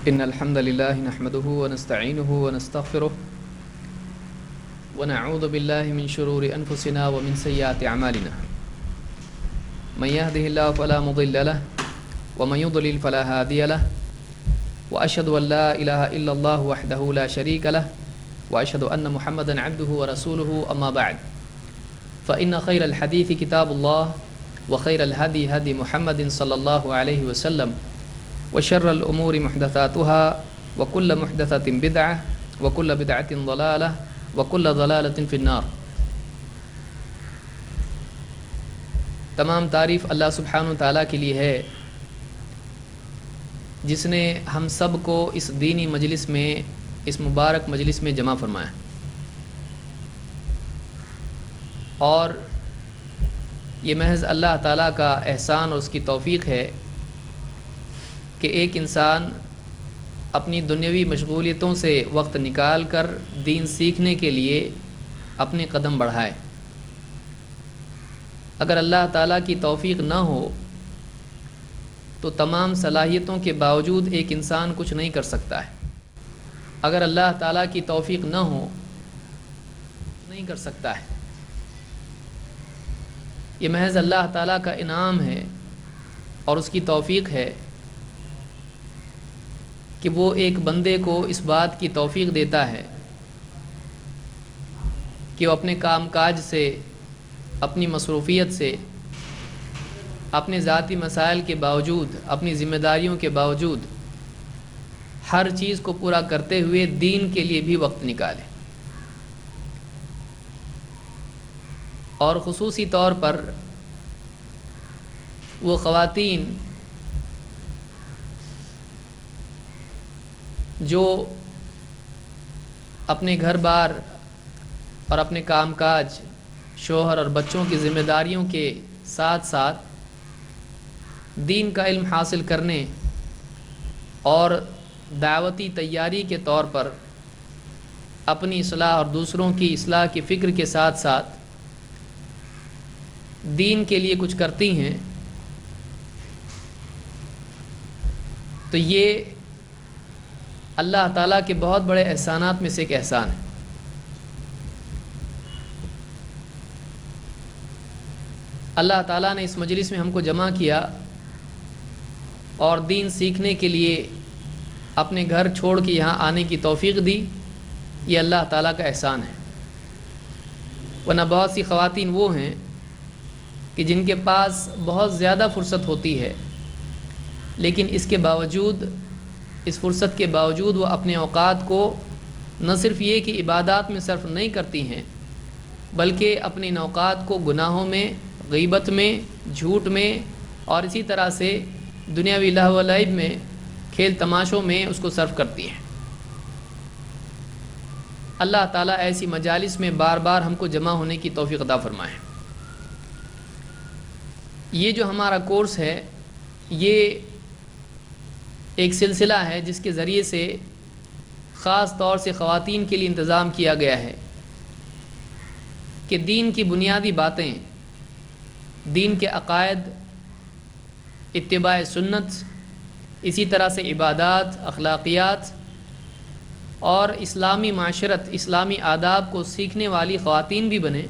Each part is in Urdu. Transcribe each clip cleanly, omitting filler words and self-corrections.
إن الحمد لله نحمده ونستعينه ونستغفره ونعوذ بالله من شرور أنفسنا ومن سيئات أعمالنا من يهده الله فلا مضل له ومن يضلل فلا هادي له وأشهد أن لا إله إلا الله وحده لا شريك له وأشهد أن محمدا عبده ورسوله أما بعد فإن خير الحديث كتاب الله وخير الهدي هدي محمد صلى الله عليه وسلم وشر الأمور محدثاتها وكل محدثة بدعة وكل بدعة ضلالة وكل ضلالة في النار۔ تمام تعریف اللہ سبحانہ وتعالیٰ کے لیے ہے جس نے ہم سب کو اس دینی مجلس میں، اس مبارک مجلس میں جمع فرمایا، اور یہ محض اللہ تعالیٰ کا احسان اور اس کی توفیق ہے کہ ایک انسان اپنی دنیاوی مشغولیتوں سے وقت نکال کر دین سیکھنے کے لیے اپنے قدم بڑھائے۔ اگر اللہ تعالیٰ کی توفیق نہ ہو تو تمام صلاحیتوں کے باوجود ایک انسان کچھ نہیں کر سکتا ہے۔ اگر اللہ تعالیٰ کی توفیق نہ ہو نہیں کر سکتا ہے۔ یہ محض اللہ تعالیٰ کا انعام ہے اور اس کی توفیق ہے کہ وہ ایک بندے کو اس بات کی توفیق دیتا ہے کہ وہ اپنے کام کاج سے، اپنی مصروفیت سے، اپنے ذاتی مسائل کے باوجود، اپنی ذمہ داریوں کے باوجود ہر چیز کو پورا کرتے ہوئے دین کے لیے بھی وقت نکالے، اور خصوصی طور پر وہ خواتین جو اپنے گھر بار اور اپنے کام کاج، شوہر اور بچوں کی ذمہ داریوں کے ساتھ ساتھ دین کا علم حاصل کرنے اور دعوتی تیاری کے طور پر اپنی اصلاح اور دوسروں کی اصلاح کی فکر کے ساتھ ساتھ دین کے لیے کچھ کرتی ہیں، تو یہ اللہ تعالیٰ کے بہت بڑے احسانات میں سے ایک احسان ہے۔ اللہ تعالیٰ نے اس مجلس میں ہم کو جمع کیا اور دین سیکھنے کے لیے اپنے گھر چھوڑ کے یہاں آنے کی توفیق دی، یہ اللہ تعالیٰ کا احسان ہے۔ ورنہ بہت سی خواتین وہ ہیں کہ جن کے پاس بہت زیادہ فرصت ہوتی ہے، لیکن اس کے باوجود، اس فرصت کے باوجود وہ اپنے اوقات کو نہ صرف یہ کہ عبادات میں صرف نہیں کرتی ہیں، بلکہ اپنے ان اوقات کو گناہوں میں، غیبت میں، جھوٹ میں اور اسی طرح سے دنیاوی لہو و لعب میں، کھیل تماشوں میں اس کو صرف کرتی ہیں۔ اللہ تعالیٰ ایسی مجالس میں بار بار ہم کو جمع ہونے کی توفیق عطا فرمائے۔ یہ جو ہمارا کورس ہے، یہ ایک سلسلہ ہے جس کے ذریعے سے خاص طور سے خواتین کے لیے انتظام کیا گیا ہے کہ دین کی بنیادی باتیں، دین کے عقائد، اتباع سنت، اسی طرح سے عبادات، اخلاقیات اور اسلامی معاشرت، اسلامی آداب کو سیکھنے والی خواتین بھی بنیں،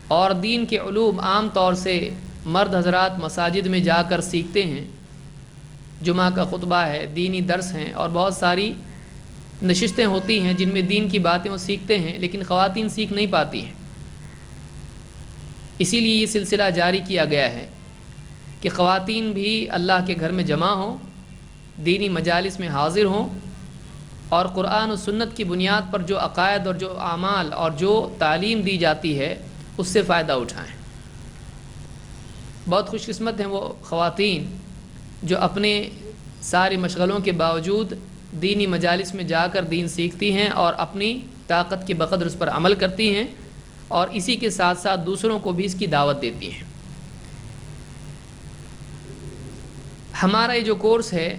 اور دین کے علوم عام طور سے مرد حضرات مساجد میں جا کر سیکھتے ہیں، جمعہ کا خطبہ ہے، دینی درس ہیں اور بہت ساری نشستیں ہوتی ہیں جن میں دین کی باتیں وہ سیکھتے ہیں، لیکن خواتین سیکھ نہیں پاتی ہیں۔ اسی لیے یہ سلسلہ جاری کیا گیا ہے کہ خواتین بھی اللہ کے گھر میں جمع ہوں، دینی مجالس میں حاضر ہوں، اور قرآن و سنت کی بنیاد پر جو عقائد اور جو اعمال اور جو تعلیم دی جاتی ہے اس سے فائدہ اٹھائیں۔ بہت خوش قسمت ہیں وہ خواتین جو اپنے سارے مشغلوں کے باوجود دینی مجالس میں جا کر دین سیکھتی ہیں اور اپنی طاقت کے بقدر اس پر عمل کرتی ہیں، اور اسی کے ساتھ ساتھ دوسروں کو بھی اس کی دعوت دیتی ہیں۔ ہمارا یہ جو کورس ہے،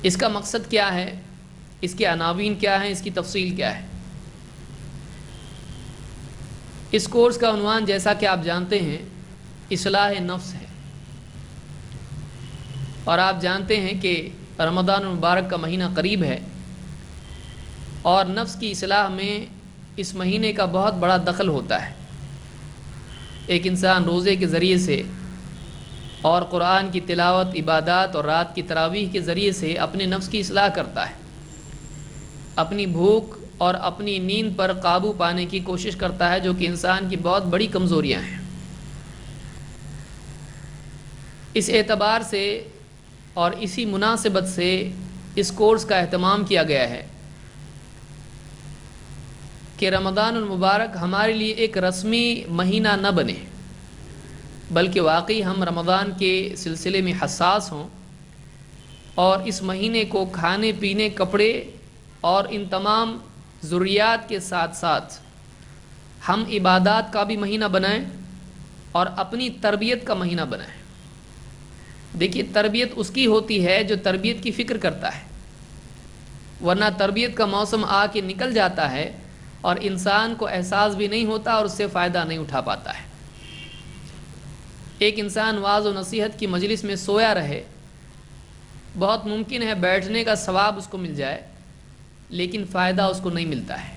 اس کا مقصد کیا ہے، اس کے عناوین کیا ہیں، اس کی تفصیل کیا ہے؟ اس کورس کا عنوان جیسا کہ آپ جانتے ہیں اصلاح نفس ہے۔ اور آپ جانتے ہیں کہ رمضان المبارک کا مہینہ قریب ہے، اور نفس کی اصلاح میں اس مہینے کا بہت بڑا دخل ہوتا ہے۔ ایک انسان روزے کے ذریعے سے اور قرآن کی تلاوت، عبادات اور رات کی تراویح کے ذریعے سے اپنے نفس کی اصلاح کرتا ہے، اپنی بھوک اور اپنی نیند پر قابو پانے کی کوشش کرتا ہے، جو کہ انسان کی بہت بڑی کمزوریاں ہیں۔ اس اعتبار سے اور اسی مناسبت سے اس کورس کا اہتمام کیا گیا ہے کہ رمضان المبارک ہمارے لیے ایک رسمی مہینہ نہ بنے، بلکہ واقعی ہم رمضان کے سلسلے میں حساس ہوں اور اس مہینے کو کھانے پینے، کپڑے اور ان تمام ضروریات کے ساتھ ساتھ ہم عبادات کا بھی مہینہ بنائیں اور اپنی تربیت کا مہینہ بنائیں۔ دیکھیے، تربیت اس کی ہوتی ہے جو تربیت کی فکر کرتا ہے، ورنہ تربیت کا موسم آ کے نکل جاتا ہے اور انسان کو احساس بھی نہیں ہوتا اور اس سے فائدہ نہیں اٹھا پاتا ہے۔ ایک انسان واعظ و نصیحت کی مجلس میں سویا رہے، بہت ممکن ہے بیٹھنے کا ثواب اس کو مل جائے، لیکن فائدہ اس کو نہیں ملتا ہے۔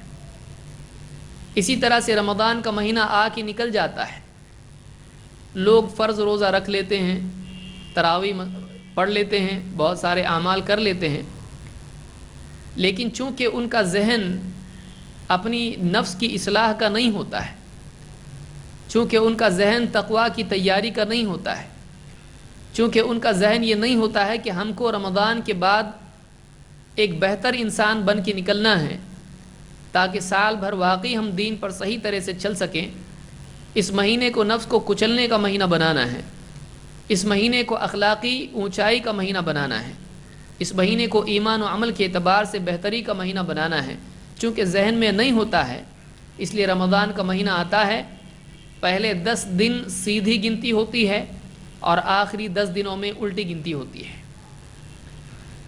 اسی طرح سے رمضان کا مہینہ آ کے نکل جاتا ہے، لوگ فرض روزہ رکھ لیتے ہیں، تراویح پڑھ لیتے ہیں، بہت سارے اعمال کر لیتے ہیں، لیکن چونکہ ان کا ذہن اپنی نفس کی اصلاح کا نہیں ہوتا ہے، چونکہ ان کا ذہن تقویٰ کی تیاری کا نہیں ہوتا ہے، چونکہ ان کا ذہن یہ نہیں ہوتا ہے کہ ہم کو رمضان کے بعد ایک بہتر انسان بن کے نکلنا ہے تاکہ سال بھر واقعی ہم دین پر صحیح طرح سے چل سکیں۔ اس مہینے کو نفس کو کچلنے کا مہینہ بنانا ہے، اس مہینے کو اخلاقی اونچائی کا مہینہ بنانا ہے، اس مہینے کو ایمان و عمل کے اعتبار سے بہتری کا مہینہ بنانا ہے۔ چونکہ ذہن میں نہیں ہوتا ہے، اس لیے رمضان کا مہینہ آتا ہے، پہلے 10 دن سیدھی گنتی ہوتی ہے اور آخری 10 دنوں میں الٹی گنتی ہوتی ہے۔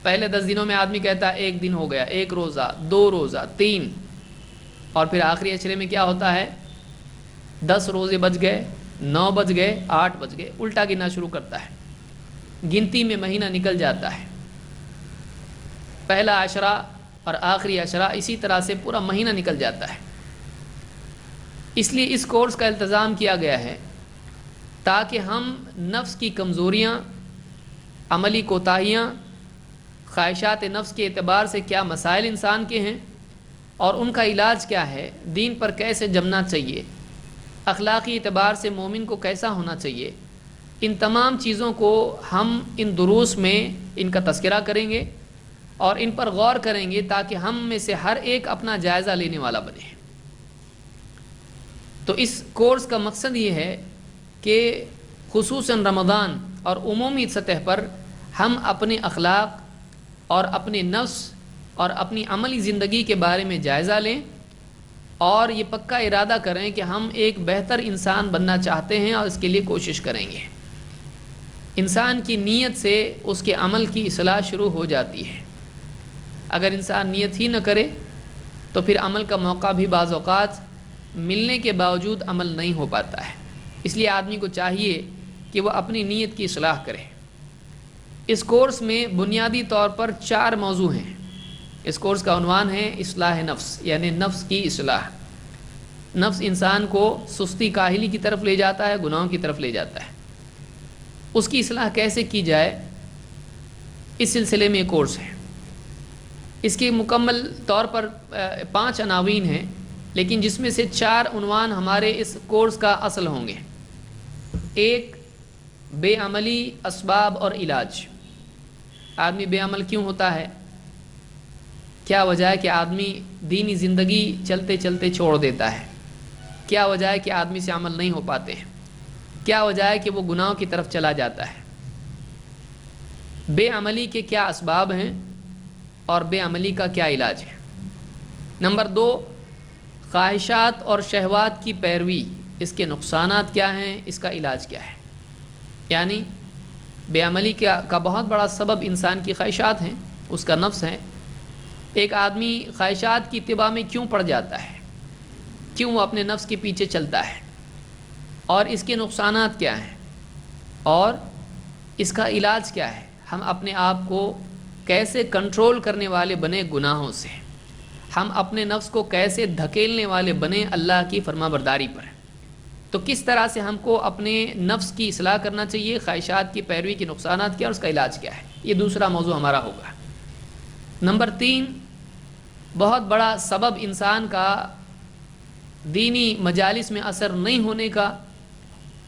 پہلے 10 دنوں میں آدمی کہتا ہے 1 دن ہو گیا، 1 روزہ، 2 روزہ، 3، اور پھر آخری اشرے میں کیا ہوتا ہے؟ 10 روزے بچ گئے، 9 بچ گئے، 8 بچ گئے، الٹا گننا شروع کرتا ہے، گنتی میں مہینہ نکل جاتا ہے۔ پہلا عشرہ اور آخری عشرہ، اسی طرح سے پورا مہینہ نکل جاتا ہے۔ اس لیے اس کورس کا التزام کیا گیا ہے تاکہ ہم نفس کی کمزوریاں، عملی کوتاہیاں، خواہشات نفس کے اعتبار سے کیا مسائل انسان کے ہیں اور ان کا علاج کیا ہے، دین پر کیسے جمنا چاہیے، اخلاقی اعتبار سے مومن کو کیسا ہونا چاہیے، ان تمام چیزوں کو ہم ان دروس میں ان کا تذکرہ کریں گے اور ان پر غور کریں گے تاکہ ہم میں سے ہر ایک اپنا جائزہ لینے والا بنے۔ تو اس کورس کا مقصد یہ ہے کہ خصوصاً رمضان اور عمومی سطح پر ہم اپنے اخلاق اور اپنے نفس اور اپنی عملی زندگی کے بارے میں جائزہ لیں اور یہ پکا ارادہ کریں کہ ہم ایک بہتر انسان بننا چاہتے ہیں اور اس کے لیے کوشش کریں گے۔ انسان کی نیت سے اس کے عمل کی اصلاح شروع ہو جاتی ہے۔ اگر انسان نیت ہی نہ کرے تو پھر عمل کا موقع بھی بعض اوقات ملنے کے باوجود عمل نہیں ہو پاتا ہے۔ اس لیے آدمی کو چاہیے کہ وہ اپنی نیت کی اصلاح کرے۔ اس کورس میں بنیادی طور پر 4 موضوع ہیں۔ اس کورس کا عنوان ہے اصلاح نفس، یعنی نفس کی اصلاح۔ نفس انسان کو سستی کاہلی کی طرف لے جاتا ہے، گناہوں کی طرف لے جاتا ہے۔ اس کی اصلاح کیسے کی جائے، اس سلسلے میں ایک کورس ہے۔ اس کی مکمل طور پر 5 عناوین ہیں، لیکن جس میں سے 4 عنوان ہمارے اس کورس کا اصل ہوں گے۔ 1، بے عملی، اسباب اور علاج۔ آدمی بے عمل کیوں ہوتا ہے؟ کیا وجہ ہے کہ آدمی دینی زندگی چلتے چلتے چھوڑ دیتا ہے؟ کیا وجہ ہے کہ آدمی سے عمل نہیں ہو پاتے ہیں؟ کیا وجہ ہے کہ وہ گناہوں کی طرف چلا جاتا ہے؟ بے عملی کے کیا اسباب ہیں اور بے عملی کا کیا علاج ہے؟ نمبر 2، خواہشات اور شہوات کی پیروی، اس کے نقصانات کیا ہیں، اس کا علاج کیا ہے؟ یعنی بے عملی کا بہت بڑا سبب انسان کی خواہشات ہیں، اس کا نفس ہے۔ ایک آدمی خواہشات کی اتباع میں کیوں پڑ جاتا ہے، کیوں وہ اپنے نفس کے پیچھے چلتا ہے، اور اس کے نقصانات کیا ہیں اور اس کا علاج کیا ہے؟ ہم اپنے آپ کو کیسے کنٹرول کرنے والے بنے گناہوں سے، ہم اپنے نفس کو کیسے دھکیلنے والے بنے اللہ کی فرما برداری پر، تو کس طرح سے ہم کو اپنے نفس کی اصلاح کرنا چاہیے، خواہشات کی پیروی کے نقصانات کیا اور اس کا علاج کیا ہے، یہ دوسرا موضوع ہمارا ہوگا۔ نمبر 3، بہت بڑا سبب انسان کا دینی مجالس میں اثر نہیں ہونے کا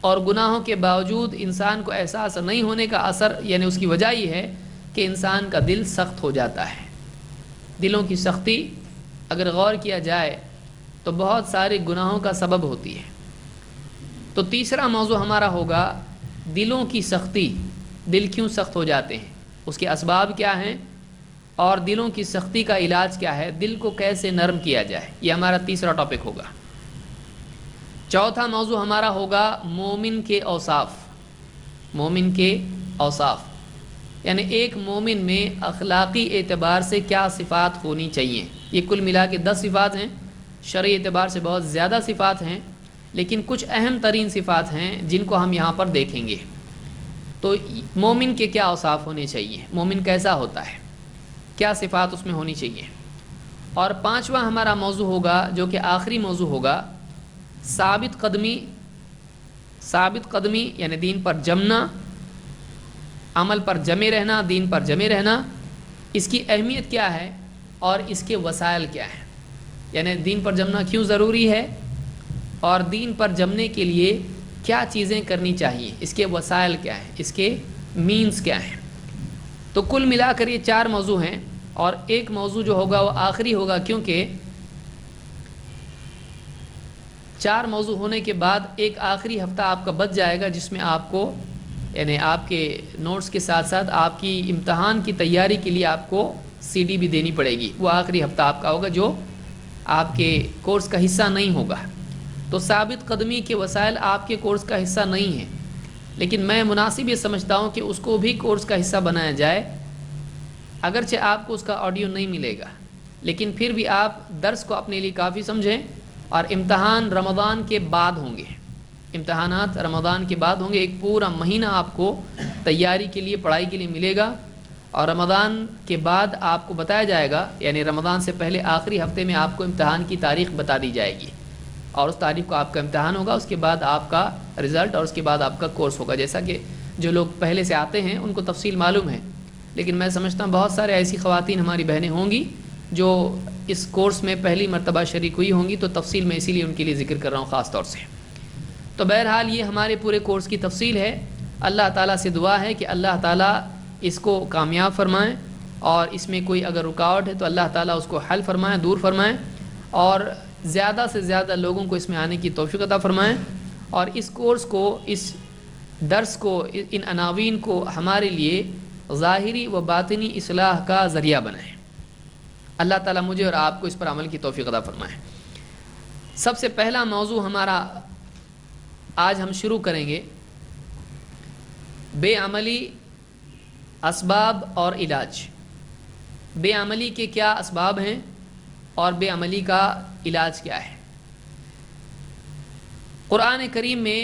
اور گناہوں کے باوجود انسان کو احساس نہیں ہونے کا اثر، یعنی اس کی وجہ یہ ہے کہ انسان کا دل سخت ہو جاتا ہے۔ دلوں کی سختی اگر غور کیا جائے تو بہت سارے گناہوں کا سبب ہوتی ہے۔ تو تیسرا موضوع ہمارا ہوگا دلوں کی سختی، دل کیوں سخت ہو جاتے ہیں، اس کے اسباب کیا ہیں، اور دلوں کی سختی کا علاج کیا ہے، دل کو کیسے نرم کیا جائے، یہ ہمارا تیسرا ٹاپک ہوگا۔ چوتھا موضوع ہمارا ہوگا مومن کے اوصاف، مومن کے اوصاف، یعنی ایک مومن میں اخلاقی اعتبار سے کیا صفات ہونی چاہیے۔ یہ کل ملا کے 10 صفات ہیں، شرعی اعتبار سے بہت زیادہ صفات ہیں، لیکن کچھ اہم ترین صفات ہیں جن کو ہم یہاں پر دیکھیں گے۔ تو مومن کے کیا اوصاف ہونے چاہیے، مومن کیسا ہوتا ہے، کیا صفات اس میں ہونی چاہیے۔ اور پانچواں ہمارا موضوع ہوگا جو کہ آخری موضوع ہوگا ثابت قدمی، ثابت قدمی یعنی دین پر جمنا، عمل پر جمے رہنا، دین پر جمے رہنا، اس کی اہمیت کیا ہے اور اس کے وسائل کیا ہیں، یعنی دین پر جمنا کیوں ضروری ہے اور دین پر جمنے کے لیے کیا چیزیں کرنی چاہیے، اس کے وسائل کیا ہیں، اس کے مینز کیا ہیں۔ تو کل ملا کر یہ 4 موضوع ہیں اور ایک موضوع جو ہوگا وہ آخری ہوگا، کیونکہ 4 موضوع ہونے کے بعد ایک آخری ہفتہ آپ کا بچ جائے گا جس میں آپ کو، یعنی آپ کے نوٹس کے ساتھ ساتھ آپ کی امتحان کی تیاری کے لیے آپ کو CD بھی دینی پڑے گی، وہ آخری ہفتہ آپ کا ہوگا جو آپ کے کورس کا حصہ نہیں ہوگا۔ تو ثابت قدمی کے وسائل آپ کے کورس کا حصہ نہیں ہیں، لیکن میں مناسب یہ سمجھتا ہوں کہ اس کو بھی کورس کا حصہ بنایا جائے، اگرچہ آپ کو اس کا آڈیو نہیں ملے گا، لیکن پھر بھی آپ درس کو اپنے لیے کافی سمجھیں۔ اور امتحان رمضان کے بعد ہوں گے، امتحانات رمضان کے بعد ہوں گے، ایک پورا مہینہ آپ کو تیاری کے لیے، پڑھائی کے لیے ملے گا، اور رمضان کے بعد آپ کو بتایا جائے گا، یعنی رمضان سے پہلے آخری ہفتے میں آپ کو امتحان کی تاریخ بتا دی جائے گی، اور اس تاریخ کو آپ کا امتحان ہوگا، اس کے بعد آپ کا رزلٹ اور اس کے بعد آپ کا کورس ہوگا۔ جیسا کہ جو لوگ پہلے سے آتے ہیں ان کو تفصیل معلوم ہے، لیکن میں سمجھتا ہوں بہت سارے ایسی خواتین ہماری بہنیں ہوں گی جو اس کورس میں پہلی مرتبہ شریک ہوئی ہوں گی، تو تفصیل میں اسی لیے ان کے لیے ذکر کر رہا ہوں خاص طور سے۔ تو بہرحال یہ ہمارے پورے کورس کی تفصیل ہے۔ اللہ تعالیٰ سے دعا ہے کہ اللہ تعالیٰ اس کو کامیاب فرمائیں، اور اس میں کوئی اگر رکاوٹ ہے تو اللہ تعالیٰ اس کو حل فرمائیں، دور فرمائیں، اور زیادہ سے زیادہ لوگوں کو اس میں آنے کی توفیق عطا فرمائیں، اور اس کورس کو، اس درس کو، ان عناوین کو ہمارے لیے ظاہری و باطنی اصلاح کا ذریعہ بنائیں۔ اللہ تعالیٰ مجھے اور آپ کو اس پر عمل کی توفیق عطا فرمائے۔ سب سے پہلا موضوع ہمارا آج ہم شروع کریں گے بے عملی، اسباب اور علاج۔ بے عملی کے کیا اسباب ہیں اور بے عملی کا علاج کیا ہے۔ قرآن کریم میں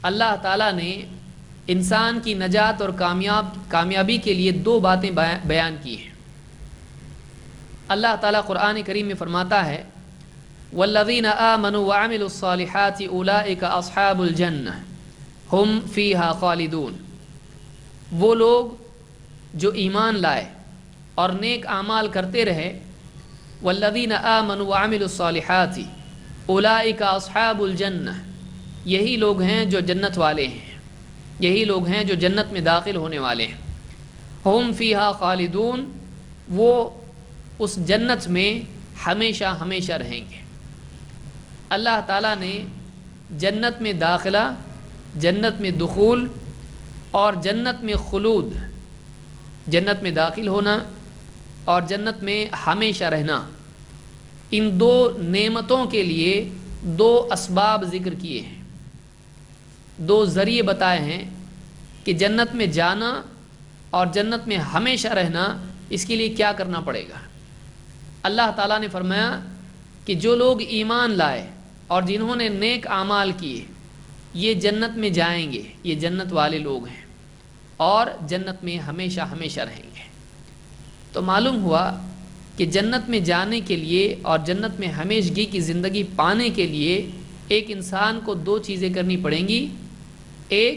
اللہ تعالیٰ نے انسان کی نجات اور کامیابی کے لیے 2 باتیں بیان کی ہیں۔ اللہ تعالیٰ قرآن کریم میں فرماتا ہے والذین آمنوا وعملوا الصالحات اولئک اصحاب الجنہ ہم فیہا خالدون، وہ لوگ جو ایمان لائے اور نیک اعمال کرتے رہے، والذین آمنوا وعملوا الصالحات اولئک اصحاب الجنہ، یہی لوگ ہیں جو جنت والے ہیں، یہی لوگ ہیں جو جنت میں داخل ہونے والے ہیں۔ ہم فیہا خالدون، وہ اس جنت میں ہمیشہ ہمیشہ رہیں گے۔ اللہ تعالیٰ نے جنت میں داخلہ، جنت میں دخول اور جنت میں خلود، جنت میں داخل ہونا اور جنت میں ہمیشہ رہنا، ان 2 نعمتوں کے لیے 2 اسباب ذکر کیے ہیں، 2 ذریعے بتائے ہیں کہ جنت میں جانا اور جنت میں ہمیشہ رہنا، اس کے لیے کیا کرنا پڑے گا۔ اللہ تعالیٰ نے فرمایا کہ جو لوگ ایمان لائے اور جنہوں نے نیک اعمال کیے، یہ جنت میں جائیں گے، یہ جنت والے لوگ ہیں، اور جنت میں ہمیشہ ہمیشہ رہیں گے۔ تو معلوم ہوا کہ جنت میں جانے کے لیے اور جنت میں ہمیشگی کی زندگی پانے کے لیے ایک انسان کو دو چیزیں کرنی پڑیں گی، ایک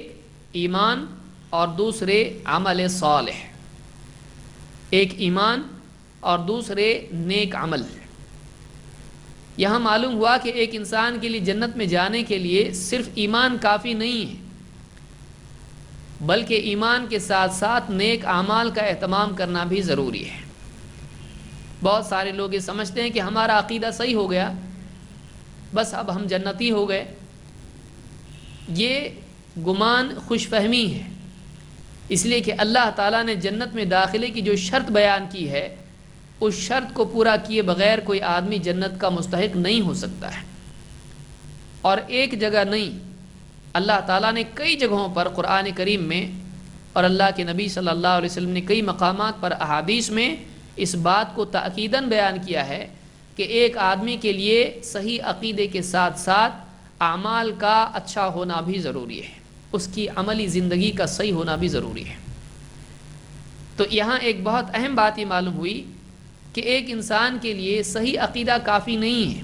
ایمان اور دوسرے عمل صالح۔ ایک ایمان اور دوسرے نیک عمل۔ یہاں معلوم ہوا کہ ایک انسان کے لیے جنت میں جانے کے لیے صرف ایمان کافی نہیں ہے، بلکہ ایمان کے ساتھ ساتھ نیک اعمال کا اہتمام کرنا بھی ضروری ہے۔ بہت سارے لوگ یہ سمجھتے ہیں کہ ہمارا عقیدہ صحیح ہو گیا، بس اب ہم جنتی ہو گئے۔ یہ گمان خوش فہمی ہے، اس لیے کہ اللہ تعالیٰ نے جنت میں داخلے کی جو شرط بیان کی ہے، اس شرط کو پورا کیے بغیر کوئی آدمی جنت کا مستحق نہیں ہو سکتا ہے۔ اور ایک جگہ نہیں، اللہ تعالیٰ نے کئی جگہوں پر قرآن کریم میں اور اللہ کے نبی صلی اللہ علیہ وسلم نے کئی مقامات پر احادیث میں اس بات کو تأکیداً بیان کیا ہے کہ ایک آدمی کے لیے صحیح عقیدے کے ساتھ ساتھ اعمال کا اچھا ہونا بھی ضروری ہے، اس کی عملی زندگی کا صحیح ہونا بھی ضروری ہے۔ تو یہاں ایک بہت اہم بات یہ معلوم ہوئی کہ ایک انسان کے لیے صحیح عقیدہ کافی نہیں ہے،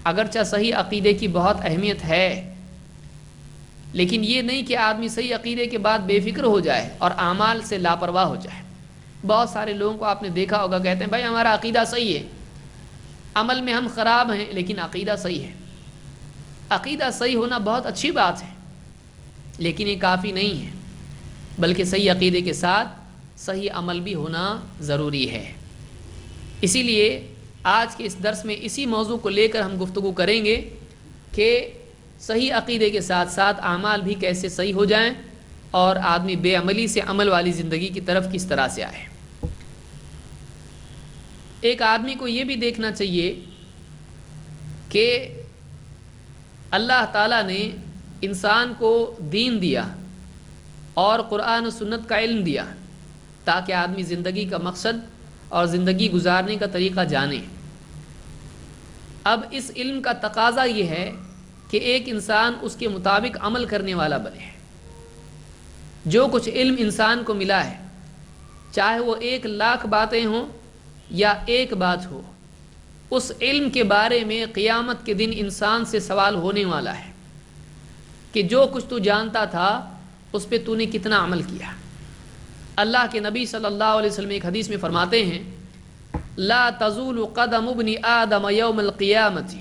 اگرچہ صحیح عقیدے کی بہت اہمیت ہے، لیکن یہ نہیں کہ آدمی صحیح عقیدے کے بعد بے فکر ہو جائے اور اعمال سے لاپرواہ ہو جائے۔ بہت سارے لوگوں کو آپ نے دیکھا ہوگا، کہتے ہیں بھائی ہمارا عقیدہ صحیح ہے، عمل میں ہم خراب ہیں لیکن عقیدہ صحیح ہے۔ عقیدہ صحیح ہونا بہت اچھی بات ہے، لیکن یہ کافی نہیں ہے، بلکہ صحیح عقیدے کے ساتھ صحیح عمل بھی ہونا ضروری ہے۔ اسی لیے آج کے اس درس میں اسی موضوع کو لے کر ہم گفتگو کریں گے کہ صحیح عقیدے کے ساتھ ساتھ اعمال بھی کیسے صحیح ہو جائیں اور آدمی بے عملی سے عمل والی زندگی کی طرف کس طرح سے آئے۔ ایک آدمی کو یہ بھی دیکھنا چاہیے کہ اللہ تعالیٰ نے انسان کو دین دیا اور قرآن و سنت کا علم دیا تاکہ آدمی زندگی کا مقصد اور زندگی گزارنے کا طریقہ جانے۔ اب اس علم کا تقاضا یہ ہے کہ ایک انسان اس کے مطابق عمل کرنے والا بنے۔ جو کچھ علم انسان کو ملا ہے، چاہے وہ 1,00,000 باتیں ہوں یا ایک بات ہو، اس علم کے بارے میں قیامت کے دن انسان سے سوال ہونے والا ہے کہ جو کچھ تو جانتا تھا اس پہ تو نے کتنا عمل کیا۔ اللہ کے نبی صلی اللہ علیہ وسلم ایک حدیث میں فرماتے ہیں، لا تزول قدم ابن آدم یوم القیامت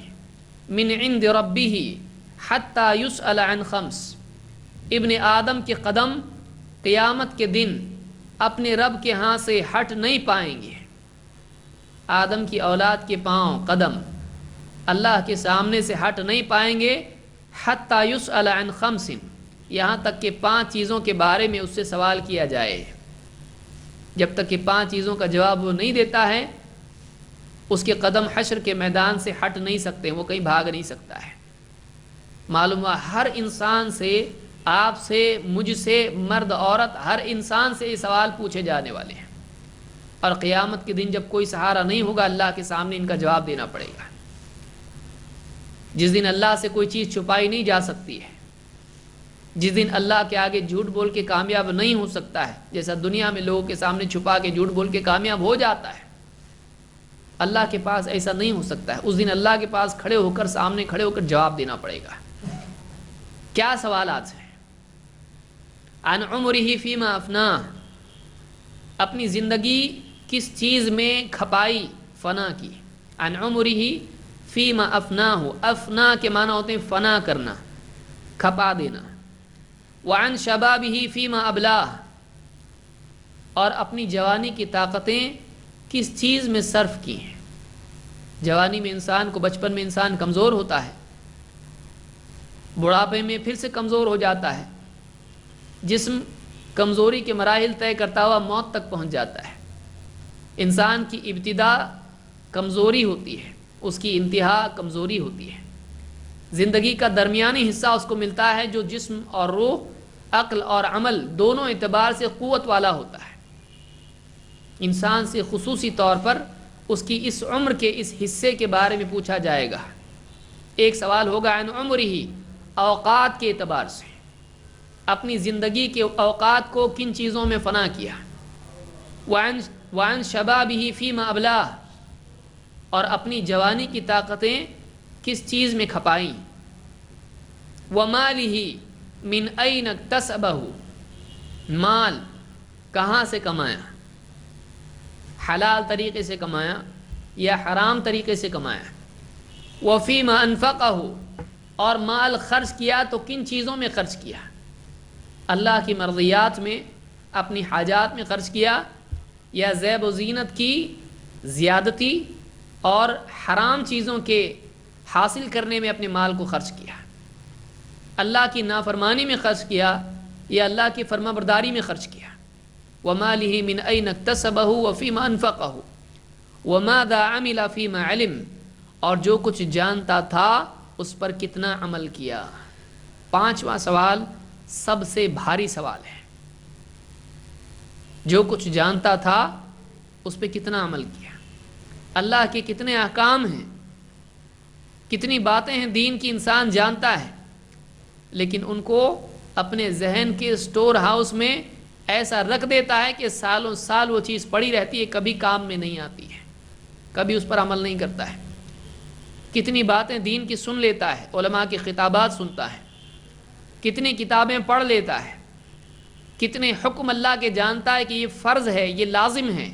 من عند ربہ حتی یسأل عن خمس۔ ابن آدم کے قدم قیامت کے دن اپنے رب کے ہاں سے ہٹ نہیں پائیں گے۔ آدم کی اولاد کے پاؤں، قدم اللہ کے سامنے سے ہٹ نہیں پائیں گے، حتی یسأل عن خمس، یہاں تک کہ 5 چیزوں کے بارے میں اس سے سوال کیا جائے۔ جب تک کہ 5 چیزوں کا جواب وہ نہیں دیتا ہے، اس کے قدم حشر کے میدان سے ہٹ نہیں سکتے، وہ کہیں بھاگ نہیں سکتا ہے۔ معلوم ہوا ہر انسان سے، آپ سے، مجھ سے، مرد عورت، ہر انسان سے یہ سوال پوچھے جانے والے ہیں، اور قیامت کے دن جب کوئی سہارا نہیں ہوگا، اللہ کے سامنے ان کا جواب دینا پڑے گا۔ جس دن اللہ سے کوئی چیز چھپائی نہیں جا سکتی ہے، جس دن اللہ کے آگے جھوٹ بول کے کامیاب نہیں ہو سکتا ہے، جیسا دنیا میں لوگوں کے سامنے چھپا کے جھوٹ بول کے کامیاب ہو جاتا ہے، اللہ کے پاس ایسا نہیں ہو سکتا ہے۔ اس دن اللہ کے پاس کھڑے ہو کر، سامنے کھڑے ہو کر جواب دینا پڑے گا۔ کیا سوالات ہیں؟ عن عمرہ فیما افناہ، اپنی زندگی کس چیز میں کھپائی، فنا کی۔ عن عمرہ فیما افناہ، افنا کے معنی ہوتے ہیں فنا کرنا، کھپا دینا۔ وعن شبابہ فیما ابلاہ، اور اپنی جوانی کی طاقتیں کس چیز میں صرف کی ہیں۔ جوانی میں انسان کو، بچپن میں انسان کمزور ہوتا ہے، بڑھاپے میں پھر سے کمزور ہو جاتا ہے، جسم کمزوری کے مراحل طے کرتا ہوا موت تک پہنچ جاتا ہے۔ انسان کی ابتدا کمزوری ہوتی ہے، اس کی انتہا کمزوری ہوتی ہے۔ زندگی کا درمیانی حصہ اس کو ملتا ہے جو جسم اور روح، عقل اور عمل دونوں اعتبار سے قوت والا ہوتا ہے۔ انسان سے خصوصی طور پر اس کی اس عمر کے اس حصے کے بارے میں پوچھا جائے گا۔ ایک سوال ہوگا عن عمرہ، اوقات کے اعتبار سے، اپنی زندگی کے اوقات کو کن چیزوں میں فنا کیا، وعن شبابہ فیما ابلاہ، اور اپنی جوانی کی طاقتیں کس چیز میں کھپائیں، ومالہ من این اکتسبہ، مال کہاں سے کمایا، حلال طریقے سے کمایا یا حرام طریقے سے کمایا، وفیما انفقہ، اور مال خرچ کیا تو کن چیزوں میں خرچ کیا، اللہ کی مرضیات میں، اپنی حاجات میں خرچ کیا، یا زیب و زینت کی زیادتی اور حرام چیزوں کے حاصل کرنے میں اپنے مال کو خرچ کیا، اللہ کی نافرمانی میں خرچ کیا یا اللہ کی فرما برداری میں خرچ کیا، ومالہ من این اکتسبہ وفیما انفقہ وماذا عمل فیما علم، اور جو کچھ جانتا تھا اس پر کتنا عمل کیا۔ پانچواں سوال سب سے بھاری سوال ہے، جو کچھ جانتا تھا اس پہ کتنا عمل کیا، اللہ کے کتنے احکام ہیں، کتنی باتیں ہیں دین کی انسان جانتا ہے، لیکن ان کو اپنے ذہن کے سٹور ہاؤس میں ایسا رکھ دیتا ہے کہ سالوں سال وہ چیز پڑی رہتی ہے، کبھی کام میں نہیں آتی ہے، کبھی اس پر عمل نہیں کرتا ہے۔ کتنی باتیں دین کی سن لیتا ہے، علماء کی خطابات سنتا ہے، کتنی کتابیں پڑھ لیتا ہے، کتنے حکم اللہ کے جانتا ہے کہ یہ فرض ہے، یہ لازم ہے،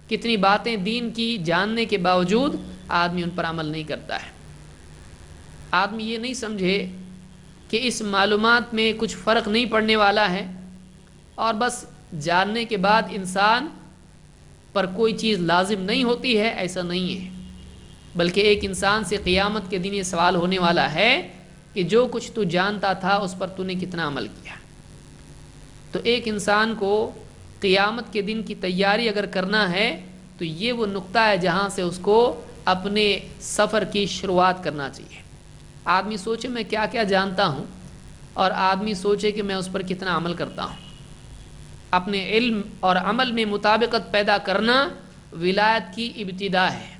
کتنی باتیں دین کی جاننے کے باوجود آدمی ان پر عمل نہیں کرتا ہے۔ آدمی یہ نہیں سمجھے کہ اس معلومات میں کچھ فرق نہیں پڑنے والا ہے اور بس جاننے کے بعد انسان پر کوئی چیز لازم نہیں ہوتی ہے، ایسا نہیں ہے، بلکہ ایک انسان سے قیامت کے دن یہ سوال ہونے والا ہے کہ جو کچھ تو جانتا تھا اس پر تو نے کتنا عمل کیا۔ تو ایک انسان کو قیامت کے دن کی تیاری اگر کرنا ہے تو یہ وہ نقطہ ہے جہاں سے اس کو اپنے سفر کی شروعات کرنا چاہیے۔ آدمی سوچے میں کیا کیا جانتا ہوں، اور آدمی سوچے کہ میں اس پر کتنا عمل کرتا ہوں۔ اپنے علم اور عمل میں مطابقت پیدا کرنا ولایت کی ابتدا ہے،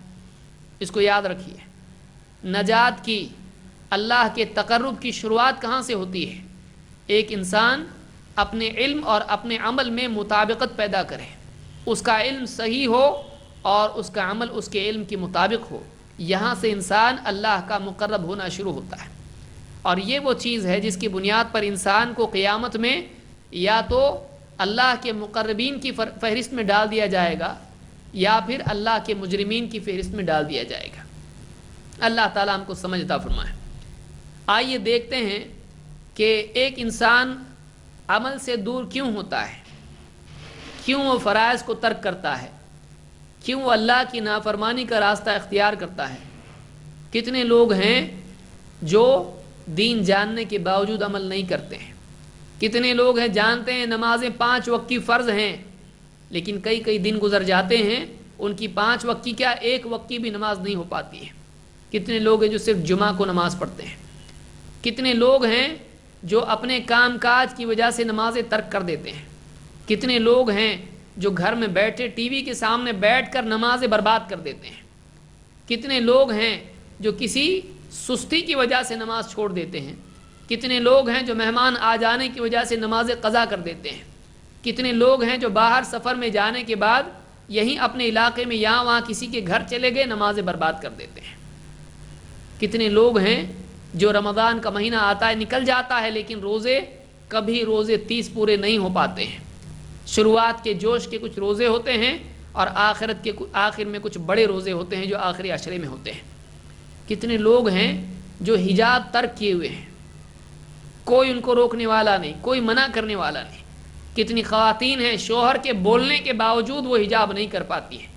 اس کو یاد رکھیے۔ نجات کی، اللہ کے تقرب کی شروعات کہاں سے ہوتی ہے؟ ایک انسان اپنے علم اور اپنے عمل میں مطابقت پیدا کرے، اس کا علم صحیح ہو اور اس کا عمل اس کے علم کے مطابق ہو، یہاں سے انسان اللہ کا مقرب ہونا شروع ہوتا ہے۔ اور یہ وہ چیز ہے جس کی بنیاد پر انسان کو قیامت میں یا تو اللہ کے مقربین کی فہرست میں ڈال دیا جائے گا یا پھر اللہ کے مجرمین کی فہرست میں ڈال دیا جائے گا۔ اللہ تعالیٰ ہم کو سمجھ عطا فرمائے۔ آئیے دیکھتے ہیں کہ ایک انسان عمل سے دور کیوں ہوتا ہے، کیوں وہ فرائض کو ترک کرتا ہے، کیوں وہ اللہ کی نافرمانی کا راستہ اختیار کرتا ہے۔ کتنے لوگ ہیں جو دین جاننے کے باوجود عمل نہیں کرتے ہیں، کتنے لوگ ہیں جانتے ہیں نمازیں 5 وقت کی فرض ہیں، لیکن کئی دن گزر جاتے ہیں ان کی 5 وقت کی کیا 1 وقت کی بھی نماز نہیں ہو پاتی ہے۔ کتنے لوگ ہیں جو صرف جمعہ کو نماز پڑھتے ہیں، کتنے لوگ ہیں جو اپنے کام کاج کی وجہ سے نمازیں ترک کر دیتے ہیں، کتنے لوگ ہیں جو گھر میں بیٹھے ٹی وی کے سامنے بیٹھ کر نمازیں برباد کر دیتے ہیں، کتنے لوگ ہیں جو کسی سستی کی وجہ سے نماز چھوڑ دیتے ہیں، کتنے لوگ ہیں جو مہمان آ جانے کی وجہ سے نمازیں قضا کر دیتے ہیں، کتنے لوگ ہیں جو باہر سفر میں جانے کے بعد یہیں اپنے علاقے میں یہاں وہاں کسی کے گھر چلے گئے نمازیں برباد کر دیتے ہیں، کتنے لوگ ہیں جو رمضان کا مہینہ آتا ہے نکل جاتا ہے لیکن کبھی روزے 30 پورے نہیں ہو پاتے ہیں۔ شروعات کے جوش کے کچھ روزے ہوتے ہیں اور آخرت کے آخر میں کچھ بڑے روزے ہوتے ہیں جو آخری عشرے میں ہوتے ہیں۔ کتنے لوگ ہیں جو حجاب ترک کیے ہوئے ہیں، کوئی ان کو روکنے والا نہیں، کوئی منع کرنے والا نہیں۔ کتنی خواتین ہیں شوہر کے بولنے کے باوجود وہ حجاب نہیں کر پاتی ہیں،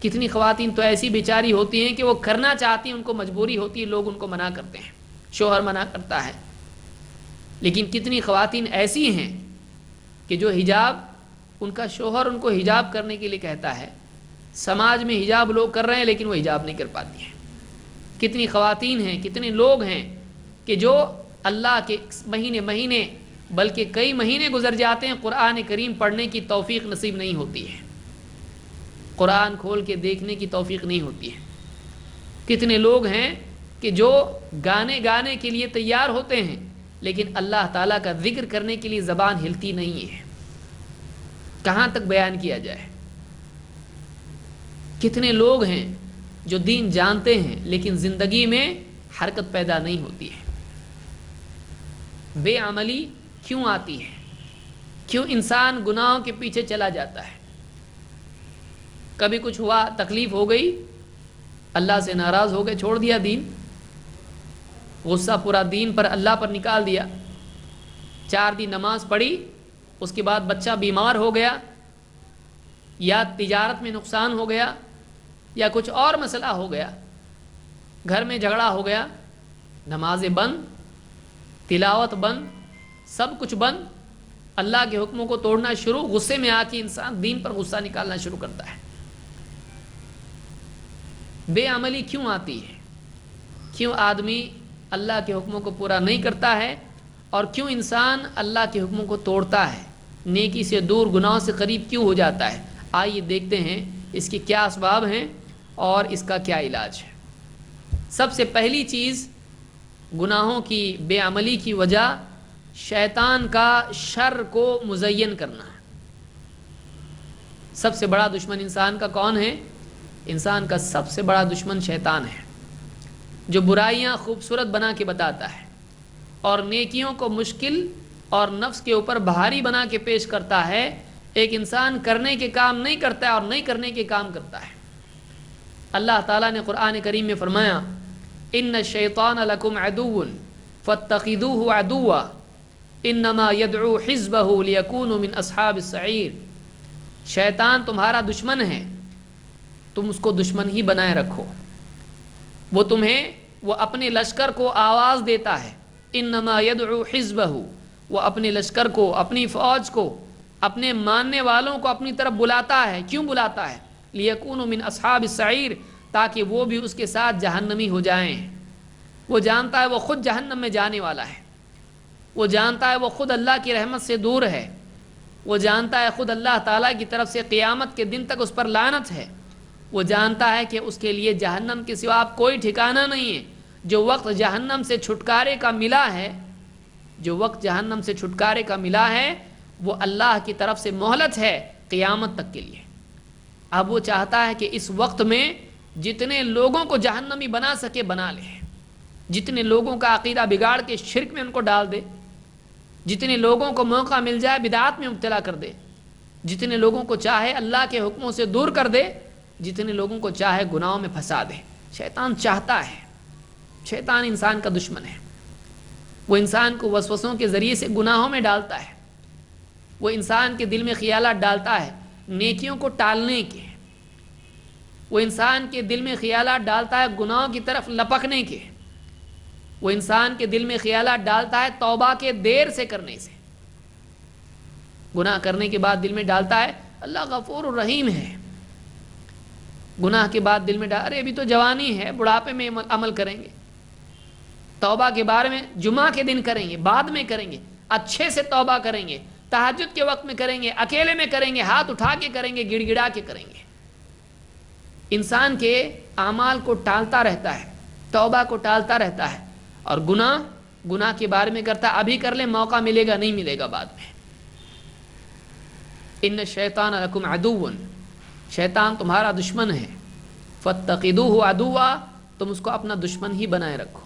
کتنی خواتین تو ایسی بیچاری ہوتی ہیں کہ وہ کرنا چاہتی ہیں، ان کو مجبوری ہوتی ہے، لوگ ان کو منع کرتے ہیں، شوہر منع کرتا ہے۔ لیکن کتنی خواتین ایسی ہیں کہ جو حجاب، ان کا شوہر ان کو حجاب کرنے کے لیے کہتا ہے، سماج میں حجاب لوگ کر رہے ہیں لیکن وہ حجاب نہیں کر پاتی ہیں۔ کتنی خواتین ہیں، کتنے لوگ ہیں کہ جو اللہ کے مہینے بلکہ کئی مہینے گزر جاتے ہیں قرآن کریم پڑھنے کی توفیق نصیب نہیں ہوتی ہے، قرآن کھول کے دیکھنے کی توفیق نہیں ہوتی ہے۔ کتنے لوگ ہیں کہ جو گانے کے لیے تیار ہوتے ہیں لیکن اللہ تعالیٰ کا ذکر کرنے کے لیے زبان ہلتی نہیں ہے. کہاں تک بیان کیا جائے؟ کتنے لوگ ہیں جو دین جانتے ہیں لیکن زندگی میں حرکت پیدا نہیں ہوتی ہے. بے عملی کیوں آتی ہے؟ کیوں انسان گناہوں کے پیچھے چلا جاتا ہے؟ کبھی کچھ ہوا، تکلیف ہو گئی، اللہ سے ناراض ہو گئے، چھوڑ دیا دین، غصہ پورا دین پر، اللہ پر نکال دیا. 4 دن نماز پڑھی، اس کے بعد بچہ بیمار ہو گیا، یا تجارت میں نقصان ہو گیا، یا کچھ اور مسئلہ ہو گیا، گھر میں جھگڑا ہو گیا، نمازیں بند، تلاوت بند، سب کچھ بند، اللہ کے حکموں کو توڑنا شروع. غصے میں آ کے انسان دین پر غصہ نکالنا شروع کرتا ہے. بے عملی کیوں آتی ہے؟ کیوں آدمی اللہ کے حکموں کو پورا نہیں کرتا ہے؟ اور کیوں انسان اللہ کے حکموں کو توڑتا ہے، نیکی سے دور، گناہوں سے قریب کیوں ہو جاتا ہے؟ آئیے دیکھتے ہیں اس کے کیا اسباب ہیں اور اس کا کیا علاج ہے. سب سے پہلی چیز گناہوں کی بے عملی کی وجہ شیطان کا شر کو مزین کرنا ہے. سب سے بڑا دشمن انسان کا کون ہے؟ انسان کا سب سے بڑا دشمن شیطان ہے، جو برائیاں خوبصورت بنا کے بتاتا ہے اور نیکیوں کو مشکل اور نفس کے اوپر بھاری بنا کے پیش کرتا ہے. ایک انسان کرنے کے کام نہیں کرتا ہے اور نہیں کرنے کے کام کرتا ہے. اللہ تعالیٰ نے قرآن کریم میں فرمایا ان الشیطان لکم عدو فاتخذوہ عدوا انما یدعو حزبہ لیکونوا من اصحاب السعیر. شیطان تمہارا دشمن ہے، تم اس کو دشمن ہی بنائے رکھو. وہ اپنے لشکر کو آواز دیتا ہے. انما یدعو حزبہ، وہ اپنے لشکر کو، اپنی فوج کو، اپنے ماننے والوں کو اپنی طرف بلاتا ہے. کیوں بلاتا ہے؟ لیکونوا من اصحاب السعیر، تاکہ وہ بھی اس کے ساتھ جہنمی ہو جائیں. وہ جانتا ہے وہ خود جہنم میں جانے والا ہے. وہ جانتا ہے وہ خود اللہ کی رحمت سے دور ہے. وہ جانتا ہے خود اللہ تعالیٰ کی طرف سے قیامت کے دن تک اس پر لعنت ہے. وہ جانتا ہے کہ اس کے لیے جہنم کے سوا کوئی ٹھکانہ نہیں ہے. جو وقت جہنم سے چھٹکارے کا ملا ہے، جو وقت جہنم سے چھٹکارے کا ملا ہے، وہ اللہ کی طرف سے مہلت ہے قیامت تک کے لیے. اب وہ چاہتا ہے کہ اس وقت میں جتنے لوگوں کو جہنمی بنا سکے بنا لے، جتنے لوگوں کا عقیدہ بگاڑ کے شرک میں ان کو ڈال دے، جتنے لوگوں کو موقع مل جائے بدعات میں مبتلا کر دے، جتنے لوگوں کو چاہے اللہ کے حکموں سے دور کر دے، جتنے لوگوں کو چاہے گناہوں میں پھنسا دے. شیطان چاہتا ہے. شیطان انسان کا دشمن ہے. وہ انسان کو وسوسوں کے ذریعے سے گناہوں میں ڈالتا ہے. وہ انسان کے دل میں خیالات ڈالتا ہے نیکیوں کو ٹالنے کے. وہ انسان کے دل میں خیالات ڈالتا ہے گناہوں کی طرف لپکنے کے. وہ انسان کے دل میں خیالات ڈالتا ہے توبہ کے دیر سے کرنے سے. گناہ کرنے کے بعد دل میں ڈالتا ہے اللہ غفور الرحیم ہے. گناہ کے بعد دل میں ارے ابھی تو جوانی ہے، بڑھاپے میں عمل کریں گے. توبہ کے بارے میں جمعہ کے دن کریں گے، بعد میں کریں گے، اچھے سے توبہ کریں گے، تہجد کے وقت میں کریں گے، اکیلے میں کریں گے، ہاتھ اٹھا کے کریں گے، گڑ گڑا کے کریں گے. انسان کے اعمال کو ٹالتا رہتا ہے، توبہ کو ٹالتا رہتا ہے، اور گناہ کے بارے میں کرتا ہے ابھی کر لیں، موقع ملے گا نہیں ملے گا بعد میں. ان الشیطان لکم عدو، شیطان تمہارا دشمن ہے. فاتخذوہ عدوا، تم اس کو اپنا دشمن ہی بنائے رکھو.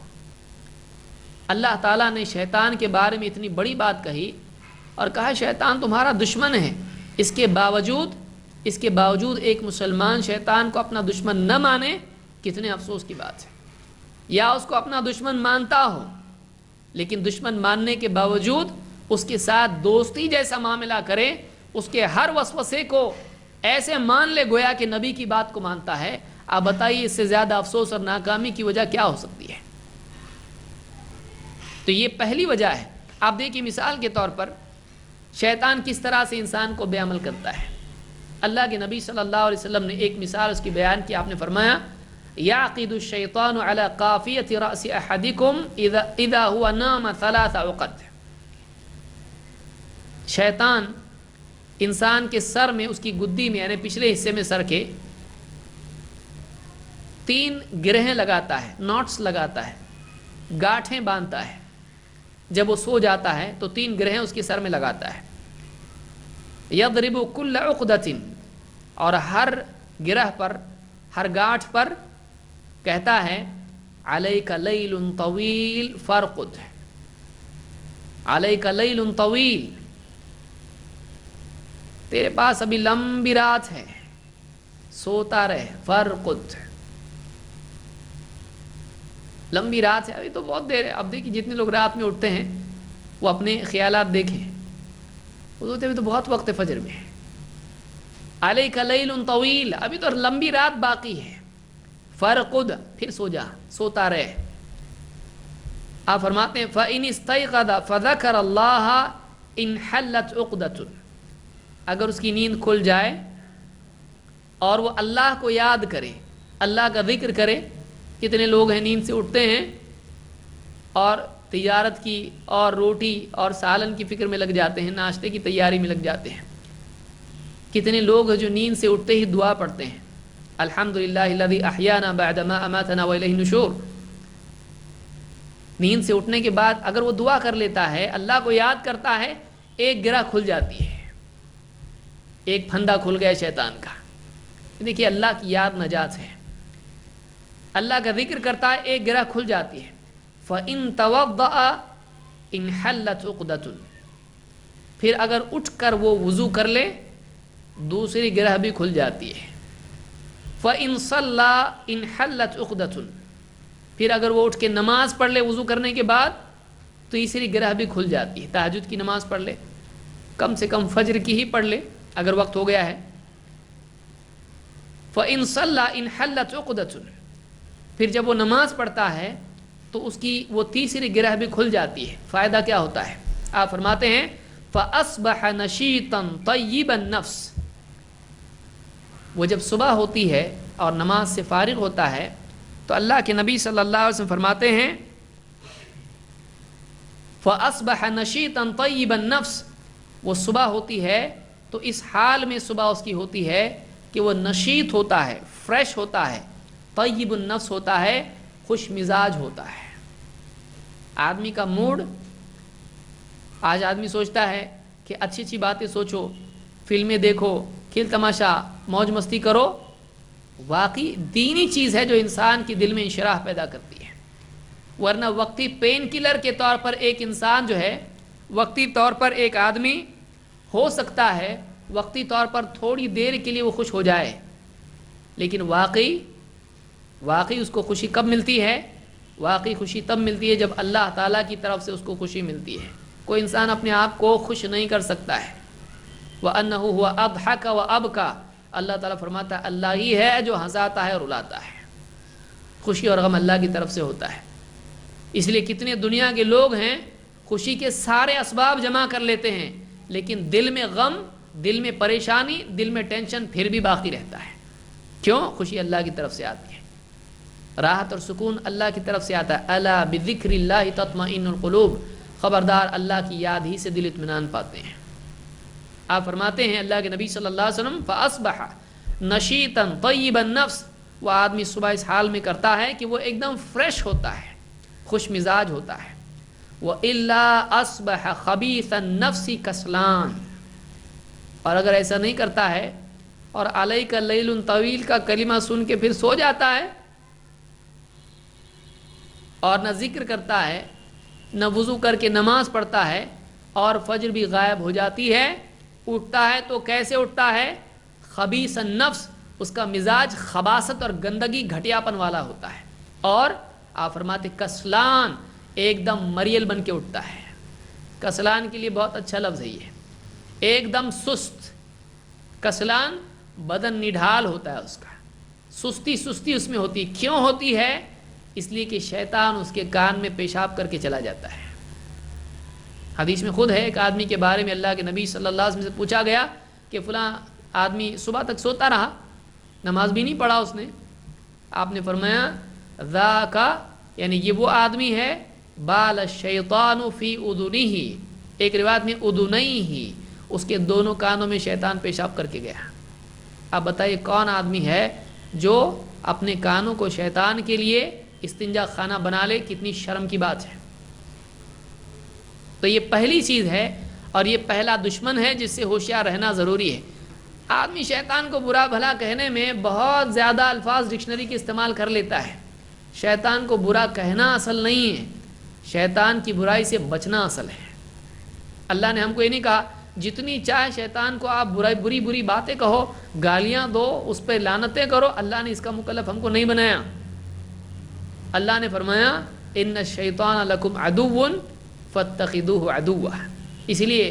اللہ تعالیٰ نے شیطان کے بارے میں اتنی بڑی بات کہی اور کہا شیطان تمہارا دشمن ہے. اس کے باوجود ایک مسلمان شیطان کو اپنا دشمن نہ مانے، کتنے افسوس کی بات ہے. یا اس کو اپنا دشمن مانتا ہو لیکن دشمن ماننے کے باوجود اس کے ساتھ دوستی جیسا معاملہ کرے، اس کے ہر وسوسے کو ایسے مان لے گویا کہ نبی کی بات کو مانتا ہے. آپ بتائیے اس سے زیادہ افسوس اور ناکامی کی وجہ کیا ہو سکتی ہے؟ تو یہ پہلی وجہ ہے. آپ دیکھیے مثال کے طور پر شیطان کس طرح سے انسان کو بے عمل کرتا ہے. اللہ کے نبی صلی اللہ علیہ وسلم نے ایک مثال اس کی بیان کی. آپ نے فرمایا یعقد الشیطان علی قافیۃ رأس احدکم اذا هو نام 3 عقد. شیطان انسان کے سر میں، اس کی گدی میں یعنی پچھلے حصے میں سر کے 3 گرہیں لگاتا ہے، ناٹس لگاتا ہے، گاٹھیں باندھتا ہے. جب وہ سو جاتا ہے تو 3 گرہیں اس کے سر میں لگاتا ہے. یضرب کل عقدۃ، اور ہر گرہ پر، ہر گاٹھ پر کہتا ہے علیک لیل طویل فارقد، علیک لیل طویل، تیرے پاس ابھی لمبی رات ہے، سوتا رہے، فارقد، لمبی رات ہے، ابھی تو بہت دیر ہے. اب دیکھیے جتنے لوگ رات میں اٹھتے ہیں وہ اپنے خیالات دیکھیں، وہ سوچتے ابھی تو بہت وقت ہے فجر میں. علیک لیل طویل، ابھی تو لمبی رات باقی ہے، فارقد، پھر سو جا، سوتا رہے. آپ فرماتے ہیں فَإِنِ اسْتَيْقَظَ فَذَكَرَ اللَّهَ انْحَلَّتْ عُقْدَةٌ، اگر اس کی نیند کھل جائے اور وہ اللہ کو یاد کرے، اللہ کا ذکر کرے. کتنے لوگ ہیں نیند سے اٹھتے ہیں اور تجارت کی اور روٹی اور سالن کی فکر میں لگ جاتے ہیں، ناشتے کی تیاری میں لگ جاتے ہیں. کتنے لوگ ہیں جو نیند سے اٹھتے ہی دعا پڑھتے ہیں، الحمدللہ الذی احیانا بعد ما اماتنا والیہ النشور. نیند سے اٹھنے کے بعد اگر وہ دعا کر لیتا ہے، اللہ کو یاد کرتا ہے، ایک گرہ کھل جاتی ہے، ایک پھندا کھل گیا شیطان کا. دیکھیے اللہ کی یاد نجات ہے، اللہ کا ذکر کرتا ہے، ایک گرہ کھل جاتی ہے. فَإِن تَوَضَّأَ انْحَلَّتْ عُقْدَةٌ، پھر اگر اٹھ کر وہ وضو کر لے دوسری گرہ بھی کھل جاتی ہے. فَإِن صَلَّى انْحَلَّتْ عُقْدَةٌ، پھر اگر وہ اٹھ کے نماز پڑھ لے وضو کرنے کے بعد تیسری گرہ بھی کھل جاتی ہے. تہجد کی نماز پڑھ لے، کم سے کم فجر کی ہی پڑھ لے اگر وقت ہو گیا ہے. فَإِن صَلَّى انْحَلَّتْ عُقْدَةٌ، پھر جب وہ نماز پڑھتا ہے تو اس کی وہ تیسری گرہ بھی کھل جاتی ہے. فائدہ کیا ہوتا ہے؟ آپ فرماتے ہیں فَأَصْبَحَ نَشِيطًا طَيِّبَ النَّفْسِ، وہ جب صبح ہوتی ہے اور نماز سے فارغ ہوتا ہے تو اللہ کے نبی صلی اللہ علیہ وسلم فرماتے ہیں فَأَصْبَحَ نَشِيطًا طَيِّبَ النَّفْسِ، وہ صبح ہوتی ہے تو اس حال میں صبح اس کی ہوتی ہے کہ وہ نشیط ہوتا ہے، فریش ہوتا ہے، طیب النفس ہوتا ہے، خوش مزاج ہوتا ہے. آدمی کا موڈ، آج آدمی سوچتا ہے کہ اچھی اچھی باتیں سوچو، فلمیں دیکھو، کھیل تماشا، موج مستی کرو. واقعی دینی چیز ہے جو انسان کی دل میں انشراح پیدا کرتی ہے. ورنہ وقتی پین کلر کے طور پر ایک انسان جو ہے، وقتی طور پر ایک آدمی ہو سکتا ہے وقتی طور پر تھوڑی دیر کے لیے وہ خوش ہو جائے، لیکن واقعی اس کو خوشی کب ملتی ہے؟ واقعی خوشی تب ملتی ہے جب اللہ تعالیٰ کی طرف سے اس کو خوشی ملتی ہے. کوئی انسان اپنے آپ کو خوش نہیں کر سکتا ہے. وَأَنَّهُ هُوَ أَضْحَكَ وَأَبْكَى، اللہ تعالیٰ فرماتا ہے اللہ ہی ہے جو ہنساتا ہے اور رلاتا ہے. خوشی اور غم اللہ کی طرف سے ہوتا ہے. اس لیے کتنے دنیا کے لوگ ہیں خوشی کے سارے اسباب جمع کر لیتے ہیں، لیکن دل میں غم، دل میں پریشانی، دل میں ٹینشن پھر بھی باقی رہتا ہے. کیوں؟ خوشی اللہ کی طرف سے آتی ہے، راحت اور سکون اللہ کی طرف سے آتا ہے. الا بذکر اللہ تطمئن القلوب، خبردار اللہ کی یاد ہی سے دل اطمینان پاتے ہیں. آپ فرماتے ہیں اللہ کے نبی صلی اللہ علیہ وسلم فاصبح نشیطا طیب النفس، وہ آدمی صبح اس حال میں کرتا ہے کہ وہ ایک دم فریش ہوتا ہے، خوش مزاج ہوتا ہے. وَإِلَّا أَصْبَحَ خَبِيثَ النَّفْسِ كَسْلَانٍ، اور اگر ایسا نہیں کرتا ہے اور عَلَيْكَ لَيْلٌ طَوِيلٌ کا کلمہ سن کے پھر سو جاتا ہے اور نہ ذکر کرتا ہے، نہ وضو کر کے نماز پڑھتا ہے، اور فجر بھی غائب ہو جاتی ہے، اٹھتا ہے تو کیسے اٹھتا ہے؟ خبیث النفس، اس کا مزاج خباثت اور گندگی گھٹیاپن والا ہوتا ہے. اور آپ فرماتے کسلان، ایک دم مریل بن کے اٹھتا ہے. کسلان کے لیے بہت اچھا لفظ ہے یہ، ایک دم سست. کسلان بدن نڈھال ہوتا ہے، اس کا سستی اس میں ہوتی. کیوں ہوتی ہے؟ اس لیے کہ شیطان اس کے کان میں پیشاب کر کے چلا جاتا ہے. حدیث میں خود ہے، ایک آدمی کے بارے میں اللہ کے نبی صلی اللہ علیہ وسلم سے پوچھا گیا کہ فلاں آدمی صبح تک سوتا رہا، نماز بھی نہیں پڑھا اس نے. آپ نے فرمایا ذاک، یعنی یہ وہ آدمی ہے بال الشیطان فی اذنیہ، ایک روایت میں اذنیہ، اس کے دونوں کانوں میں شیطان پیشاب کر کے گیا. اب بتائیے کون آدمی ہے جو اپنے کانوں کو شیطان کے لیے استنجا خانہ بنا لے؟ کتنی شرم کی بات ہے. تو یہ پہلی چیز ہے اور یہ پہلا دشمن ہے جس سے ہوشیار رہنا ضروری ہے۔ آدمی شیطان کو برا بھلا کہنے میں بہت زیادہ الفاظ ڈکشنری کے استعمال کر لیتا ہے۔ شیطان کو برا کہنا اصل نہیں ہے، شیطان کی برائی سے بچنا اصل ہے۔ اللہ نے ہم کو یہ نہیں کہا جتنی چاہے شیطان کو آپ بری بری باتیں کہو، گالیاں دو، اس پہ لعنتیں کرو، اللہ نے اس کا مکلف ہم کو نہیں بنایا۔ اللہ نے فرمایا ان الشیطان لکم عدو فاتخذوہ عدوا۔ اس لیے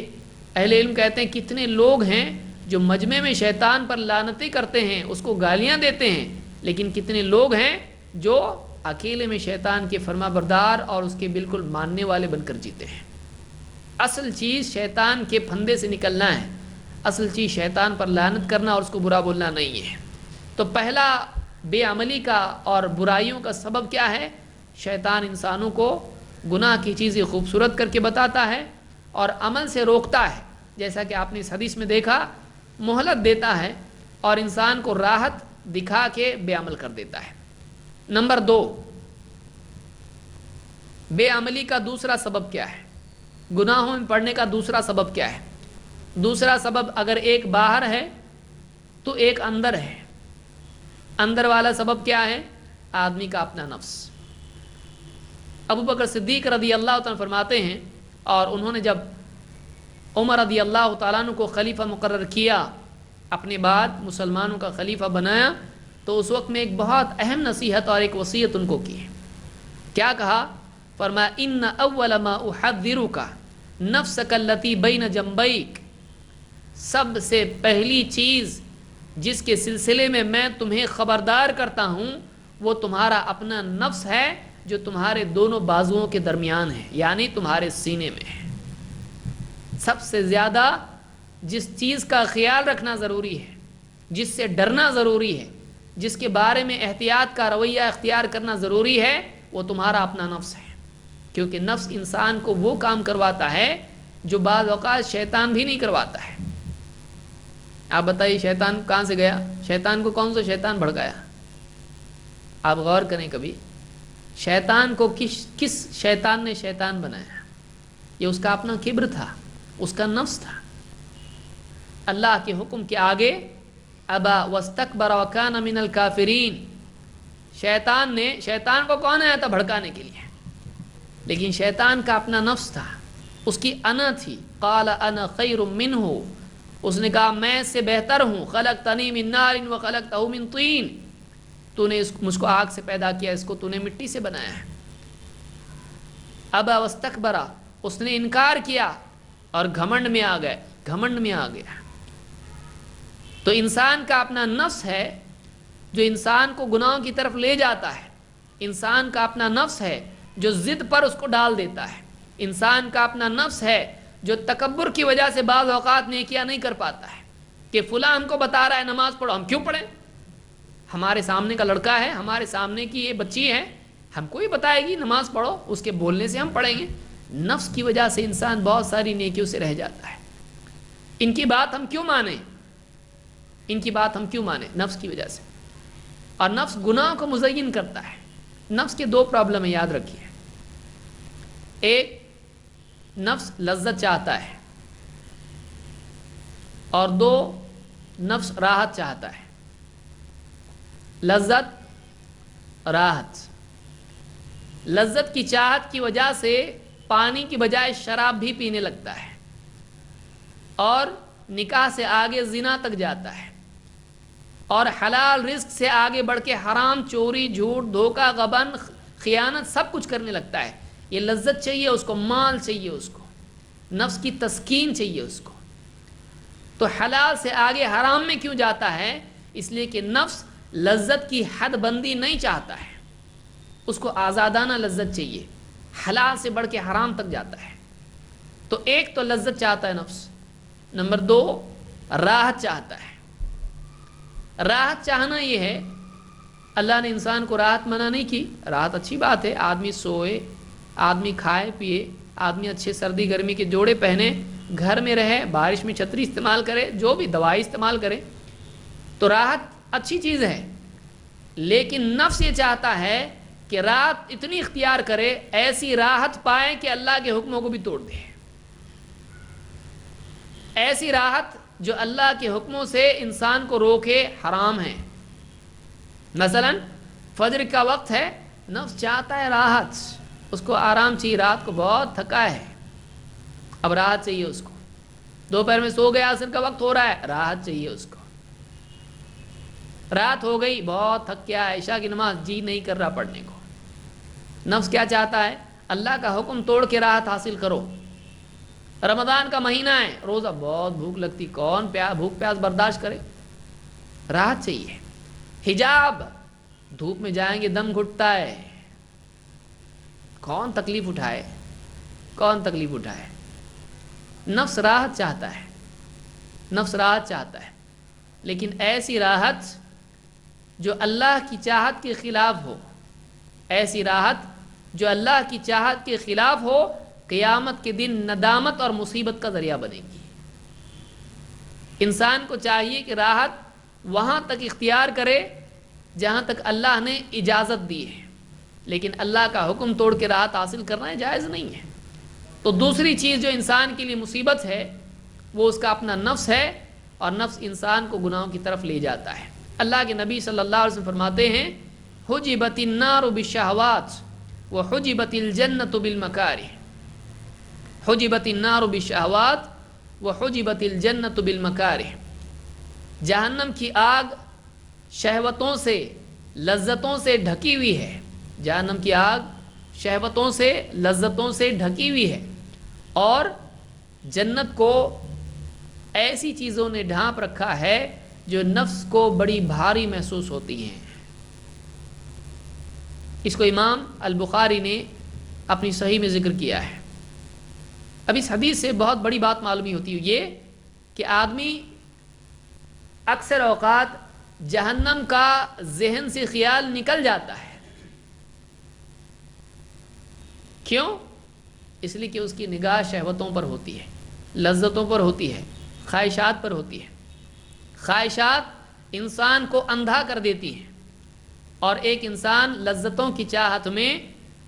اہل علم کہتے ہیں کتنے لوگ ہیں جو مجمع میں شیطان پر لعنتیں کرتے ہیں، اس کو گالیاں دیتے ہیں، لیکن کتنے لوگ ہیں جو اکیلے میں شیطان کے فرما بردار اور اس کے بالکل ماننے والے بن کر جیتے ہیں۔ اصل چیز شیطان کے پھندے سے نکلنا ہے، اصل چیز شیطان پر لعنت کرنا اور اس کو برا بولنا نہیں ہے۔ تو پہلا بے عملی کا اور برائیوں کا سبب کیا ہے؟ شیطان انسانوں کو گناہ کی چیزیں خوبصورت کر کے بتاتا ہے اور عمل سے روکتا ہے، جیسا کہ آپ نے اس حدیث میں دیکھا، مہلت دیتا ہے اور انسان کو راحت دکھا کے بے عمل کر دیتا ہے۔ نمبر 2، بے عملی کا دوسرا سبب کیا ہے؟ گناہوں میں پڑنے کا دوسرا سبب کیا ہے؟ دوسرا سبب اگر ایک باہر ہے تو ایک اندر ہے۔ اندر والا سبب کیا ہے؟ آدمی کا اپنا نفس۔ ابو بکر صدیق رضی اللہ تعالیٰ فرماتے ہیں، اور انہوں نے جب عمر رضی اللہ تعالیٰ عنہ کو خلیفہ مقرر کیا، اپنے بعد مسلمانوں کا خلیفہ بنایا، تو اس وقت میں ایک بہت اہم نصیحت اور ایک وصیت ان کو کی ہے۔ کیا کہا؟ فرمایا ان اول ما احذرک نفسک التی بین جنبیک، سب سے پہلی چیز جس کے سلسلے میں تمہیں خبردار کرتا ہوں وہ تمہارا اپنا نفس ہے جو تمہارے دونوں بازوؤں کے درمیان ہے، یعنی تمہارے سینے میں ہے۔ سب سے زیادہ جس چیز کا خیال رکھنا ضروری ہے، جس سے ڈرنا ضروری ہے، جس کے بارے میں احتیاط کا رویہ اختیار کرنا ضروری ہے، وہ تمہارا اپنا نفس ہے، کیونکہ نفس انسان کو وہ کام کرواتا ہے جو بعض اوقات شیطان بھی نہیں کرواتا ہے۔ آپ بتائیے شیطان کہاں سے گیا؟ شیطان کو کون سا شیطان بھڑکایا؟ آپ غور کریں کبھی، شیطان کو کس شیطان نے شیطان بنایا؟ یہ اس کا اپنا کبر تھا، اس کا نفس تھا۔ اللہ کے حکم کے آگے ابا واستکبر وکان من الکافرین، شیطان کو کون آیا تھا بھڑکانے کے لیے؟ لیکن شیطان کا اپنا نفس تھا، اس کی انا تھی۔ قال انا خیر منہ، اس نے کہا میں اس سے بہتر ہوں، خلقتنی من نار وخلقتہ من طین، تو نے مجھ کو آگ سے پیدا کیا، اس کو تو نے مٹی سے بنایا ہے۔ ابا واستکبر، اس نے انکار کیا اور گھمنڈ میں آ گیا۔ تو انسان کا اپنا نفس ہے جو انسان کو گناہوں کی طرف لے جاتا ہے، انسان کا اپنا نفس ہے جو ضد پر اس کو ڈال دیتا ہے، انسان کا اپنا نفس ہے جو تکبر کی وجہ سے بعض اوقات نیکیاں نہیں کر پاتا ہے، کہ فلاں ہم کو بتا رہا ہے نماز پڑھو، ہم کیوں پڑھیں؟ ہمارے سامنے کا لڑکا ہے، ہمارے سامنے کی یہ بچی ہے، ہم کو ہی بتائے گی نماز پڑھو، اس کے بولنے سے ہم پڑھیں گے۔ نفس کی وجہ سے انسان بہت ساری نیکیوں سے رہ جاتا ہے۔ ان کی بات ہم کیوں مانیں؟ نفس کی وجہ سے۔ اور نفس گناہ کو مزین کرتا ہے۔ نفس کے 2 پرابلم ہیں، یاد رکھیے۔ ایک، نفس لذت چاہتا ہے، اور 2، نفس راحت چاہتا ہے۔ لذت، راحت۔ لذت کی چاہت کی وجہ سے پانی کی بجائے شراب بھی پینے لگتا ہے، اور نکاح سے آگے زنا تک جاتا ہے، اور حلال رزق سے آگے بڑھ کے حرام، چوری، جھوٹ، دھوکہ، غبن، خیانت سب کچھ کرنے لگتا ہے۔ یہ لذت چاہیے اس کو، مال چاہیے اس کو، نفس کی تسکین چاہیے اس کو۔ تو حلال سے آگے حرام میں کیوں جاتا ہے؟ اس لیے کہ نفس لذت کی حد بندی نہیں چاہتا ہے، اس کو آزادانہ لذت چاہیے، حلال سے بڑھ کے حرام تک جاتا ہے۔ تو ایک تو لذت چاہتا ہے نفس، نمبر 2 راحت چاہتا ہے۔ راحت چاہنا یہ ہے، اللہ نے انسان کو راحت منع نہیں کی، راحت اچھی بات ہے، آدمی سوئے، آدمی کھائے پیے، آدمی اچھے سردی گرمی کے جوڑے پہنے، گھر میں رہے، بارش میں چھتری استعمال کرے، جو بھی دوائی استعمال کرے، تو راحت اچھی چیز ہے۔ لیکن نفس یہ چاہتا ہے کہ راحت اتنی اختیار کرے، ایسی راحت پائے کہ اللہ کے حکموں کو بھی توڑ دے۔ ایسی راحت جو اللہ کے حکموں سے انسان کو روکے حرام ہے. مثلا فجر کا وقت ہے، نفس چاہتا ہے راحت، اس کو آرام چاہیے، رات کو بہت تھکا ہے، اب راحت چاہیے اس کو. دوپہر میں سو گیا، عصر کا وقت ہو رہا ہے، راحت چاہیے اس کو. رات ہو گئی، بہت تھک گیا ہے، عشاء کی نماز جی نہیں کر رہا پڑھنے کو. نفس کیا چاہتا ہے؟ اللہ کا حکم توڑ کے راحت حاصل کرو. رمضان کا مہینہ ہے، روزہ بہت بھوک لگتی، کون بھوک پیاس برداشت کرے؟ راحت چاہیے. حجاب، دھوپ میں جائیں گے دم گھٹتا ہے، کون تکلیف اٹھائے؟ کون تکلیف اٹھائے؟ نفس راحت چاہتا ہے، نفس راحت چاہتا ہے، لیکن ایسی راحت جو اللہ کی چاہت کے خلاف ہو، ایسی راحت جو اللہ کی چاہت کے خلاف ہو، قیامت کے دن ندامت اور مصیبت کا ذریعہ بنے گی. انسان کو چاہیے کہ راحت وہاں تک اختیار کرے جہاں تک اللہ نے اجازت دی ہے، لیکن اللہ کا حکم توڑ کے راحت حاصل کرنا ہے جائز نہیں ہے. تو دوسری چیز جو انسان کے لیے مصیبت ہے وہ اس کا اپنا نفس ہے، اور نفس انسان کو گناہوں کی طرف لے جاتا ہے. اللہ کے نبی صلی اللہ علیہ وسلم فرماتے ہیں حجبت النار بالشہوات وحجبت الجنۃ بالمکارہ. حجبت النار بالشہوات وحجبت الجنۃ بالمکارہ. جہنم کی آگ شہوتوں سے، لذتوں سے ڈھکی ہوئی ہے. جہنم کی آگ شہوتوں سے، لذتوں سے ڈھکی ہوئی ہے، اور جنت کو ایسی چیزوں نے ڈھانپ رکھا ہے جو نفس کو بڑی بھاری محسوس ہوتی ہیں. اس کو امام البخاری نے اپنی صحیح میں ذکر کیا ہے. اب اس حدیث سے بہت بڑی بات معلوم ہوتی ہے، یہ کہ آدمی اکثر اوقات جہنم کا ذہن سے خیال نکل جاتا ہے. کیوں؟ اس لیے کہ اس کی نگاہ شہوتوں پر ہوتی ہے، لذتوں پر ہوتی ہے، خواہشات پر ہوتی ہے. خواہشات انسان کو اندھا کر دیتی ہیں، اور ایک انسان لذتوں کی چاہت میں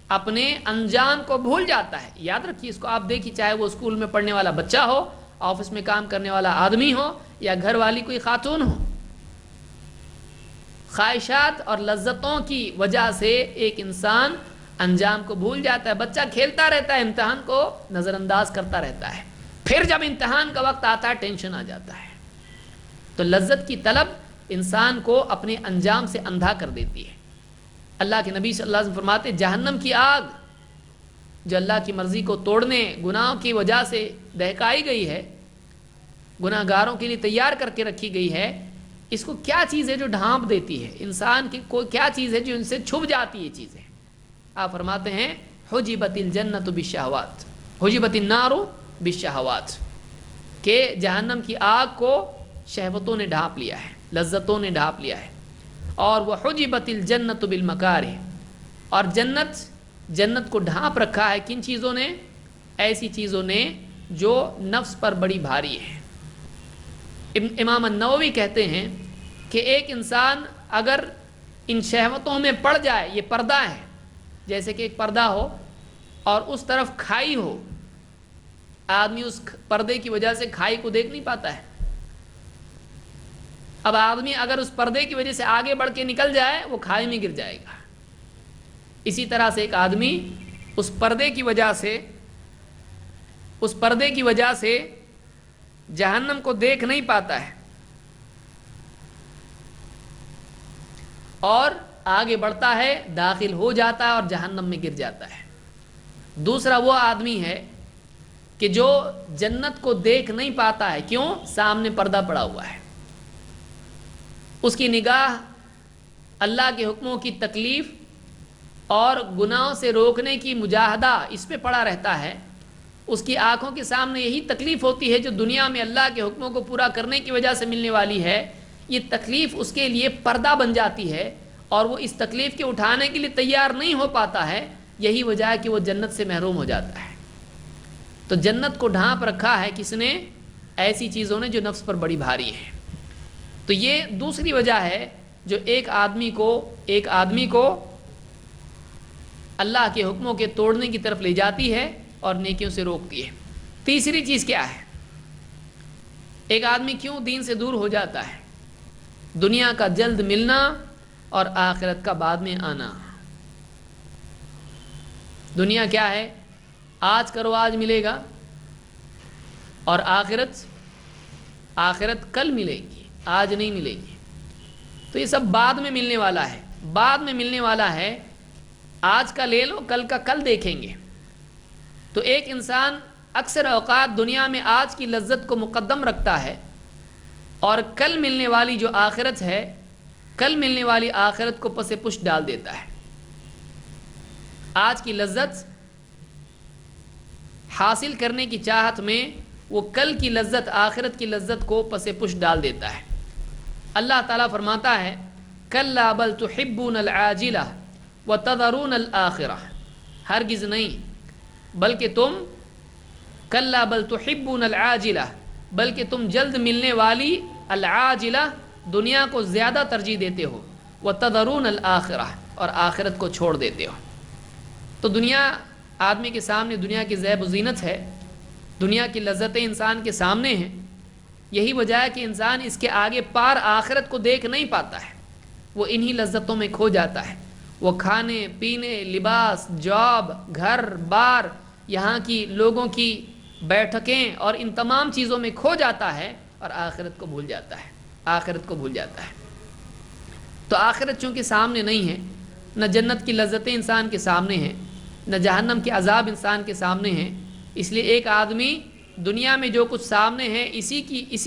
اپنے انجام کو بھول جاتا ہے. یاد رکھیے اس کو، آپ دیکھیے چاہے وہ اسکول میں پڑھنے والا بچہ ہو، آفس میں کام کرنے والا آدمی ہو، یا گھر والی کوئی خاتون ہو، خواہشات اور لذتوں کی وجہ سے ایک انسان انجام کو بھول جاتا ہے. بچہ کھیلتا رہتا ہے، امتحان کو نظر انداز کرتا رہتا ہے، پھر جب امتحان کا وقت آتا ہے ٹینشن آ جاتا ہے. تو لذت کی طلب انسان کو اپنے انجام سے اندھا کر دیتی ہے. اللہ کے نبی صلی اللہ علیہ وسلم فرماتے جہنم کی آگ جو اللہ کی مرضی کو توڑنے، گناہوں کی وجہ سے دہکائی گئی ہے، گناہ گاروں کے لیے تیار کر کے رکھی گئی ہے، اس کو کیا چیز ہے جو ڈھانپ دیتی ہے انسان کی؟ کوئی کیا چیز ہے جو ان سے چھپ جاتی ہے یہ چیزیں؟ آپ فرماتے ہیں حجبت الجنۃ بالشہوات، حجبت النار بالشہوات، کہ جہنم کی آگ کو شہوتوں نے ڈھانپ لیا ہے، لذتوں نے ڈھانپ لیا ہے. اور وہ حجبت الجنۃ بالمکارہ، اور جنت کو ڈھانپ رکھا ہے کن چیزوں نے؟ ایسی چیزوں نے جو نفس پر بڑی بھاری ہے. امام النووی کہتے ہیں کہ ایک انسان اگر ان شہوتوں میں پڑ جائے، یہ پردہ ہے، جیسے کہ ایک پردہ ہو اور اس طرف کھائی ہو، آدمی اس پردے کی وجہ سے کھائی کو دیکھ نہیں پاتا ہے. اب آدمی اگر اس پردے کی وجہ سے آگے بڑھ کے نکل جائے وہ کھائی میں گر جائے گا. اسی طرح سے ایک آدمی اس پردے کی وجہ سے جہنم کو دیکھ نہیں پاتا ہے اور آگے بڑھتا ہے، داخل ہو جاتا ہے اور جہنم میں گر جاتا ہے. دوسرا وہ آدمی ہے کہ جو جنت کو دیکھ نہیں پاتا ہے. کیوں؟ سامنے پردہ پڑا ہوا ہے، اس کی نگاہ اللہ کے حکموں کی تکلیف اور گناہوں سے روکنے کی مجاہدہ اس پہ پڑا رہتا ہے. اس کی آنکھوں کے سامنے یہی تکلیف ہوتی ہے جو دنیا میں اللہ کے حکموں کو پورا کرنے کی وجہ سے ملنے والی ہے. یہ تکلیف اس کے لیے پردہ بن جاتی ہے اور وہ اس تکلیف کے اٹھانے کے لیے تیار نہیں ہو پاتا ہے. یہی وجہ ہے کہ وہ جنت سے محروم ہو جاتا ہے. تو جنت کو ڈھانپ رکھا ہے کس نے؟ ایسی چیزوں نے جو نفس پر بڑی بھاری ہے. تو یہ دوسری وجہ ہے جو ایک آدمی کو اللہ کے حکموں کے توڑنے کی طرف لے جاتی ہے اور نیکیوں سے روکتی ہے. تیسری چیز کیا ہے؟ ایک آدمی کیوں دین سے دور ہو جاتا ہے؟ دنیا کا جلد ملنا اور آخرت کا بعد میں آنا۔ دنیا کیا ہے؟ آج کرو آج ملے گا، اور آخرت کل ملے گی، آج نہیں ملے گی۔ تو یہ سب بعد میں ملنے والا ہے، بعد میں ملنے والا ہے۔ آج کا لے لو، کل کا کل دیکھیں گے۔ تو ایک انسان اکثر اوقات دنیا میں آج کی لذت کو مقدم رکھتا ہے، اور کل ملنے والی جو آخرت ہے، کل ملنے والی آخرت کو پس پش ڈال دیتا ہے۔ آج کی لذت حاصل کرنے کی چاہت میں وہ کل کی لذت، آخرت کی لذت کو پس پش ڈال دیتا ہے۔ اللہ تعالیٰ فرماتا ہے کَلَّا بَلْ تُحِبُّونَ الْعَاجِلَةَ وَتَذَرُونَ الْآخِرَةَ، ہرگز نہیں، بلکہ تم کَلَّا بَلْ تُحِبُّونَ الْعَاجِلَةَ، بلکہ تم جلد ملنے والی العاجلہ دنیا کو زیادہ ترجیح دیتے ہو، وَتَذَرُونَ الْآخِرَةَ، اور آخرت کو چھوڑ دیتے ہو۔ تو دنیا آدمی کے سامنے دنیا کی زیب و زینت ہے، دنیا کی لذتیں انسان کے سامنے ہیں۔ یہی وجہ ہے کہ انسان اس کے آگے پار آخرت کو دیکھ نہیں پاتا ہے، وہ انہی لذتوں میں کھو جاتا ہے۔ وہ کھانے پینے، لباس، جاب، گھر بار، یہاں کی لوگوں کی بیٹھکیں اور ان تمام چیزوں میں کھو جاتا ہے، اور آخرت کو بھول جاتا ہے، آخرت کو بھول جاتا ہے۔ تو آخرت چونکہ سامنے نہیں ہے، نہ جنت کی لذتیں انسان کے سامنے ہیں، نہ جہنم کے عذاب انسان کے سامنے ہیں، اس لیے ایک آدمی دنیا میں جو کچھ سامنے ہے اسی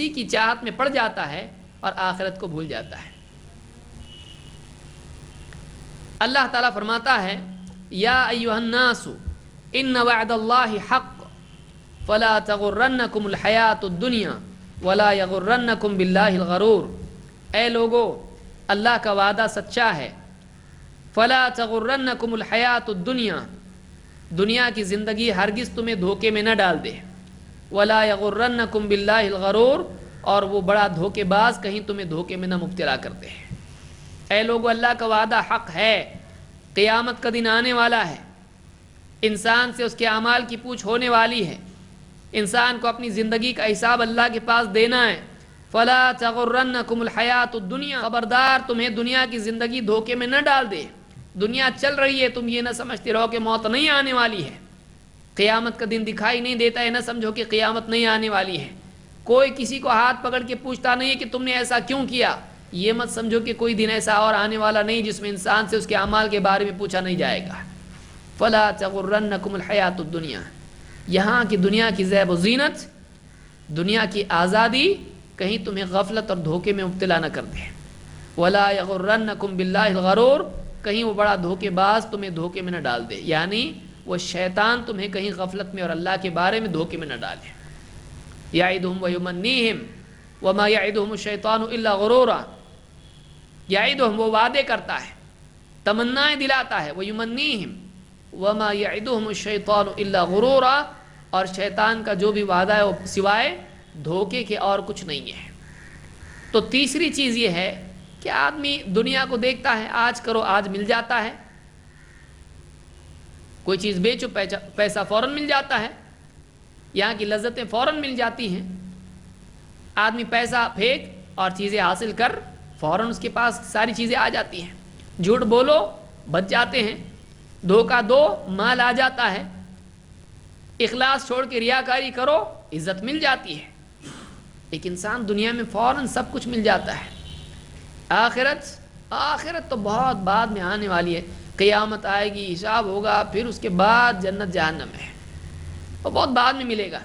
کی چاہت میں پڑ جاتا ہے، اور آخرت کو بھول جاتا ہے۔ اللہ تعالیٰ فرماتا ہے یا ایھا الناس ان وعد اللہ حق فلا تغرنکم الحیاۃ الدنیا ولا یغرنکم باللہ الغرور، اے لوگو اللہ کا وعدہ سچا ہے، فلا تغرنکم الحیاۃ الدنیا، دنیا کی زندگی ہرگز تمہیں دھوکے میں نہ ڈال دے، ولا یغرنکم باللہ الغرور، اور وہ بڑا دھوکے باز کہیں تمہیں دھوکے میں نہ مبتلا کر دے۔ اے لوگو اللہ کا وعدہ حق ہے، قیامت کا دن آنے والا ہے، انسان سے اس کے اعمال کی پوچھ ہونے والی ہے، انسان کو اپنی زندگی کا حساب اللہ کے پاس دینا ہے۔ فلا تغرنکم الحیاۃ الدنیا، خبردار تمہیں دنیا کی زندگی دھوکے میں نہ ڈال دے۔ دنیا چل رہی ہے، تم یہ نہ سمجھتے رہو کہ موت نہیں آنے والی ہے، قیامت کا دن دکھائی نہیں دیتا ہے، نہ سمجھو کہ قیامت نہیں آنے والی ہے۔ کوئی کسی کو ہاتھ پکڑ کے پوچھتا نہیں ہے کہ تم نے ایسا کیوں کیا، یہ مت سمجھو کہ کوئی دن ایسا اور آنے والا نہیں جس میں انسان سے اس کے اعمال کے بارے میں پوچھا نہیں جائے گا۔ فلا تغرنکم الحیاۃ الدنیا، یہاں کی دنیا کی زیب و زینت، دنیا کی آزادی کہیں تمہیں غفلت اور دھوکے میں مبتلا نہ کر دے، ولا یغرنکم باللہ الغرور، کہیں وہ بڑا دھوکے باز تمہیں دھوکے میں نہ ڈال دے، یعنی وہ شیطان تمہیں کہیں غفلت میں اور اللہ کے بارے میں دھوکے میں نہ ڈالے۔ یعدہم ویمنیہم وما یعدہم الشیطان الا غرورا، یعدہم وہ وعدے کرتا ہے، تمنائیں دلاتا ہے، ویمنیہم وما یعدہم الشیطان الا غرورا، اور شیطان کا جو بھی وعدہ ہے وہ سوائے دھوکے کے اور کچھ نہیں ہے۔ تو تیسری چیز یہ ہے کہ آدمی دنیا کو دیکھتا ہے، آج کرو آج مل جاتا ہے، کوئی چیز بیچو پیسہ فوراً مل جاتا ہے، یہاں کی لذتیں فوراً مل جاتی ہیں، آدمی پیسہ پھینک اور چیزیں حاصل کر فوراً اس کے پاس ساری چیزیں آ جاتی ہیں، جھوٹ بولو بچ جاتے ہیں، دھوکہ دو مال آ جاتا ہے، اخلاص چھوڑ کے ریاکاری کرو عزت مل جاتی ہے۔ ایک انسان دنیا میں فوراً سب کچھ مل جاتا ہے، آخرت تو بہت بعد میں آنے والی ہے، قیامت آئے گی، حساب ہوگا، پھر اس کے بعد جنت جہنم ہے، وہ بہت بعد میں ملے گا۔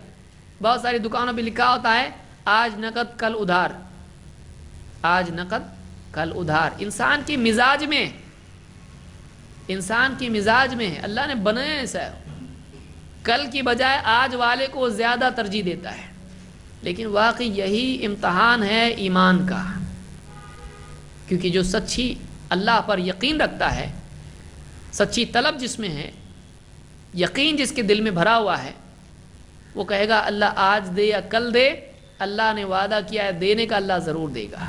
بہت ساری دکانوں پہ لکھا ہوتا ہے آج نقد کل ادھار، آج نقد کل ادھار۔ انسان کی مزاج میں ہے، اللہ نے بنایا ایسا ہے، کل کی بجائے آج والے کو زیادہ ترجیح دیتا ہے، لیکن واقعی یہی امتحان ہے ایمان کا، کیونکہ جو سچی اللہ پر یقین رکھتا ہے، سچی طلب جس میں ہے، یقین جس کے دل میں بھرا ہوا ہے، وہ کہے گا اللہ آج دے یا کل دے، اللہ نے وعدہ کیا ہے دینے کا، اللہ ضرور دے گا۔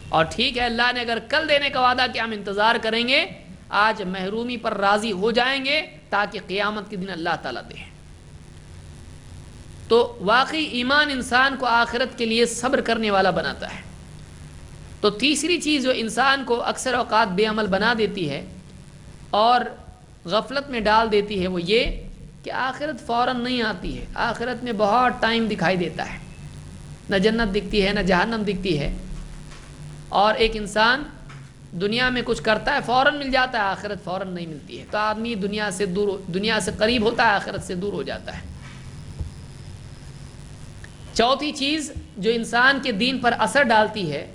اور ٹھیک ہے اللہ نے اگر کل دینے کا وعدہ کیا، ہم انتظار کریں گے، آج محرومی پر راضی ہو جائیں گے تاکہ قیامت کے دن اللہ تعالیٰ دے۔ تو واقعی ایمان انسان کو آخرت کے لیے صبر کرنے والا بناتا ہے۔ تو تیسری چیز جو انسان کو اکثر اوقات بے عمل بنا دیتی ہے اور غفلت میں ڈال دیتی ہے وہ یہ کہ آخرت فوراً نہیں آتی ہے، آخرت میں بہت ٹائم دکھائی دیتا ہے، نہ جنت دکھتی ہے نہ جہنم دکھتی ہے، اور ایک انسان دنیا میں کچھ کرتا ہے فوراً مل جاتا ہے، آخرت فوراً نہیں ملتی ہے، تو آدمی دنیا سے قریب ہوتا ہے، آخرت سے دور ہو جاتا ہے۔ چوتھی چیز جو انسان کے دین پر اثر ڈالتی ہے،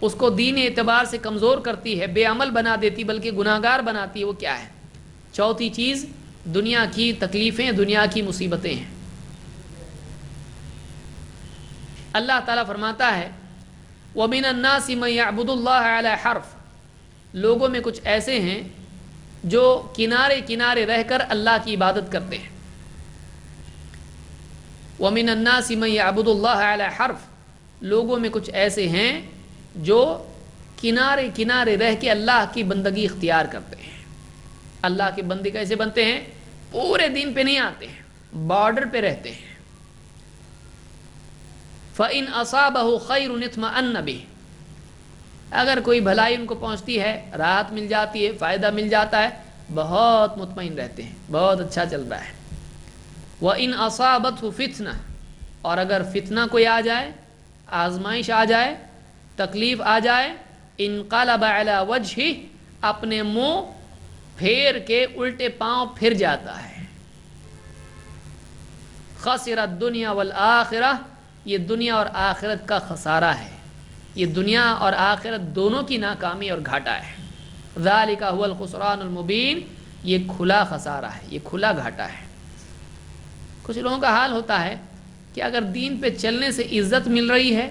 اس کو دین اعتبار سے کمزور کرتی ہے، بے عمل بنا دیتی بلکہ گناہگار بناتی ہے، وہ کیا ہے؟ چوتھی چیز دنیا کی تکلیفیں، دنیا کی مصیبتیں ہیں۔ اللہ تعالیٰ فرماتا ہے وَمِنَ النَّاسِ مَن يَعْبُدُ اللَّهَ عَلَى حَرْفٍ، لوگوں میں کچھ ایسے ہیں جو کنارے کنارے رہ کر اللہ کی عبادت کرتے ہیں۔ وَمِنَ النَّاسِ مَن يَعْبُدُ اللَّهَ عَلَى حَرْفٍ، لوگوں میں کچھ ایسے ہیں جو کنارے کنارے رہ کے اللہ کی بندگی اختیار کرتے ہیں۔ اللہ کے بندے کیسے بنتے ہیں؟ پورے دین پہ نہیں آتے ہیں، بارڈر پہ رہتے ہیں۔ فَإِنْ أَصَابَهُ خَيْرٌ اطْمَأَنَّ بِهِ، اگر کوئی بھلائی ان کو پہنچتی ہے، راحت مل جاتی ہے، فائدہ مل جاتا ہے، بہت مطمئن رہتے ہیں، بہت اچھا چل رہا ہے۔ وَإِنْ أَصَابَتْهُ فِتْنَةٌ، اور اگر فتنہ کوئی آ جائے، آزمائش آ جائے، تکلیف آ جائے، انقلب علی وجہہ، اپنے منہ پھیر کے الٹے پاؤں پھر جاتا ہے۔ خسر الدنیا والآخرہ، یہ دنیا اور آخرت کا خسارہ ہے، یہ دنیا اور آخرت دونوں کی ناکامی اور گھاٹا ہے۔ ذالک هو الخسران المبین، یہ کھلا خسارہ ہے، یہ کھلا گھاٹا ہے۔ کچھ لوگوں کا حال ہوتا ہے کہ اگر دین پہ چلنے سے عزت مل رہی ہے،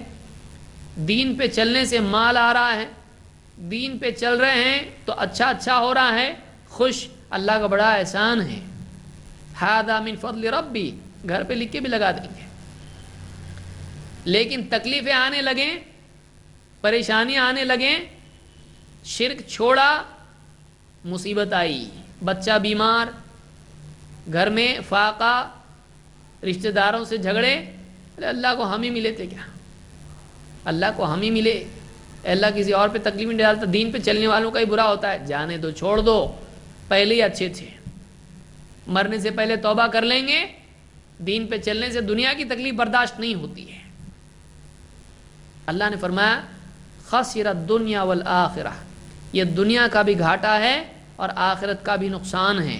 دین پہ چلنے سے مال آ رہا ہے، دین پہ چل رہے ہیں تو اچھا ہو رہا ہے، خوش، اللہ کا بڑا احسان ہے، ھذا من فضل ربی، گھر پہ لکھ کے بھی لگا دیں گے۔ لیکن تکلیفیں آنے لگیں، پریشانیاں آنے لگیں، شرک چھوڑا، مصیبت آئی، بچہ بیمار، گھر میں فاقہ، رشتہ داروں سے جھگڑے، اللہ کو ہم ہی ملے تھے کیا؟ اللہ کو ہم ہی ملے، اللہ کسی اور پہ تکلیف نہیں ڈالتا، دین پہ چلنے والوں کا ہی برا ہوتا ہے، جانے دو، چھوڑ دو، پہلے ہی اچھے تھے، مرنے سے پہلے توبہ کر لیں گے، دین پہ چلنے سے دنیا کی تکلیف برداشت نہیں ہوتی ہے۔ اللہ نے فرمایا خسر الدنیا والآخرہ، یہ دنیا کا بھی گھاٹا ہے اور آخرت کا بھی نقصان ہے،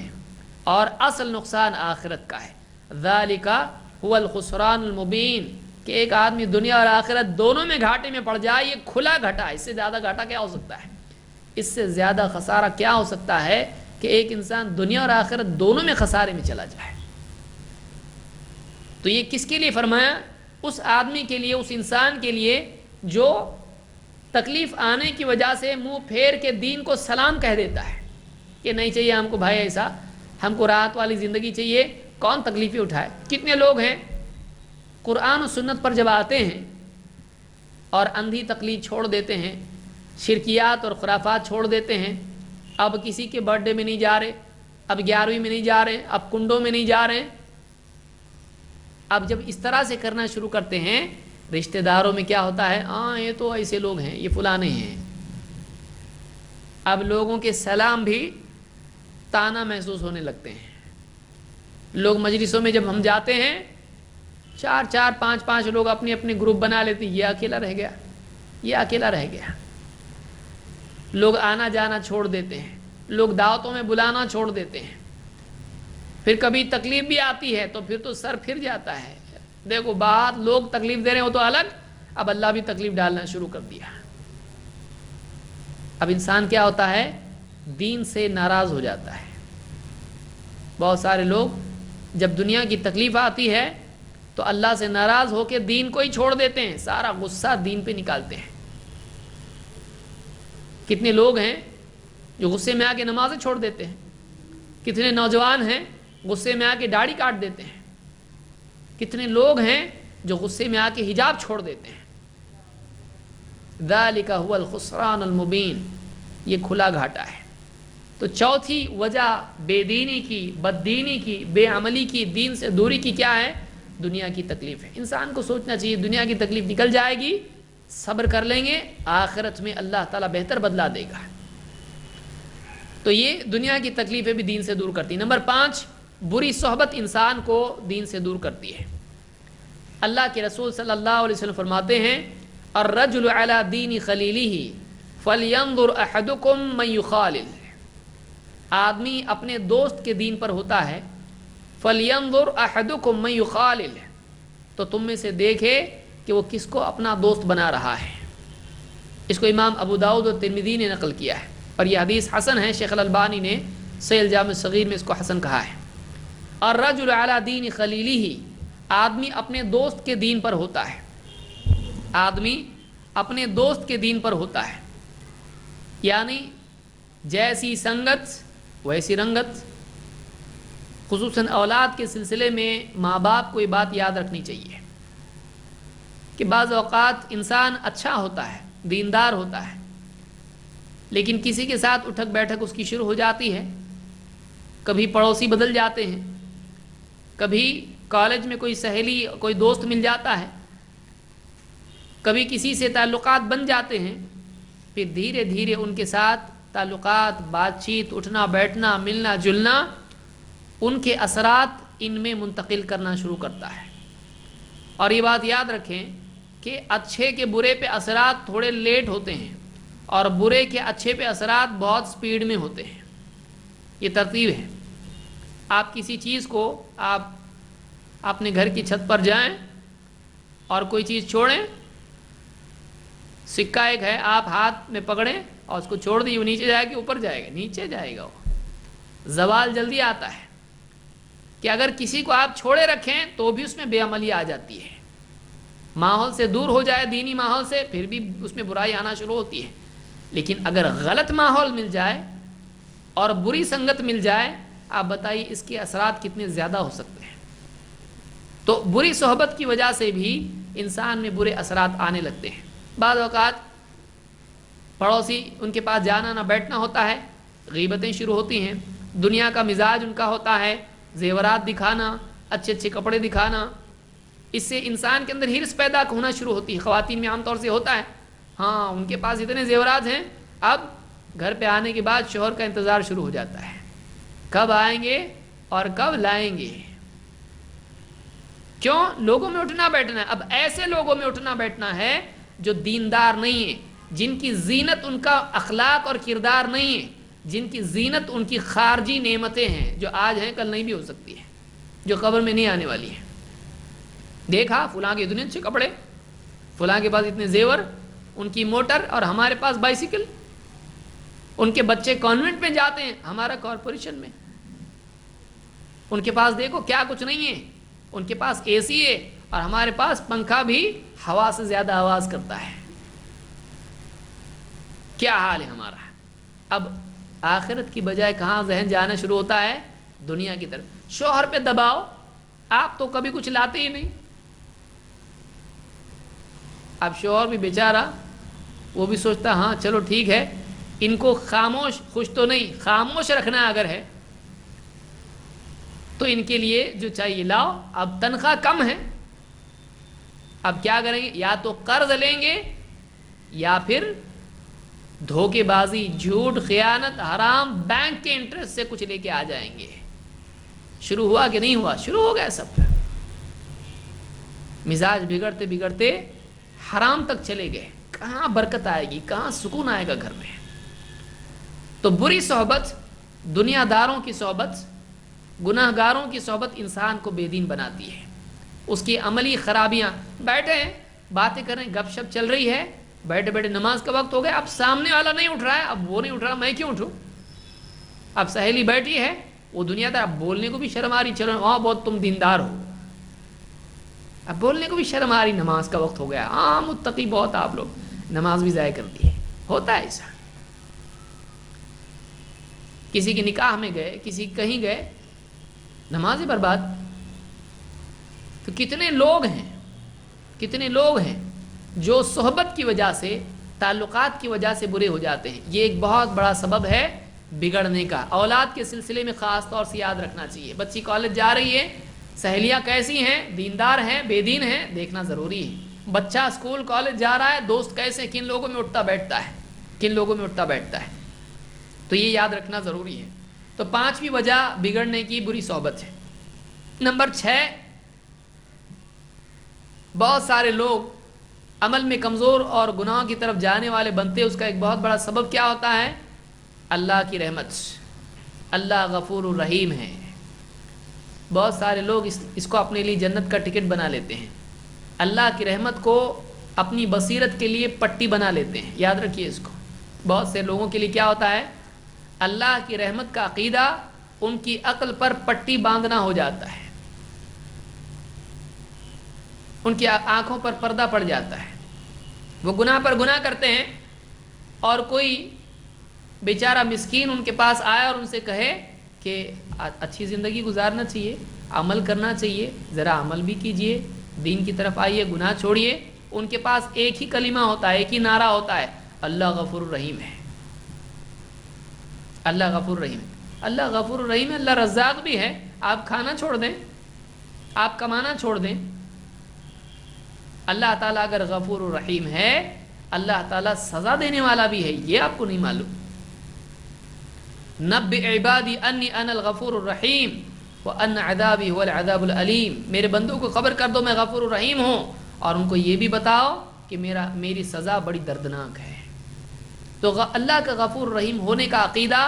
اور اصل نقصان آخرت کا ہے۔ ذالک هو الخسران المبین، کہ ایک آدمی دنیا اور آخرت دونوں میں گھاٹے میں پڑ جائے، یہ کھلا گھاٹا ہے، اس سے زیادہ گھاٹا کیا ہو سکتا ہے؟ اس سے زیادہ خسارہ کیا ہو سکتا ہے کہ ایک انسان دنیا اور آخرت دونوں میں خسارے میں چلا جائے؟ تو یہ کس کے لیے فرمایا؟ اس آدمی کے لیے، اس انسان کے لیے جو تکلیف آنے کی وجہ سے منہ پھیر کے دین کو سلام کہہ دیتا ہے کہ نہیں چاہیے ہم کو بھائی ایسا، ہم کو راحت والی زندگی چاہیے، کون تکلیفیں اٹھائے؟ کتنے لوگ ہیں قرآن و سنت پر جب آتے ہیں اور اندھی تقلید چھوڑ دیتے ہیں، شرکیات اور خرافات چھوڑ دیتے ہیں، اب کسی کے برتھ ڈے میں نہیں جا رہے، اب 11ویں میں نہیں جا رہے، اب کنڈوں میں نہیں جا رہے، اب جب اس طرح سے کرنا شروع کرتے ہیں، رشتہ داروں میں کیا ہوتا ہے؟ ہاں یہ تو ایسے لوگ ہیں، یہ فلانے ہیں۔ اب لوگوں کے سلام بھی تانا محسوس ہونے لگتے ہیں۔ لوگ مجلسوں میں جب ہم جاتے ہیں، 4 5 لوگ اپنے اپنے گروپ بنا لیتے ہیں، یہ اکیلا رہ گیا، یہ اکیلا رہ گیا۔ لوگ آنا جانا چھوڑ دیتے ہیں، لوگ دعوتوں میں بلانا چھوڑ دیتے ہیں، پھر کبھی تکلیف بھی آتی ہے تو پھر تو سر پھر جاتا ہے، دیکھو بات لوگ تکلیف دے رہے ہو تو الگ، اب اللہ بھی تکلیف ڈالنا شروع کر دیا۔ اب انسان کیا ہوتا ہے؟ دین سے ناراض ہو جاتا ہے۔ بہت سارے لوگ جب دنیا کی تکلیف آتی ہے تو اللہ سے ناراض ہو کے دین کو ہی چھوڑ دیتے ہیں، سارا غصہ دین پہ نکالتے ہیں۔ کتنے لوگ ہیں جو غصے میں آ کے نمازیں چھوڑ دیتے ہیں، کتنے نوجوان ہیں غصے میں آ کے داڑھی کاٹ دیتے ہیں، کتنے لوگ ہیں جو غصے میں آ کے حجاب چھوڑ دیتے ہیں۔ ذالک هو الخسران المبین، یہ کھلا گھاٹا ہے۔ تو چوتھی وجہ بے دینی کی، بد دینی کی، بے عملی کی، دین سے دوری کی کیا ہے؟ دنیا کی تکلیف ہے. انسان کو سوچنا چاہیے دنیا کی تکلیف نکل جائے گی, صبر کر لیں گے, آخرت میں اللہ تعالیٰ بہتر بدلہ دے گا. تو یہ دنیا کی تکلیفیں بھی دین سے دور کرتی. نمبر 5, بری صحبت انسان کو دین سے دور کرتی ہے. اللہ کے رسول صلی اللہ علیہ وسلم فرماتے ہیں الرجل علی دین خلیلہ فلینظر احدکم من یخالل. آدمی اپنے دوست کے دین پر ہوتا ہے. فلینظر احدکم من یخالل, تو تم میں سے دیکھے کہ وہ کس کو اپنا دوست بنا رہا ہے. اس کو امام ابو داؤد اور ترمذی نے نقل کیا ہے اور یہ حدیث حسن ہے. شیخ الالبانی نے صحیح الجامع الصغیر میں اس کو حسن کہا ہے. الرجل علی دین خلیلہ, آدمی اپنے دوست کے دین پر ہوتا ہے. آدمی اپنے دوست کے دین پر ہوتا ہے, یعنی جیسی سنگت ویسی رنگت. خصوصاً اولاد کے سلسلے میں ماں باپ کو یہ بات یاد رکھنی چاہیے کہ بعض اوقات انسان اچھا ہوتا ہے, دیندار ہوتا ہے, لیکن کسی کے ساتھ اٹھک بیٹھک اس کی شروع ہو جاتی ہے. کبھی پڑوسی بدل جاتے ہیں, کبھی کالج میں کوئی سہیلی کوئی دوست مل جاتا ہے, کبھی کسی سے تعلقات بن جاتے ہیں, پھر دھیرے دھیرے ان کے ساتھ تعلقات, بات چیت, اٹھنا بیٹھنا, ملنا جلنا, ان کے اثرات ان میں منتقل کرنا شروع کرتا ہے. اور یہ بات یاد رکھیں کہ اچھے کے برے پہ اثرات تھوڑے لیٹ ہوتے ہیں اور برے کے اچھے پہ اثرات بہت سپیڈ میں ہوتے ہیں. یہ ترتیب ہے. آپ کسی چیز کو آپ اپنے گھر کی چھت پر جائیں اور کوئی چیز چھوڑیں, سکہ ایک ہے, آپ ہاتھ میں پکڑیں اور اس کو چھوڑ دیں, وہ نیچے جائے گا اوپر جائے گا, نیچے جائے گا. وہ زوال جلدی آتا ہے کہ اگر کسی کو آپ چھوڑے رکھیں تو بھی اس میں بے عملی آ جاتی ہے. ماحول سے دور ہو جائے, دینی ماحول سے, پھر بھی اس میں برائی آنا شروع ہوتی ہے. لیکن اگر غلط ماحول مل جائے اور بری سنگت مل جائے, آپ بتائیے اس کے اثرات کتنے زیادہ ہو سکتے ہیں. تو بری صحبت کی وجہ سے بھی انسان میں برے اثرات آنے لگتے ہیں. بعض اوقات پڑوسی ان کے پاس جانا نہ بیٹھنا ہوتا ہے, غیبتیں شروع ہوتی ہیں. دنیا کا مزاج ان کا ہوتا ہے, زیورات دکھانا, اچھے اچھے کپڑے دکھانا. اس سے انسان کے اندر ہرس پیدا ہونا شروع ہوتی ہے. خواتین میں عام طور سے ہوتا ہے, ہاں ان کے پاس اتنے زیورات ہیں, اب گھر پہ آنے کے بعد شوہر کا انتظار شروع ہو جاتا ہے, کب آئیں گے اور کب لائیں گے. کیوں؟ لوگوں میں اٹھنا بیٹھنا ہے. اب ایسے لوگوں میں اٹھنا بیٹھنا ہے جو دیندار نہیں ہیں, جن کی زینت ان کا اخلاق اور کردار نہیں ہے, جن کی زینت ان کی خارجی نعمتیں ہیں جو آج ہیں کل نہیں بھی ہو سکتی ہیں, جو قبر میں نہیں آنے والی ہیں. دیکھا فلاں کے اتنے اچھے کپڑے, فلاں کے پاس اتنے زیور, ان کی موٹر, اور ہمارے پاس بائیسیکل. ان کے بچے کانوینٹ میں جاتے ہیں, ہمارا کارپوریشن میں. ان کے پاس دیکھو کیا کچھ نہیں ہے, ان کے پاس اے سی ہے اور ہمارے پاس پنکھا بھی ہوا سے زیادہ آواز کرتا ہے. کیا حال ہے ہمارا. اب آخرت کی بجائے کہاں ذہن جانا شروع ہوتا ہے؟ دنیا کی طرف. شوہر پہ دباؤ, آپ تو کبھی کچھ لاتے ہی نہیں. اب شوہر بھی بیچارہ, وہ بھی سوچتا ہاں چلو ٹھیک ہے, ان کو خاموش, خوش تو نہیں, خاموش رکھنا اگر ہے تو ان کے لیے جو چاہیے لاؤ. اب تنخواہ کم ہے, اب کیا کریں گے؟ یا تو قرض لیں گے یا پھر دھوکے بازی, جھوٹ, خیانت, حرام, بینک کے انٹرسٹ سے کچھ لے کے آ جائیں گے. شروع ہوا کہ نہیں ہوا؟ شروع ہو گیا سب. مزاج بگڑتے بگڑتے حرام تک چلے گئے. کہاں برکت آئے گی, کہاں سکون آئے گا گھر میں. تو بری صحبت, دنیا داروں کی صحبت, گناہ گاروں کی صحبت انسان کو بے دین بناتی ہے. اس کی عملی خرابیاں, بیٹھے ہیں باتیں کر رہے ہیں, گپ شپ چل رہی ہے, بیٹھے بیٹھے نماز کا وقت ہو گیا, اب سامنے والا نہیں اٹھ رہا ہے, اب وہ نہیں اٹھ رہا, میں کیوں اٹھوں. اب سہیلی بیٹھی ہے, وہ دنیا دار, اب بولنے کو بھی شرم آ رہی, چلو وہاں بہت تم دیندار ہو, اب بولنے کو بھی شرم آ رہی, نماز کا وقت ہو گیا, ہاں متقی بہت آپ لوگ, نماز بھی ضائع کر دی ہے. ہوتا ہے ایسا. کسی کے نکاح میں گئے, کسی کہیں گئے, نماز برباد. تو کتنے لوگ ہیں جو صحبت کی وجہ سے, تعلقات کی وجہ سے برے ہو جاتے ہیں. یہ ایک بہت بڑا سبب ہے بگڑنے کا. اولاد کے سلسلے میں خاص طور سے یاد رکھنا چاہیے. بچی کالج جا رہی ہے, سہیلیاں کیسی ہیں، دیندار ہیں، بے دین ہیں، دیکھنا ضروری ہے. بچہ اسکول کالج جا رہا ہے، دوست کیسے، کن لوگوں میں اٹھتا بیٹھتا ہے، کن لوگوں میں اٹھتا بیٹھتا ہے، تو یہ یاد رکھنا ضروری ہے. تو 5ویں وجہ بگڑنے کی بری صحبت ہے. نمبر 6، بہت سارے لوگ عمل میں کمزور اور گناہوں کی طرف جانے والے بنتے ہیں. اس کا ایک بہت بڑا سبب کیا ہوتا ہے؟ اللہ کی رحمت. اللہ غفور الرحیم ہے. بہت سارے لوگ اس کو اپنے لیے جنت کا ٹکٹ بنا لیتے ہیں. اللہ کی رحمت کو اپنی بصیرت کے لیے پٹی بنا لیتے ہیں. یاد رکھیے اس کو. بہت سے لوگوں کے لیے کیا ہوتا ہے؟ اللہ کی رحمت کا عقیدہ ان کی عقل پر پٹی باندھنا ہو جاتا ہے، ان کی آنکھوں پر پردہ پڑ جاتا ہے. وہ گناہ پر گناہ کرتے ہیں، اور کوئی بیچارہ مسکین ان کے پاس آئے اور ان سے کہے کہ اچھی زندگی گزارنا چاہیے، عمل کرنا چاہیے، ذرا عمل بھی کیجئے، دین کی طرف آئیے، گناہ چھوڑیے. ان کے پاس ایک ہی کلمہ ہوتا ہے، ایک ہی نعرہ ہوتا ہے، اللہ غفور الرحیم ہے. اللہ غفور الرحیم ہے. اللہ غفور الرحیم ہے. اللہ رزاق بھی ہے. آپ کھانا چھوڑ دیں، آپ کمانا چھوڑ دیں، اللہ تعالیٰ اگر غفور الرحیم ہے، اللہ تعالیٰ سزا دینے والا بھی ہے. یہ آپ کو نہیں معلوم. نبئ عبادی انی انا الغفور الرحیم وان عذابی هو العذاب العلیم. میرے بندوں کو خبر کر دو میں غفور الرحیم ہوں، اور ان کو یہ بھی بتاؤ کہ میری سزا بڑی دردناک ہے. تو اللہ کا غفور الرحیم ہونے کا عقیدہ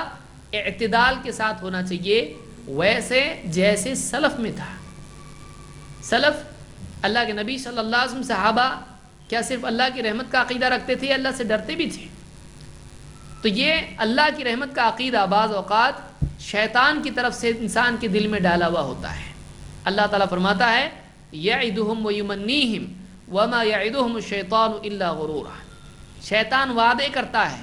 اعتدال کے ساتھ ہونا چاہیے، ویسے جیسے سلف میں تھا. سلف اللہ کے نبی صلی اللہ علیہ وسلم، صحابہ کیا صرف اللہ کی رحمت کا عقیدہ رکھتے تھے، اللہ سے ڈرتے بھی تھے. تو یہ اللہ کی رحمت کا عقیدہ بعض اوقات شیطان کی طرف سے انسان کے دل میں ڈالا ہوا ہوتا ہے. اللہ تعالیٰ فرماتا ہے یعدہم ویمنیہم وما یعدہم الشیطان الا غرورا. شیطان وعدے کرتا ہے،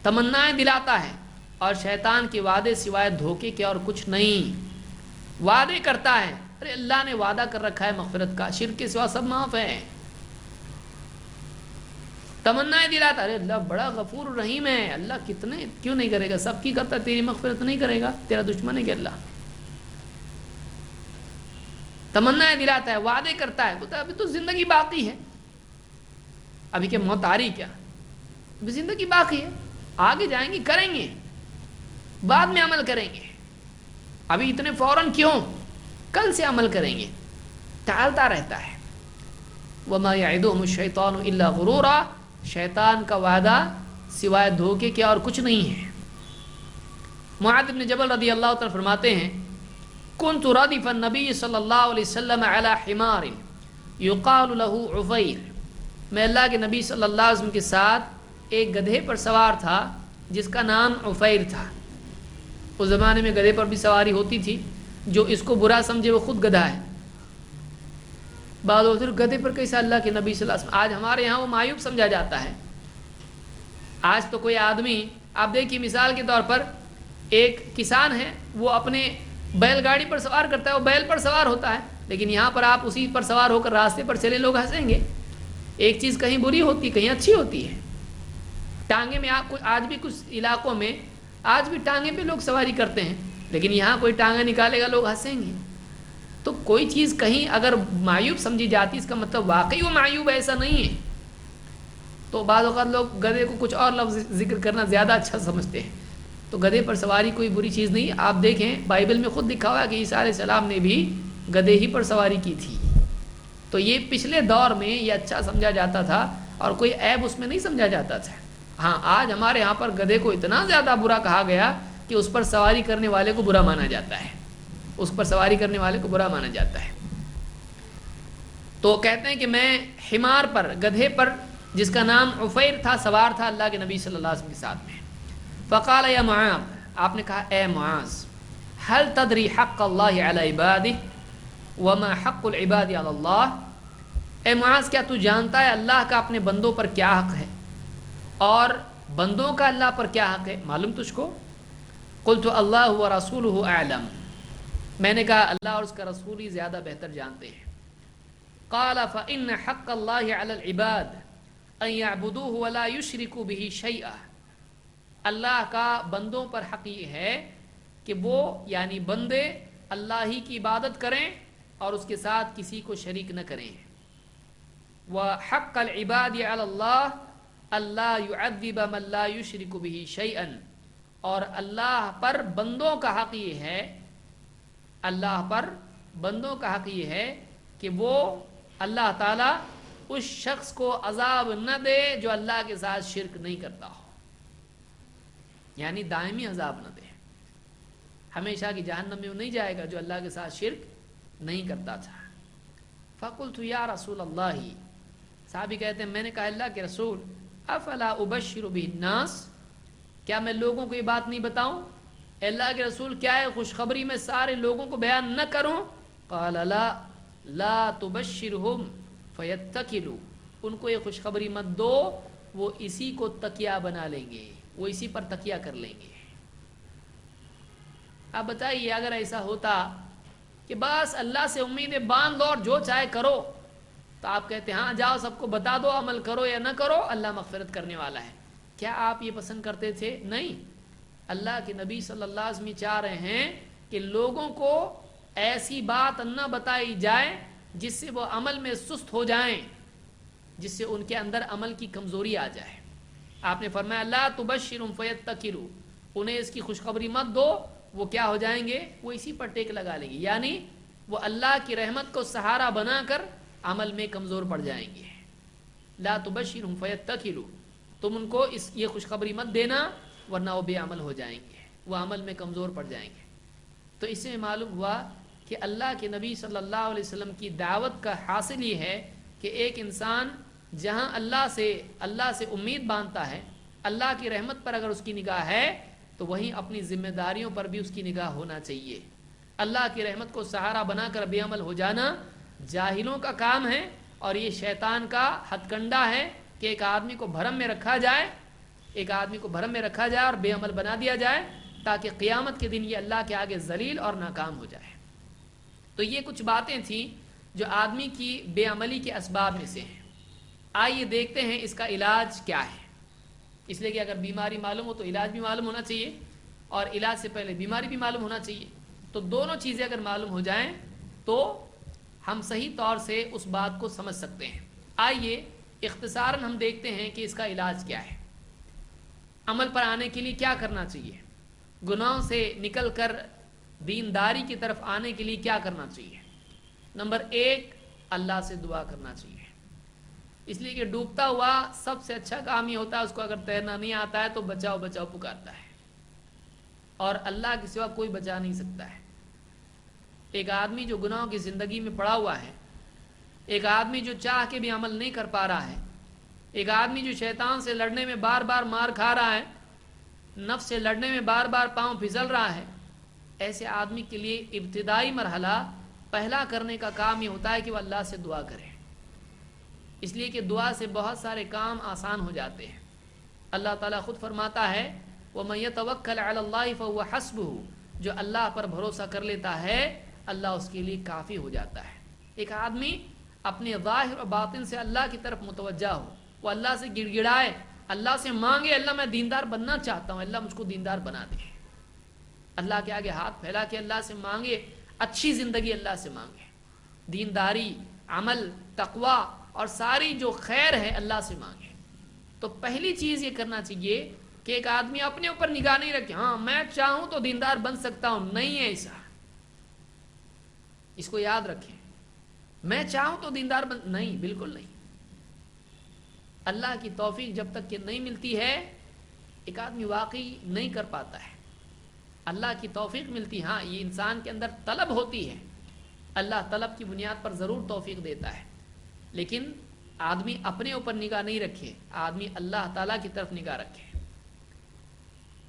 تمنائیں دلاتا ہے، اور شیطان کے وعدے سوائے دھوکے کے اور کچھ نہیں. وعدے کرتا ہے، ارے اللہ نے وعدہ کر رکھا ہے مغفرت کا، شرک کے سوا سب معاف ہے. تمنائیں دلاتا، ارے اللہ بڑا غفور رحیم ہے، اللہ کتنے کیوں نہیں کرے گا، سب کی کرتا ہے، تیری مغفرت نہیں کرے گا، تیرا دشمن ہے کہ اللہ. تمنائیں دلاتا ہے، وعدے کرتا ہے، بتا ابھی تو زندگی باقی ہے، ابھی کہ موت آ رہی کیا، ابھی زندگی باقی ہے، آگے جائیں گے، کریں گے، بعد میں عمل کریں گے، ابھی اتنے فوراً کیوں، کل سے عمل کریں گے، ٹالتا رہتا ہے. وما یعدہم الشیطان الا غرورا. شیطان کا وعدہ سوائے دھوکے کے اور کچھ نہیں ہے. معاذ بن جبل رضی اللہ تعالیٰ فرماتے ہیں کنت ردف النبی صلی اللہ علیہ وسلم علی حمار یقال له عفیر. میں اللہ کے نبی صلی اللہ علیہ وسلم کے ساتھ ایک گدھے پر سوار تھا جس کا نام عفیر تھا. اس زمانے میں گدھے پر بھی سواری ہوتی تھی، جو اس کو برا سمجھے وہ خود گدھا ہے. بعض گدھے پر کیسا اللہ کے نبی صلی اللہ علیہ وسلم. آج ہمارے یہاں وہ معیوب سمجھا جاتا ہے. آج تو کوئی آدمی، آپ دیکھیے مثال کے طور پر ایک کسان ہے، وہ اپنے بیل گاڑی پر سوار کرتا ہے، وہ بیل پر سوار ہوتا ہے، لیکن یہاں پر آپ اسی پر سوار ہو کر راستے پر چلے، لوگ ہنسیں گے. ایک چیز کہیں بری ہوتی کہیں اچھی ہوتی ہے. ٹانگے میں آپ آج بھی کچھ علاقوں میں آج بھی ٹانگے پہ لوگ سواری کرتے ہیں، لیکن یہاں کوئی ٹانگا نکالے گا لوگ ہنسیں گے. تو کوئی چیز کہیں اگر معیوب سمجھی جاتی، اس کا مطلب واقعی وہ معیوب ایسا نہیں ہے. تو بعض اوقات لوگ گدھے کو کچھ اور لفظ ذکر کرنا زیادہ اچھا سمجھتے ہیں. تو گدھے پر سواری کوئی بری چیز نہیں. آپ دیکھیں بائبل میں خود لکھا ہوا ہے کہ عیسیٰ علیہ السلام نے بھی گدھے ہی پر سواری کی تھی. تو یہ پچھلے دور میں یہ اچھا سمجھا جاتا تھا اور کوئی عیب اس میں نہیں سمجھا جاتا تھا. ہاں آج ہمارے یہاں پر گدھے کو اتنا زیادہ برا کہا گیا کہ اس پر سواری کرنے والے کو برا مانا جاتا ہے، اس پر سواری کرنے والے کو برا مانا جاتا ہے. تو کہتے ہیں کہ میں حمار پر، گدھے پر جس کا نام عفیر تھا، سوار تھا اللہ کے نبی صلی اللہ علیہ وسلم کے ساتھ میں. فقال یا معاذ، آپ نے کہا اے معاذ، هل تدری حق اللہ علی عبادہ وما حق العباد علی اللہ. اے معاذ کیا تو جانتا ہے اللہ کا اپنے بندوں پر کیا حق ہے اور بندوں کا اللہ پر کیا حق ہے، معلوم تجھ کو؟ قلت اللہ ورسولہ اعلم. میں نے کہا اللہ اور اس کا رسول ہی زیادہ بہتر جانتے ہیں. قال فإن حق اللہ علی العباد ان يعبدوه ولا يشركوا به شيئا. اللہ کا بندوں پر حق یہ ہے کہ وہ یعنی بندے اللہ ہی کی عبادت کریں اور اس کے ساتھ کسی کو شریک نہ کریں. وحق العباد علی اللہ اللہ يعذب من لا يشرك به شيئا، اور اللہ پر بندوں کا حق یہ ہے، اللہ پر بندوں کا حق یہ ہے کہ وہ اللہ تعالیٰ اس شخص کو عذاب نہ دے جو اللہ کے ساتھ شرک نہیں کرتا ہو، یعنی دائمی عذاب نہ دے، ہمیشہ کی جہنم میں وہ نہیں جائے گا جو اللہ کے ساتھ شرک نہیں کرتا تھا. فقلت یا رسول اللہ، صحابی کہتے ہیں میں نے کہا اللہ کے رسول، افلا ابشر به الناس، کیا میں لوگوں کو یہ بات نہیں بتاؤں؟ اے اللہ کے رسول کیا ہے خوشخبری میں سارے لوگوں کو بیان نہ کروں؟ قال لا تبشرهم فیتکلوا، ان کو یہ خوشخبری مت دو، وہ اسی کو تکیہ بنا لیں گے، وہ اسی پر تکیہ کر لیں گے. اب بتائیے اگر ایسا ہوتا کہ بس اللہ سے امیدیں باندھ لو اور جو چاہے کرو، تو آپ کہتے ہیں ہاں جاؤ سب کو بتا دو، عمل کرو یا نہ کرو، اللہ مغفرت کرنے والا ہے. کیا آپ یہ پسند کرتے تھے؟ نہیں. اللہ کے نبی صلی اللہ علیہ وسلم چاہ رہے ہیں کہ لوگوں کو ایسی بات نہ بتائی جائے جس سے وہ عمل میں سست ہو جائیں، جس سے ان کے اندر عمل کی کمزوری آ جائے. آپ نے فرمایا لا تبشرهم فیتکلوا، انہیں اس کی خوشخبری مت دو، وہ کیا ہو جائیں گے؟ وہ اسی پر ٹیک لگا لیں گے، یعنی وہ اللہ کی رحمت کو سہارا بنا کر عمل میں کمزور پڑ جائیں گے. لا تبشرهم فیتکلوا، تم ان کو یہ خوشخبری مت دینا ورنہ وہ بے عمل ہو جائیں گے، وہ عمل میں کمزور پڑ جائیں گے. تو اس سے معلوم ہوا کہ اللہ کے نبی صلی اللہ علیہ وسلم کی دعوت کا حاصل یہ ہے کہ ایک انسان جہاں اللہ سے امید باندھتا ہے، اللہ کی رحمت پر اگر اس کی نگاہ ہے تو وہیں اپنی ذمہ داریوں پر بھی اس کی نگاہ ہونا چاہیے. اللہ کی رحمت کو سہارا بنا کر بے عمل ہو جانا جاہلوں کا کام ہے، اور یہ شیطان کا ہتھ کنڈا ہے کہ ایک آدمی کو بھرم میں رکھا جائے اور بے عمل بنا دیا جائے تاکہ قیامت کے دن یہ اللہ کے آگے ذلیل اور ناکام ہو جائے. تو یہ کچھ باتیں تھیں جو آدمی کی بے عملی کے اسباب میں سے ہیں. آئیے دیکھتے ہیں اس کا علاج کیا ہے. اس لیے کہ اگر بیماری معلوم ہو تو علاج بھی معلوم ہونا چاہیے، اور علاج سے پہلے بیماری بھی معلوم ہونا چاہیے. تو دونوں چیزیں اگر معلوم ہو جائیں تو ہم صحیح طور سے اس بات کو سمجھ سکتے ہیں. آئیے اختصاراً ہم دیکھتے ہیں کہ اس کا علاج کیا ہے. عمل پر آنے کے لیے کیا کرنا چاہیے؟ گناہوں سے نکل کر دینداری کی طرف آنے کے لیے کیا کرنا چاہیے؟ نمبر 1، اللہ سے دعا کرنا چاہیے. اس لیے کہ ڈوبتا ہوا سب سے اچھا کام یہ ہوتا ہے، اس کو اگر تیرنا نہیں آتا ہے تو بچاؤ بچاؤ پکارتا ہے، اور اللہ کے سوا کوئی بچا نہیں سکتا ہے. ایک آدمی جو گناہوں کی زندگی میں پڑا ہوا ہے، ایک آدمی جو چاہ کے بھی عمل نہیں کر پا رہا ہے، ایک آدمی جو شیطان سے لڑنے میں بار بار مار کھا رہا ہے، نفس سے لڑنے میں بار بار پاؤں پھسل رہا ہے، ایسے آدمی کے لیے ابتدائی مرحلہ پہلا کرنے کا کام یہ ہوتا ہے کہ وہ اللہ سے دعا کرے. اس لیے کہ دعا سے بہت سارے کام آسان ہو جاتے ہیں. اللہ تعالیٰ خود فرماتا ہے وَمَن يَتَوَكَّلْ عَلَى اللَّهِ فَهُوَ حَسْبُهُ، جو اللہ پر بھروسہ کر لیتا ہے اللہ اس کے لیے کافی ہو جاتا ہے. ایک آدمی اپنے ظاہر و باطن سے اللہ کی طرف متوجہ ہو، وہ اللہ سے گڑ گڑائے، اللہ سے مانگے اللہ میں دیندار بننا چاہتا ہوں، اللہ مجھ کو دیندار بنا دے. اللہ کے آگے ہاتھ پھیلا کے اللہ سے مانگے، اچھی زندگی اللہ سے مانگے، دینداری، عمل، تقوی اور ساری جو خیر ہے اللہ سے مانگے. تو پہلی چیز یہ کرنا چاہیے کہ ایک آدمی اپنے اوپر نگاہ نہیں رکھے ہاں میں چاہوں تو دیندار بن سکتا ہوں. نہیں ہے ایسا، اس کو یاد رکھیں. میں چاہوں تو دیندار نہیں، بالکل نہیں. اللہ کی توفیق جب تک کہ نہیں ملتی ہے ایک آدمی واقعی نہیں کر پاتا ہے. اللہ کی توفیق ملتی، ہاں یہ انسان کے اندر طلب ہوتی ہے، اللہ طلب کی بنیاد پر ضرور توفیق دیتا ہے، لیکن آدمی اپنے اوپر نگاہ نہیں رکھے، آدمی اللہ تعالیٰ کی طرف نگاہ رکھے.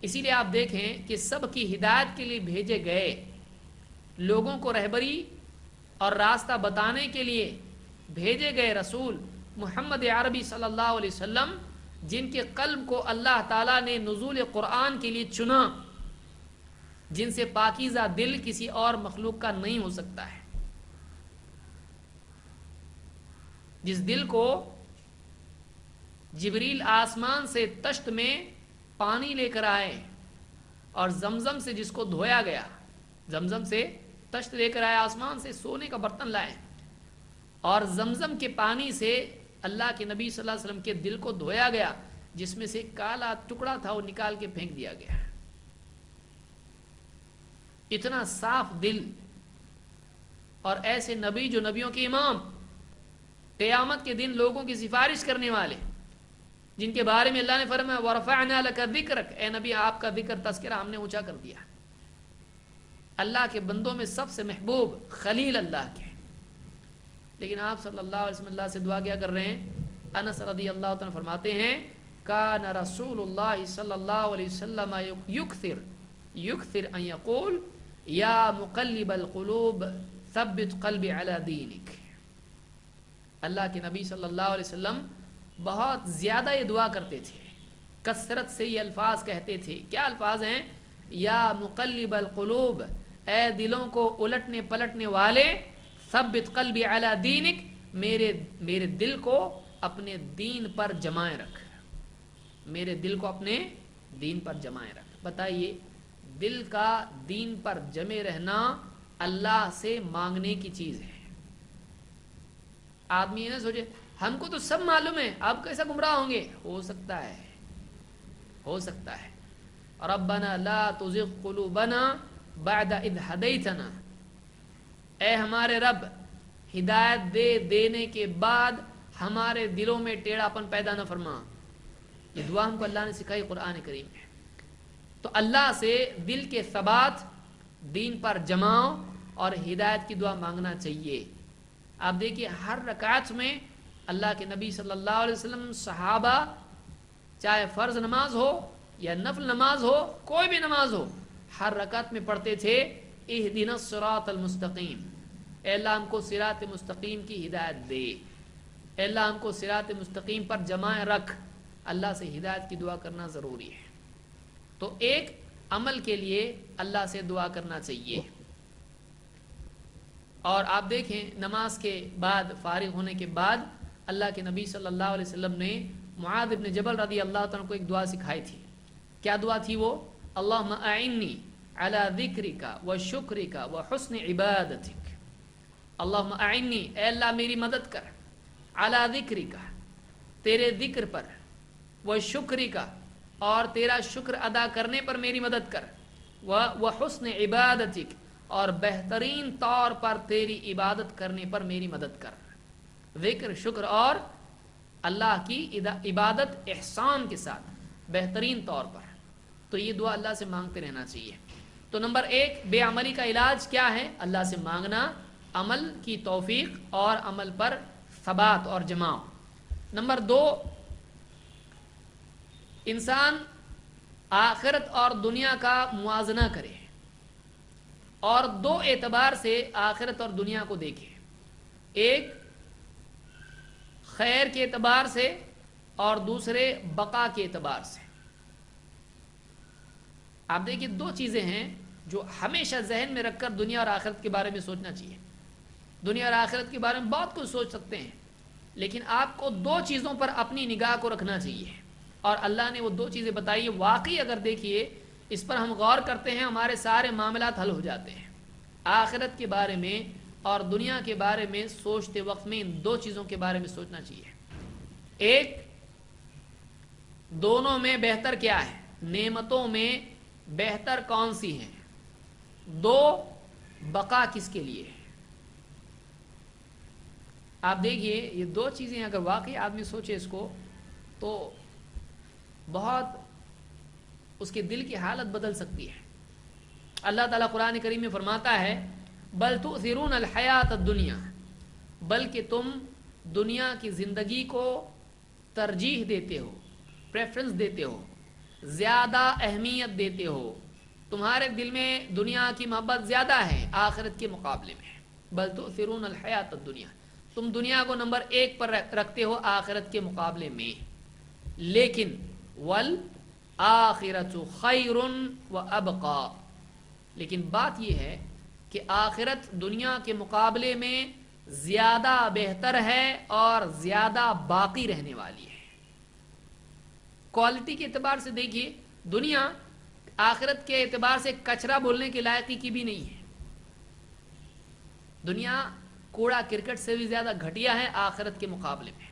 اسی لیے آپ دیکھیں کہ سب کی ہدایت کے لیے بھیجے گئے لوگوں کو رہبری اور راستہ بتانے کے لیے بھیجے گئے رسول محمد عربی صلی اللہ علیہ وسلم، جن کے قلب کو اللہ تعالیٰ نے نزول قرآن کے لیے چنا، جن سے پاکیزہ دل کسی اور مخلوق کا نہیں ہو سکتا ہے. جس دل کو جبریل آسمان سے تشت میں پانی لے کر آئے اور زمزم سے جس کو دھویا گیا، زمزم سے تشت لے کر آئے آسمان سے، سونے کا برتن لائے، اور زمزم کے پانی سے اللہ کے نبی صلی اللہ علیہ وسلم کے دل کو دھویا گیا، جس میں سے کالا ٹکڑا تھا وہ نکال کے پھینک دیا گیا۔ اتنا صاف دل، اور ایسے نبی جو نبیوں کے امام، قیامت کے دن لوگوں کی سفارش کرنے والے، جن کے بارے میں اللہ نے فرمایا وَرَفَعْنَا لَكَ ذِكْرَكَ، اے نبی آپ کا ذکر تذکرہ ہم نے اونچا کر دیا۔ اللہ کے بندوں میں سب سے محبوب خلیل اللہ کے، لیکن آپ صلی اللہ علیہ وسلم اللہ سے دعا کیا کر رہے ہیں؟ انس رضی اللہ عنہ فرماتے ہیں کان رسول اللہ صلی اللہ علیہ وسلم یکثر ان یقول یا مقلب القلوب ثبت قلبی علی دینک۔ اللہ کے نبی صلی اللہ علیہ وسلم بہت زیادہ یہ دعا کرتے تھے، کثرت سے یہ الفاظ کہتے تھے۔ کیا الفاظ ہیں؟ یا مقلب القلوب، اے دلوں کو الٹنے پلٹنے والے، ثبت قلبی علی دینک، میرے دل کو اپنے دین پر جمائے رکھ، میرے دل کو اپنے دین پر جمائے رکھ۔ بتائیے، دل کا دین پر جمے رہنا اللہ سے مانگنے کی چیز ہے۔ آدمی نہ سوچے ہم کو تو سب معلوم ہے، آپ کیسا گمراہ ہوں گے؟ ہو سکتا ہے۔ ربنا لا تزغ قلوبنا بعد اذ ہدیتنا، اے ہمارے رب ہدایت دینے کے بعد ہمارے دلوں میں ٹیڑھا پن پیدا نہ فرما۔ یہ دعا ہم کو اللہ نے سکھائی قرآن کریم میں۔ تو اللہ سے دل کے ثبات، دین پر جماؤ اور ہدایت کی دعا مانگنا چاہیے۔ آپ دیکھیے ہر رکعت میں اللہ کے نبی صلی اللہ علیہ وسلم، صحابہ، چاہے فرض نماز ہو یا نفل نماز ہو، کوئی بھی نماز ہو، ہر رکعت میں پڑھتے تھے اہدنا الصراط المستقیم، اے اللہ ہم کو صراط مستقیم کی ہدایت دے، اے اللہ ہم کو صراط مستقیم پر جمائے رکھ۔ اللہ سے ہدایت کی دعا کرنا ضروری ہے۔ تو ایک عمل کے لیے اللہ سے دعا کرنا چاہیے۔ اور آپ دیکھیں نماز کے بعد، فارغ ہونے کے بعد، اللہ کے نبی صلی اللہ علیہ وسلم نے معاذ بن جبل رضی اللہ عنہ کو ایک دعا سکھائی تھی۔ کیا دعا تھی وہ؟ اللہم اعنی علی ذکرک و شکرک و حسن عبادتک۔ اللہم اعنی، اے اللہ میری مدد کر، علی ذکرک، تیرے ذکر پر، و شکرک، اور تیرا شکر ادا کرنے پر میری مدد کر، و حسن عبادتک، اور بہترین طور پر تیری عبادت کرنے پر میری مدد کر۔ ذکر، شکر اور اللہ کی عبادت احسان کے ساتھ، بہترین طور پر۔ تو یہ دعا اللہ سے مانگتے رہنا چاہیے۔ تو نمبر 1، بے عملی کا علاج کیا ہے؟ اللہ سے مانگنا عمل کی توفیق اور عمل پر ثبات اور جماؤ۔ نمبر 2، انسان آخرت اور دنیا کا موازنہ کرے اور 2 اعتبار سے آخرت اور دنیا کو دیکھے۔ ایک خیر کے اعتبار سے اور دوسرے بقا کے اعتبار سے۔ آپ دیکھیے 2 چیزیں ہیں جو ہمیشہ ذہن میں رکھ کر دنیا اور آخرت کے بارے میں سوچنا چاہیے۔ دنیا اور آخرت کے بارے میں بہت کچھ سوچ سکتے ہیں، لیکن آپ کو 2 چیزوں پر اپنی نگاہ کو رکھنا چاہیے، اور اللہ نے وہ 2 چیزیں بتائی ہیں۔ واقعی اگر دیکھیے اس پر ہم غور کرتے ہیں، ہمارے سارے معاملات حل ہو جاتے ہیں۔ آخرت کے بارے میں اور دنیا کے بارے میں سوچتے وقت میں ان 2 چیزوں کے بارے میں سوچنا چاہیے۔ ایک، دونوں میں بہتر کیا ہے، نعمتوں میں بہتر کون سی ہیں؟ 2، بقا کس کے لیے ہے؟ آپ دیکھیے یہ 2 چیزیں اگر واقعی آدمی سوچے اس کو، تو بہت اس کے دل کی حالت بدل سکتی ہے۔ اللہ تعالیٰ قرآن کریم میں فرماتا ہے بل تؤثرون الحیات الدنیا، بلکہ تم دنیا کی زندگی کو ترجیح دیتے ہو، پریفرنس دیتے ہو، زیادہ اہمیت دیتے ہو، تمہارے دل میں دنیا کی محبت زیادہ ہے آخرت کے مقابلے میں۔ بل تؤثرون الحیات الدنیا، تم دنیا کو نمبر 1 پر رکھتے ہو آخرت کے مقابلے میں، لیکن والآخرۃ خیر وابقی، لیکن بات یہ ہے کہ آخرت دنیا کے مقابلے میں زیادہ بہتر ہے اور زیادہ باقی رہنے والی ہے۔ کوالٹی کے اعتبار سے دیکھیے، دنیا آخرت کے اعتبار سے کچرا بولنے کے لائق کی بھی نہیں ہے۔ دنیا کوڑا کرکٹ سے بھی زیادہ گھٹیا ہے آخرت کے مقابلے میں.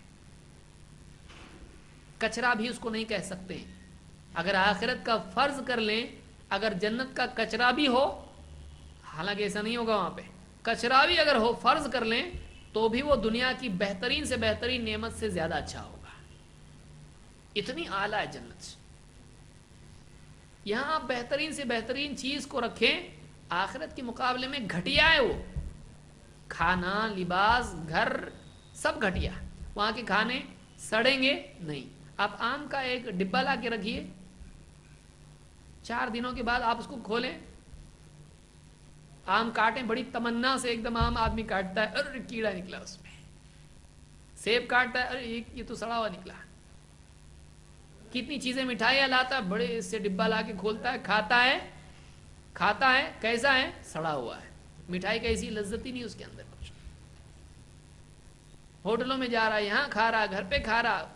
کچرا بھی اس کو نہیں کہہ سکتے ہیں. اگر آخرت کا فرض کر لیں, اگر جنت کا کچرا بھی ہو, حالانکہ ایسا نہیں ہوگا وہاں پہ, کچرا بھی اگر ہو فرض کر لیں تو بھی وہ دنیا کی بہترین سے بہترین نعمت سے زیادہ اچھا ہوگا. اتنی اعلیٰ ہے جنت. یہاں آپ بہترین سے بہترین چیز کو رکھیں, آخرت کے مقابلے میں گھٹیا ہے وہ. کھانا, لباس, گھر سب گھٹیا. وہاں کے کھانے سڑیں گے نہیں. آپ آم کا ایک ڈبہ لا کے رکھیے, 4 دنوں کے بعد آپ اس کو کھولیں, آم کاٹیں بڑی تمنا سے, ایک دم آم آدمی کاٹتا ہے, ارے کیڑا نکلا اس میں. سیب کاٹتا ہے, ارے یہ تو سڑا ہوا نکلا. کتنی چیزیں مٹھائیاں لاتا ہے, بڑے سے ڈبہ لا کے کھولتا ہے, کھاتا ہے کیسا ہے, سڑا ہوا ہے. مٹھائی کا ایسی لذت ہی نہیں اس کے اندر کچھ. ہوٹلوں میں جا رہا ہے, یہاں کھا رہا, گھر پہ کھا رہا,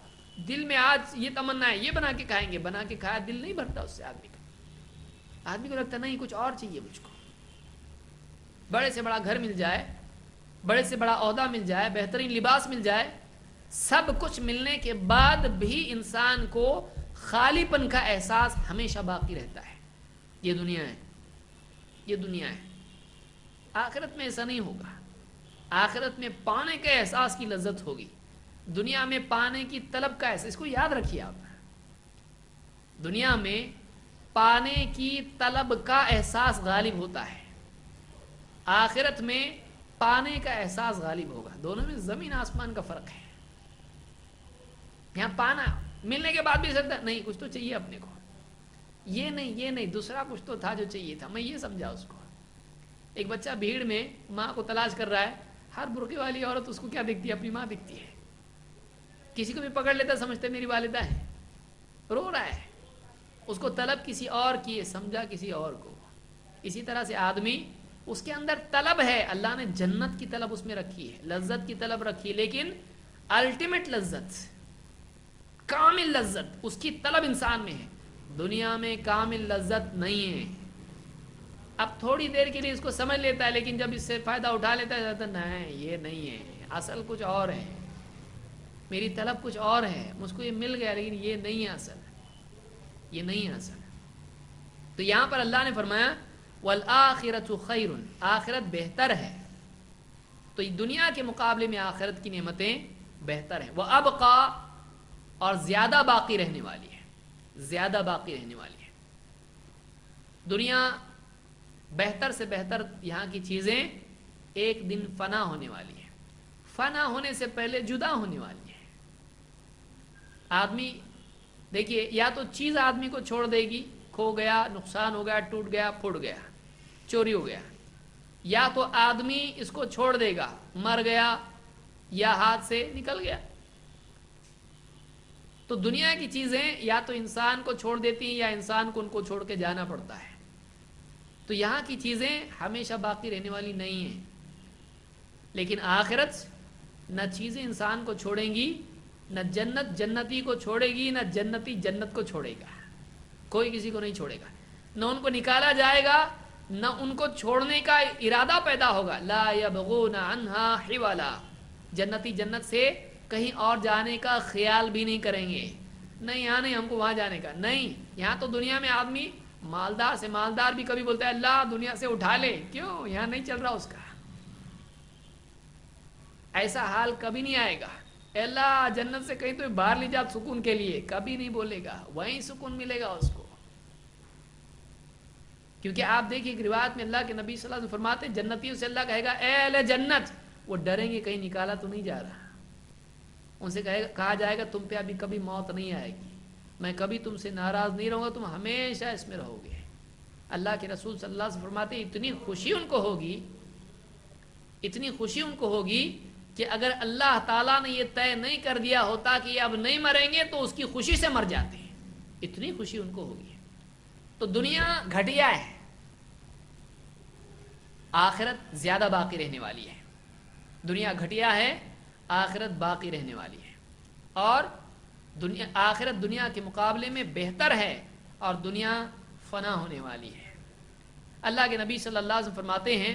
دل میں آج یہ تمنا ہے یہ بنا کے کھائیں گے, بنا کے کھایا, دل نہیں بھرتا اس سے آدمی کا. آدمی کو لگتا نہیں کچھ اور چاہیے مجھ کو. بڑے سے بڑا گھر مل جائے, بڑے سے بڑا عہدہ مل جائے, بہترین لباس مل جائے, سب کچھ ملنے کے بعد بھی انسان کو خالی پن کا احساس ہمیشہ باقی رہتا ہے. یہ دنیا ہے, یہ دنیا ہے. آخرت میں ایسا نہیں ہوگا. آخرت میں پانے کے احساس کی لذت ہوگی, دنیا میں پانے کی طلب کا احساس. اس کو یاد رکھیے آپ, دنیا میں پانے کی طلب کا احساس غالب ہوتا ہے, آخرت میں پانے کا احساس غالب ہوگا. دونوں میں زمین آسمان کا فرق ہے. یہاں پانا ملنے کے بعد بھی سکتا نہیں, کچھ تو چاہیے اپنے کو, یہ نہیں دوسرا کچھ تو تھا جو چاہیے تھا. میں یہ سمجھا اس کو. ایک بچہ بھیڑ میں ماں کو تلاش کر رہا ہے, ہر برقعے والی عورت اس کو کیا دکھتی ہے, اپنی ماں دکھتی ہے. کسی کو بھی پکڑ لیتا سمجھتے میری والدہ ہے, رو رہا ہے, اس کو طلب کسی اور کی ہے, سمجھا کسی اور کو. اسی طرح سے آدمی, اس کے اندر طلب ہے, اللہ نے جنت کی طلب اس میں رکھی ہے, لذت کی طلب رکھی ہے, لیکن الٹیمیٹ لذت, کامل لذت اس کی طلب انسان میں ہے. دنیا میں کامل لذت نہیں ہے. اب تھوڑی دیر کے لیے اس کو سمجھ لیتا ہے, لیکن جب اس سے فائدہ اٹھا لیتا ہے تو نہیں, یہ نہیں ہے, اصل کچھ اور ہے, میری طلب کچھ اور ہے, مجھ کو یہ مل گیا لیکن یہ نہیں ہے اصل, یہ نہیں ہے اصل. تو یہاں پر اللہ نے فرمایا والآخرۃ خیر, آخرت بہتر ہے. تو دنیا کے مقابلے میں آخرت کی نعمتیں بہتر ہیں. وابقی, اور زیادہ باقی رہنے والی ہے, زیادہ باقی رہنے والی ہے. دنیا بہتر سے بہتر, یہاں کی چیزیں ایک دن فنا ہونے والی ہے, فنا ہونے سے پہلے جدا ہونے والی ہے. آدمی دیکھیے, یا تو چیز آدمی کو چھوڑ دے گی, کھو گیا, نقصان ہو گیا, ٹوٹ گیا, پھوٹ گیا, چوری ہو گیا, یا تو آدمی اس کو چھوڑ دے گا, مر گیا یا ہاتھ سے نکل گیا. تو دنیا کی چیزیں یا تو انسان کو چھوڑ دیتی ہیں یا انسان کو ان کو چھوڑ کے جانا پڑتا ہے. تو یہاں کی چیزیں ہمیشہ باقی رہنے والی نہیں ہیں. لیکن آخرت, نہ چیزیں انسان کو چھوڑیں گی, نہ جنت جنتی کو چھوڑے گی, نہ جنتی جنت کو چھوڑے گا. کوئی کسی کو نہیں چھوڑے گا, نہ ان کو نکالا جائے گا, نہ ان کو چھوڑنے کا ارادہ پیدا ہوگا. لا یبغون عنہا حولا, جنتی جنت سے کہیں اور جانے کا خیال بھی نہیں کریں گے. نہیں, یہاں نہیں, ہم کو وہاں جانے کا نہیں. یہاں تو دنیا میں آدمی مالدار سے مالدار بھی کبھی بولتا ہے اللہ دنیا سے اٹھا لے, کیوں, یہاں نہیں چل رہا اس کا. ایسا حال کبھی نہیں آئے گا. اللہ جنت سے کہیں تو باہر لے جا سکون کے لیے, کبھی نہیں بولے گا, وہیں سکون ملے گا اس کو. کیونکہ آپ دیکھیے ایک روایت میں اللہ کے نبی صلی اللہ علیہ وسلم فرماتے ہیں جنتیوں سے اللہ کہے گا اے اہل جنت, وہ ڈریں گے کہیں نکالا تو نہیں جا رہا. ان سے کہا جائے گا تم پہ ابھی کبھی موت نہیں آئے گی, میں کبھی تم سے ناراض نہیں رہوں گا, تم ہمیشہ اس میں رہو گے. اللہ کے رسول صلی اللہ علیہ وسلم فرماتے ہیں اتنی خوشی ان کو ہوگی, اتنی خوشی ان کو ہوگی کہ اگر اللہ تعالیٰ نے یہ طے نہیں کر دیا ہوتا کہ یہ اب نہیں مریں گے تو اس کی خوشی سے مر جاتے ہیں. اتنی خوشی ان کو ہوگی. تو دنیا گھٹیا ہے, آخرت زیادہ باقی رہنے والی ہے. دنیا گھٹیا ہے, آخرت باقی رہنے والی ہے. اور آخرت دنیا کے مقابلے میں بہتر ہے, اور دنیا فنا ہونے والی ہے. اللہ کے نبی صلی اللہ علیہ وسلم فرماتے ہیں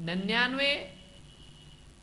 99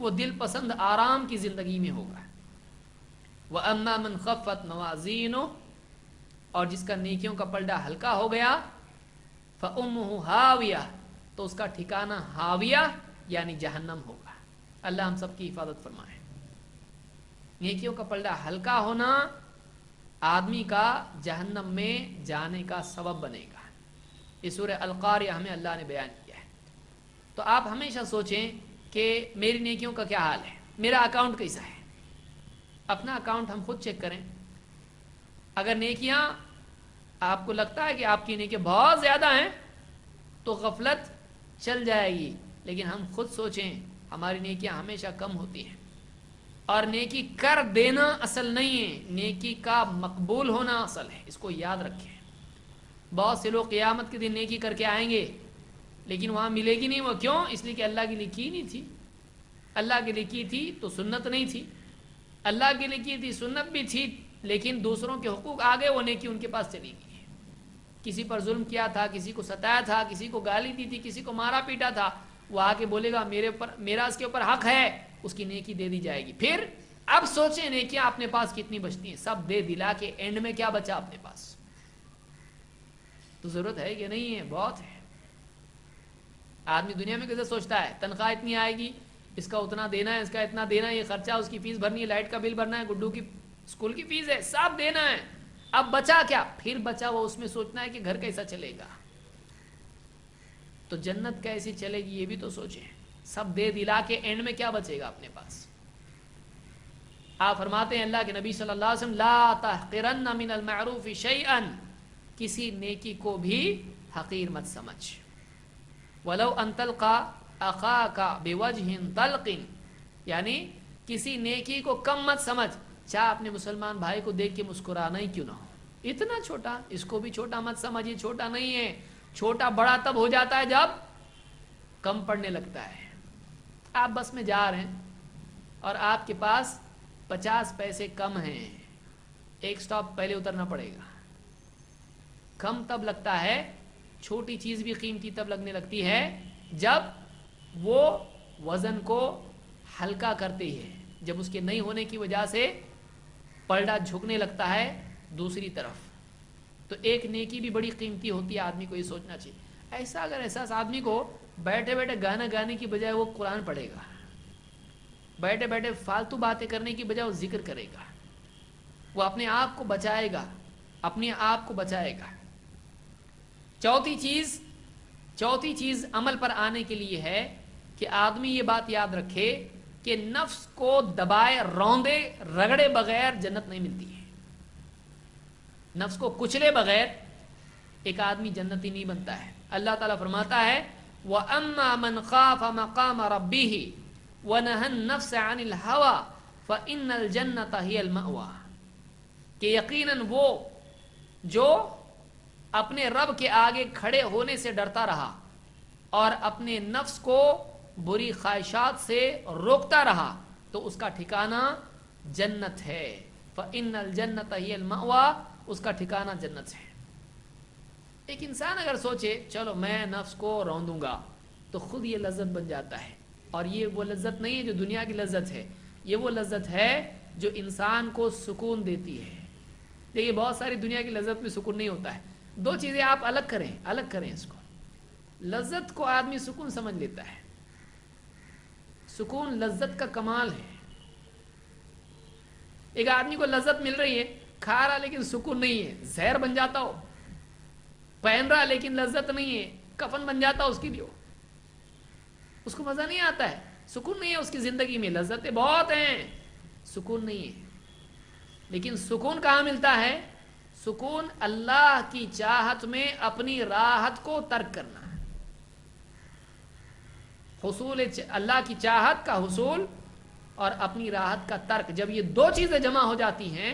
وہ دل پسند آرام کی زندگی میں ہوگا. وَأَمَّا مَنْ خَفَّتْ مَوَازِينُهُ، اور جس کا نیکیوں کا پلڑا ہلکا ہو گیا، فَأُمُّهُ هَاوِيَةٌ، تو اس کا ٹھکانہ ہاویہ یعنی جہنم ہوگا. اللہ ہم سب کی حفاظت فرمائے. نیکیوں کا پلڑا ہلکا ہونا آدمی کا جہنم میں جانے کا سبب بنے گا. یہ سورہ القاریہ ہمیں اللہ نے بیان کیا ہے. تو آپ ہمیشہ سوچیں کہ میری نیکیوں کا کیا حال ہے، میرا اکاؤنٹ کیسا ہے. اپنا اکاؤنٹ ہم خود چیک کریں. اگر نیکیاں آپ کو لگتا ہے کہ آپ کی نیکیاں بہت زیادہ ہیں تو غفلت چل جائے گی، لیکن ہم خود سوچیں ہماری نیکیاں ہمیشہ کم ہوتی ہیں. اور نیکی کر دینا اصل نہیں ہے، نیکی کا مقبول ہونا اصل ہے. اس کو یاد رکھیں. بہت سے لوگ قیامت کے دن نیکی کر کے آئیں گے لیکن وہاں ملے گی نہیں. وہ کیوں؟ اس لیے کہ اللہ کے لیے کی نہیں تھی. اللہ کے لیے کی تھی تو سنت نہیں تھی. اللہ کے لیے کی تھی، سنت بھی تھی، لیکن دوسروں کے حقوق آگے وہ نیکی ان کے پاس چلی گئی. کسی پر ظلم کیا تھا، کسی کو ستایا تھا، کسی کو گالی دی تھی، کسی کو مارا پیٹا تھا، وہ آ کے بولے گا میرا اس کے اوپر حق ہے، اس کی نیکی دے دی جائے گی. پھر اب سوچیں نیکیاں اپنے پاس کتنی بچتی ہیں. سب دے دلا کے اینڈ میں کیا بچا اپنے پاس؟ تو ضرورت ہے کہ نہیں ہے؟ بہت ہے. آدمی دنیا میں کیسے سوچتا ہے تنخواہ اتنی آئے گی، اس کا اتنا دینا ہے، اس کا اتنا دینا ہے، یہ خرچہ، اس کی فیس بھرنی ہے، لائٹ کا بل بھرنا ہے، گڈو کی اسکول کی فیس ہے، سب دینا ہے. اب بچا کیا؟ پھر بچا وہ اس میں سوچنا ہے کہ گھر کیسا چلے گا، تو جنت کیسی چلے گی یہ بھی تو سوچیں. سب دے دلا کے اینڈ میں کیا بچے گا اپنے پاس؟ آپ فرماتے ہیں اللہ کے نبی صلی اللہ علیہ وسلم لا تحقرن من المعروف شیئا، کسی نیکی کو بھی حقیر مت سمجھ. ولو ان تلقى اخاك بوجه طلق، یعنی کسی نیکی کو کم مت سمجھ، چاہے اپنے مسلمان بھائی کو دیکھ کے مسکرانا ہی کیوں نہ ہو. اتنا چھوٹا، اس کو بھی چھوٹا مت سمجھ، یہ چھوٹا نہیں ہے. چھوٹا بڑا تب ہو جاتا ہے جب کم پڑنے لگتا ہے. آپ بس میں جا رہے ہیں اور آپ کے پاس 50 پیسے کم ہیں، ایک سٹاپ پہلے اترنا پڑے گا. کم تب لگتا ہے، چھوٹی چیز بھی قیمتی تب لگنے لگتی ہے جب وہ وزن کو ہلکا کرتی ہے، جب اس کے نہیں ہونے کی وجہ سے پلڑا جھکنے لگتا ہے دوسری طرف. تو ایک نیکی بھی بڑی قیمتی ہوتی ہے، آدمی کو یہ سوچنا چاہیے. ایسا اگر احساس آدمی کو بیٹھے بیٹھے گانا گانے کی بجائے وہ قرآن پڑھے گا، بیٹھے بیٹھے فالتو باتیں کرنے کی بجائے وہ ذکر کرے گا، وہ اپنے آپ کو بچائے گا، اپنے آپ کو بچائے گا. چوتھی چیز عمل پر آنے کے لیے ہے کہ آدمی یہ بات یاد رکھے کہ نفس کو دبائے روندے رگڑے بغیر جنت نہیں ملتی ہے. نفس کو کچلے بغیر ایک آدمی جنتی نہیں بنتا ہے. اللہ تعالیٰ فرماتا ہے وَأَمَّا مَنْ خَافَ مَقَامَ رَبِّهِ وَنَهَى النَّفْسَ عَنِ الْهَوَى فَإِنَّ الْجَنَّةَ هِيَ الْمَأْوَى، کہ یقیناً وہ جو اپنے رب کے آگے کھڑے ہونے سے ڈرتا رہا اور اپنے نفس کو بری خواہشات سے روکتا رہا تو اس کا ٹھکانہ جنت ہے. فَإِنَّ الْجَنَّةَ هِيَ الْمَأْوَى، اس کا ٹھکانہ جنت ہے. ایک انسان اگر سوچے چلو میں نفس کو روندوں گا تو خود یہ لذت بن جاتا ہے. اور یہ وہ لذت نہیں ہے جو دنیا کی لذت ہے، یہ وہ لذت ہے جو انسان کو سکون دیتی ہے. دیکھیے بہت ساری دنیا کی لذت میں سکون نہیں ہوتا ہے. دو چیزیں آپ الگ کریں اس کو. لذت کو آدمی سکون سمجھ لیتا ہے. سکون لذت کا کمال ہے. ایک آدمی کو لذت مل رہی ہے، کھا رہا لیکن سکون نہیں ہے، زہر بن جاتا ہو. پہن رہا لیکن لذت نہیں ہے، کفن بن جاتا اس کے لیے، اس کو مزہ نہیں آتا ہے، سکون نہیں ہے اس کی زندگی میں. لذتیں بہت ہیں، سکون نہیں ہے. لیکن سکون کہاں ملتا ہے؟ سکون اللہ کی چاہت میں اپنی راحت کو ترک کرنا ہے. حصول اللہ کی چاہت کا حصول اور اپنی راحت کا ترک، جب یہ دو چیزیں جمع ہو جاتی ہیں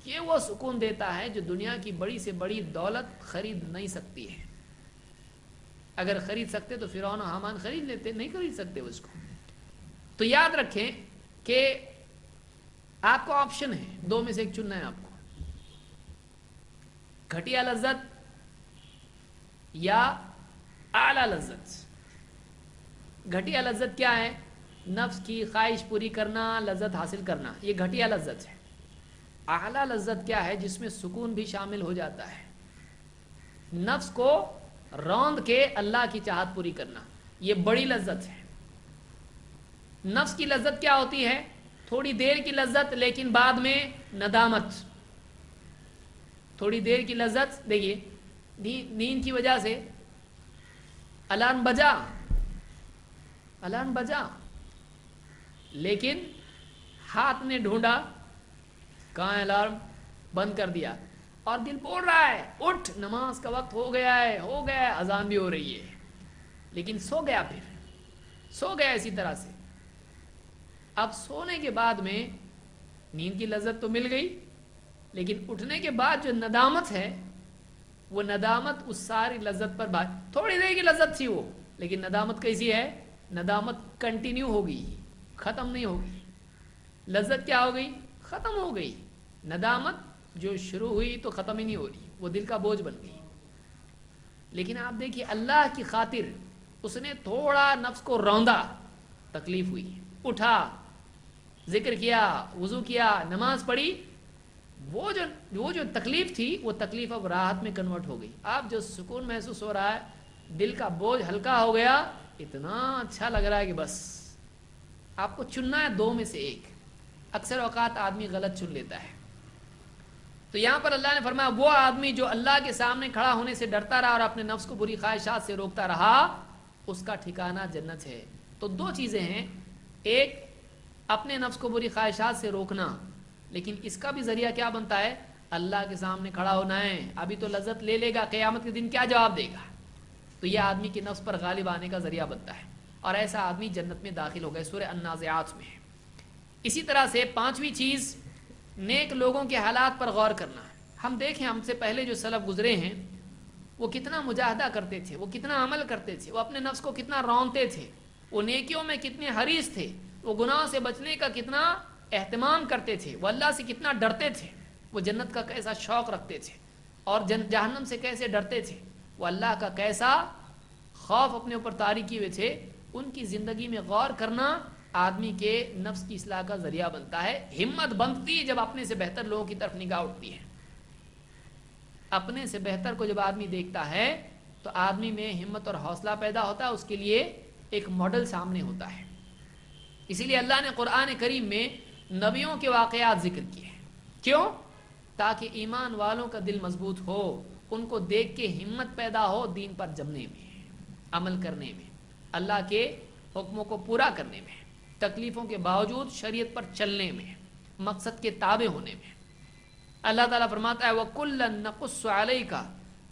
یہ وہ سکون دیتا ہے جو دنیا کی بڑی سے بڑی دولت خرید نہیں سکتی ہے. اگر خرید سکتے تو فرعون و حامان خرید لیتے، نہیں خرید سکتے اس کو. تو یاد رکھیں کہ آپ کو آپشن ہے، دو میں سے ایک چننا ہے آپ کو. گھٹیا لذت یا اعلی لذت. گھٹیا لذت کیا ہے؟ نفس کی خواہش پوری کرنا، لذت حاصل کرنا، یہ گھٹیا لذت ہے۔ اعلیٰ لذت کیا ہے؟ جس میں سکون بھی شامل ہو جاتا ہے، نفس کو روند کے اللہ کی چاہت پوری کرنا، یہ بڑی لذت ہے۔ نفس کی لذت کیا ہوتی ہے؟ تھوڑی دیر کی لذت، لیکن بعد میں ندامت۔ تھوڑی دیر کی لذت، دیکھیے نیند کی وجہ سے الارم بجا، لیکن ہاتھ نے ڈھونڈا، کہاں ہے الارم، بند کر دیا، اور دل بول رہا ہے اٹھ نماز کا وقت ہو گیا ہے، اذان بھی ہو رہی ہے، لیکن سو گیا، اسی طرح سے۔ اب سونے کے بعد میں نیند کی لذت تو مل گئی، لیکن اٹھنے کے بعد جو ندامت ہے، وہ ندامت اس ساری لذت پر تھوڑی دیر کی لذت تھی وہ، لیکن ندامت کیسی ہے؟ ندامت کنٹینیو ہوگی، ختم نہیں ہوگی۔ لذت کیا ہو گئی؟ ختم ہو گئی۔ ندامت جو شروع ہوئی تو ختم ہی نہیں ہو رہی، وہ دل کا بوجھ بن گئی۔ لیکن آپ دیکھیے اللہ کی خاطر اس نے تھوڑا نفس کو روندا، تکلیف ہوئی، اٹھا، ذکر کیا، وضو کیا، نماز پڑھی، وہ جو تکلیف تھی وہ تکلیف اب راحت میں کنورٹ ہو گئی۔ آپ جو سکون محسوس ہو رہا ہے، دل کا بوجھ ہلکا ہو گیا، اتنا اچھا لگ رہا ہے کہ بس آپ کو چننا ہے دو میں سے ایک۔ اکثر اوقات آدمی غلط چن لیتا ہے۔ تو یہاں پر اللہ نے فرمایا وہ آدمی جو اللہ کے سامنے کھڑا ہونے سے ڈرتا رہا اور اپنے نفس کو بری خواہشات سے روکتا رہا، اس کا ٹھکانہ جنت ہے۔ تو دو چیزیں ہیں، ایک اپنے نفس کو بری خواہشات سے روکنا، لیکن اس کا بھی ذریعہ کیا بنتا ہے؟ اللہ کے سامنے کھڑا ہونا ہے۔ ابھی تو لذت لے لے گا، قیامت کے دن کیا جواب دے گا؟ تو یہ آدمی کے نفس پر غالب آنے کا ذریعہ بنتا ہے، اور ایسا آدمی جنت میں داخل ہو گئے، سورہ النازعات میں ہے۔ اسی طرح سے پانچویں چیز، نیک لوگوں کے حالات پر غور کرنا ہے۔ ہم دیکھیں ہم سے پہلے جو سلف گزرے ہیں، وہ کتنا مجاہدہ کرتے تھے، وہ کتنا عمل کرتے تھے، وہ اپنے نفس کو کتنا رونتے تھے، وہ نیکیوں میں کتنے حریص تھے، وہ گناہ سے بچنے کا کتنا اہتمام کرتے تھے، وہ اللہ سے کتنا ڈرتے تھے، وہ جنت کا کیسا شوق رکھتے تھے، اور جہنم سے کیسے ڈرتے تھے، وہ اللہ کا کیسا خوف اپنے اوپر طاری کیے ہوئے تھے۔ ان کی زندگی میں غور کرنا آدمی کے نفس کی اصلاح کا ذریعہ بنتا ہے۔ ہمت بنتی ہے جب اپنے سے بہتر لوگوں کی طرف نگاہ اٹھتی ہے۔ اپنے سے بہتر کو جب آدمی دیکھتا ہے تو آدمی میں ہمت اور حوصلہ پیدا ہوتا ہے، اس کے لیے ایک ماڈل سامنے ہوتا ہے۔ اسی لیے اللہ نے قرآن کریم میں نبیوں کے واقعات ذکر کیے ہیں۔ کیوں؟ تاکہ ایمان والوں کا دل مضبوط ہو، ان کو دیکھ کے ہمت پیدا ہو دین پر جمنے میں، عمل کرنے میں، اللہ کے حکموں کو پورا کرنے میں، تکلیفوں کے باوجود شریعت پر چلنے میں، مقصد کے تابع ہونے میں۔ اللہ تعالیٰ فرماتا ہے وَكُلًّا نَقُصُّ عَلَيْكَ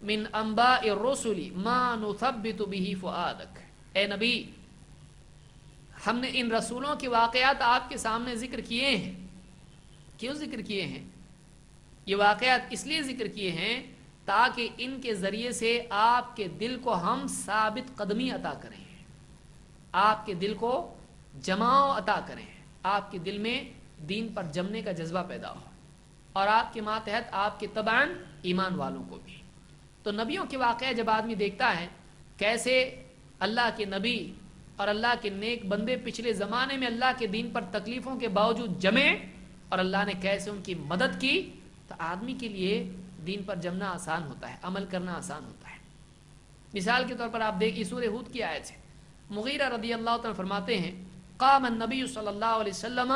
مِنْ أَنْبَاءِ الرُّسُلِ مَا نُثَبِّتُ بِهِ فُؤَادَكَ۔ اے نبی، ہم نے ان رسولوں کے واقعات آپ کے سامنے ذکر کیے ہیں۔ کیوں ذکر کیے ہیں؟ یہ واقعات اس لیے ذکر کیے ہیں تاکہ ان کے ذریعے سے آپ کے دل کو ہم ثابت قدمی عطا کریں، آپ کے دل کو جماؤ عطا کریں، آپ کے دل میں دین پر جمنے کا جذبہ پیدا ہو، اور آپ کے ماتحت آپ کے تبعاً ایمان والوں کو بھی۔ تو نبیوں کے واقعہ جب آدمی دیکھتا ہے کیسے اللہ کے نبی اور اللہ کے نیک بندے پچھلے زمانے میں اللہ کے دین پر تکلیفوں کے باوجود جمے، اور اللہ نے کیسے ان کی مدد کی، تو آدمی کے لیے دین پر جمنا آسان ہوتا ہے، عمل کرنا آسان ہوتا ہے۔ مثال کے طور پر آپ دیکھیے سورہ ہود کی آیت ہے، مغیرہ رضی اللہ عنہ فرماتے ہیں قام النبی صلی اللہ علیہ وسلم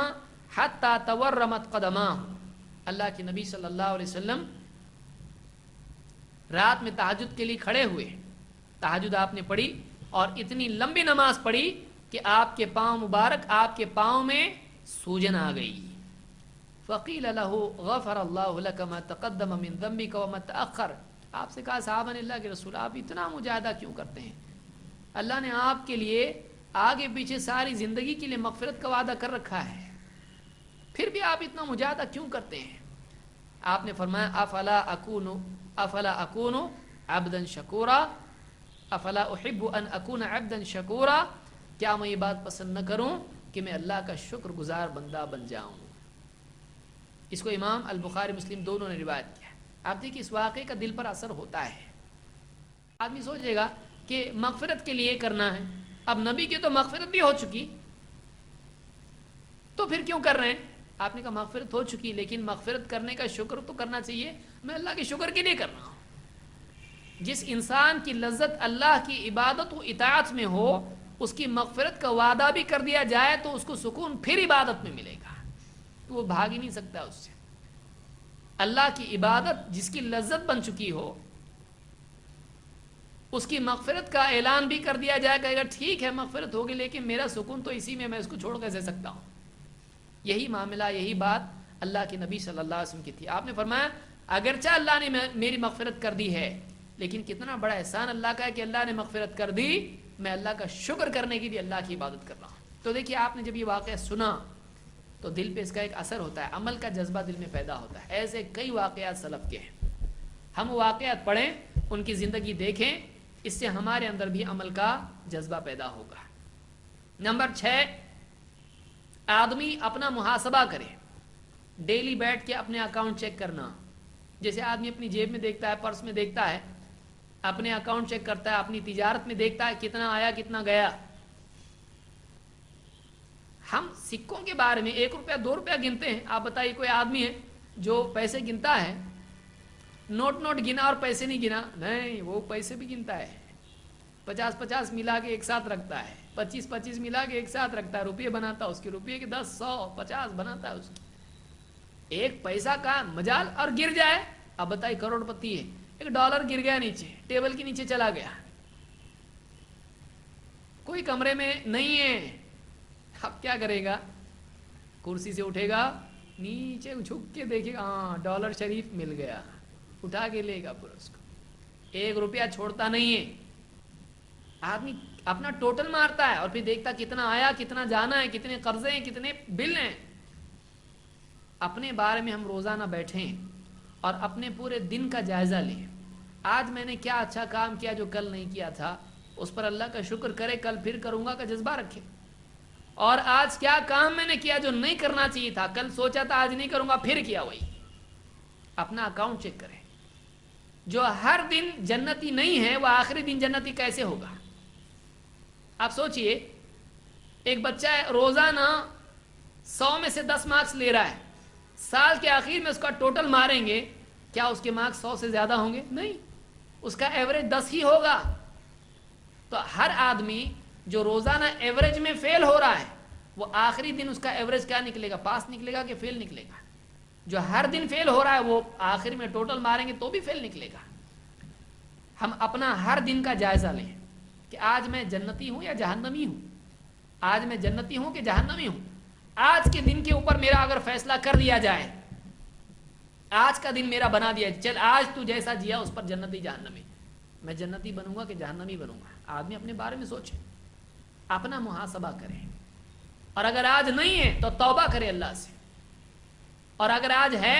حتی تورمت قدماہ، اللہ کے نبی صلی اللہ علیہ وسلم رات میں تہجد کے لیے کھڑے ہوئے، تہجد آپ نے پڑھی اور اتنی لمبی نماز پڑھی کہ آپ کے پاؤں مبارک، آپ کے پاؤں میں سوجن آ گئی۔ فقیل له غفر اللہ لک ما تقدم من ذنبک وما تأخر، آپ سے کہا صحابہ نے اللہ کے رسول آپ اتنا مجاہدہ کیوں کرتے ہیں؟ اللہ نے آپ کے لیے آگے پیچھے ساری زندگی کے لیے مغفرت کا وعدہ کر رکھا ہے، پھر بھی آپ اتنا مجاہدہ کیوں کرتے ہیں؟ آپ نے فرمایا افلا اکون عبدا شکورا، افلا احب ان اکون عبدا شکورا، کیا میں یہ بات پسند نہ کروں کہ میں اللہ کا شکر گزار بندہ بن جاؤں۔ اس کو امام البخاری مسلم دونوں نے روایت کیا ہے۔ آپ دیکھیں اس واقعے کا دل پر اثر ہوتا ہے۔ آدمی سوچے گا کہ مغفرت کے لیے کرنا ہے، اب نبی کی تو مغفرت بھی ہو چکی، تو پھر کیوں کر رہے ہیں؟ آپ نے کہا مغفرت ہو چکی، لیکن مغفرت کرنے کا شکر تو کرنا چاہیے، میں اللہ کے شکر کے لیے کر رہا ہوں۔ جس انسان کی لذت اللہ کی عبادت و اطاعت میں ہو، اس کی مغفرت کا وعدہ بھی کر دیا جائے تو اس کو سکون پھر عبادت میں ملے گا، تو وہ بھاگ ہی نہیں سکتا اس سے۔ اللہ کی عبادت جس کی لذت بن چکی ہو، اس کی مغفرت کا اعلان بھی کر دیا جائے کہ اگر ٹھیک ہے مغفرت ہوگی لیکن میرا سکون تو اسی میں اس کو چھوڑ کیسے سکتا ہوں۔ یہی معاملہ، یہی بات اللہ کے نبی صلی اللہ علیہ وسلم کی تھی۔ آپ نے فرمایا اگرچہ اللہ نے میری مغفرت کر دی ہے، لیکن کتنا بڑا احسان اللہ کا ہے کہ اللہ نے مغفرت کر دی، میں اللہ کا شکر کرنے کے لیے اللہ کی عبادت کر رہا ہوں۔ تو دیکھیے آپ نے جب یہ واقعہ سنا تو دل پہ اس کا ایک اثر ہوتا ہے، عمل کا جذبہ دل میں پیدا ہوتا ہے۔ ایسے کئی واقعات سلف کے ہیں، ہم واقعات پڑھیں، ان کی زندگی دیکھیں، اس سے ہمارے اندر بھی عمل کا جذبہ پیدا ہوگا۔ نمبر 6، آدمی اپنا محاسبہ کرے، ڈیلی بیٹھ کے اپنے اکاؤنٹ چیک کرنا۔ جیسے آدمی اپنی جیب میں دیکھتا ہے، پرس میں دیکھتا ہے، اپنے اکاؤنٹ چیک کرتا ہے، اپنی تجارت میں دیکھتا ہے کتنا آیا کتنا گیا۔ ہم سکوں کے بارے میں 1 روپیہ 2 روپیہ گنتے ہیں، آپ بتائیے کوئی آدمی ہے جو پیسے گنتا ہے، نوٹ گنا اور پیسے نہیں گنا؟ نہیں، وہ پیسے بھی گنتا ہے، 50 ملا کے ایک ساتھ رکھتا ہے، 25 ملا کے ایک ساتھ رکھتا ہے، روپیے بناتا ہے، اس کے روپیے کے 10 100 50 بناتا ہے اس کی۔ ایک پیسہ کا مجال اور گر جائے، اب بتائیے کروڑ پتی ہے، $1 گر گیا نیچے، ٹیبل کے نیچے چلا گیا، کوئی کمرے میں نہیں ہے، اب کیا کرے گا؟ کرسی سے اٹھے گا، نیچے جھک کے دیکھے گا، ہاں $1 شریف مل گیا، اٹھا کے لے گا پورا اس کو، 1 روپیہ چھوڑتا نہیں ہے۔ آدمی اپنا ٹوٹل مارتا ہے اور پھر دیکھتا کتنا آیا کتنا جانا ہے، کتنے قرضے ہیں کتنے بل ہیں۔ اپنے بارے میں ہم روزانہ بیٹھیں اور اپنے پورے دن کا جائزہ لیں، آج میں نے کیا اچھا کام کیا جو کل نہیں کیا تھا، اس پر اللہ کا شکر کرے، کل پھر کروں گا کا جذبہ رکھے، اور آج کیا کام میں نے کیا جو نہیں کرنا چاہیے تھا، کل سوچا تھا آج نہیں کروں گا پھر کیا وہی۔ اپنا اکاؤنٹ چیک کریں، جو ہر دن جنتی نہیں ہے وہ آخری دن جنتی کیسے ہوگا؟ آپ سوچئے، ایک بچہ ہے روزانہ 100 میں سے 10 مارکس لے رہا ہے، سال کے آخر میں اس کا ٹوٹل ماریں گے، کیا اس کے مارکس 100 سے زیادہ ہوں گے؟ نہیں، اس کا ایوریج 10 ہی ہوگا۔ تو ہر آدمی جو روزانہ ایوریج میں فیل ہو رہا ہے، وہ آخری دن اس کا ایوریج کیا نکلے گا؟ پاس نکلے گا کہ فیل نکلے گا؟ جو ہر دن فیل ہو رہا ہے وہ آخر میں ٹوٹل ماریں گے تو بھی فیل نکلے گا۔ ہم اپنا ہر دن کا جائزہ لیں کہ آج میں جنتی ہوں یا جہنمی ہوں، آج میں جنتی ہوں کہ جہنمی ہوں۔ آج کے دن کے اوپر میرا اگر فیصلہ کر دیا جائے، آج کا دن میرا بنا دیا، چل آج تو جیسا جیا اس پر جنتی جہنمی، میں جنتی بنوں گا کہ جہنمی بنوں گا؟ آدمی اپنے بارے میں سوچے، اپنا محاسبہ کرے، اور اگر آج نہیں ہے تو توبہ کرے اللہ سے، اور اگر آج ہے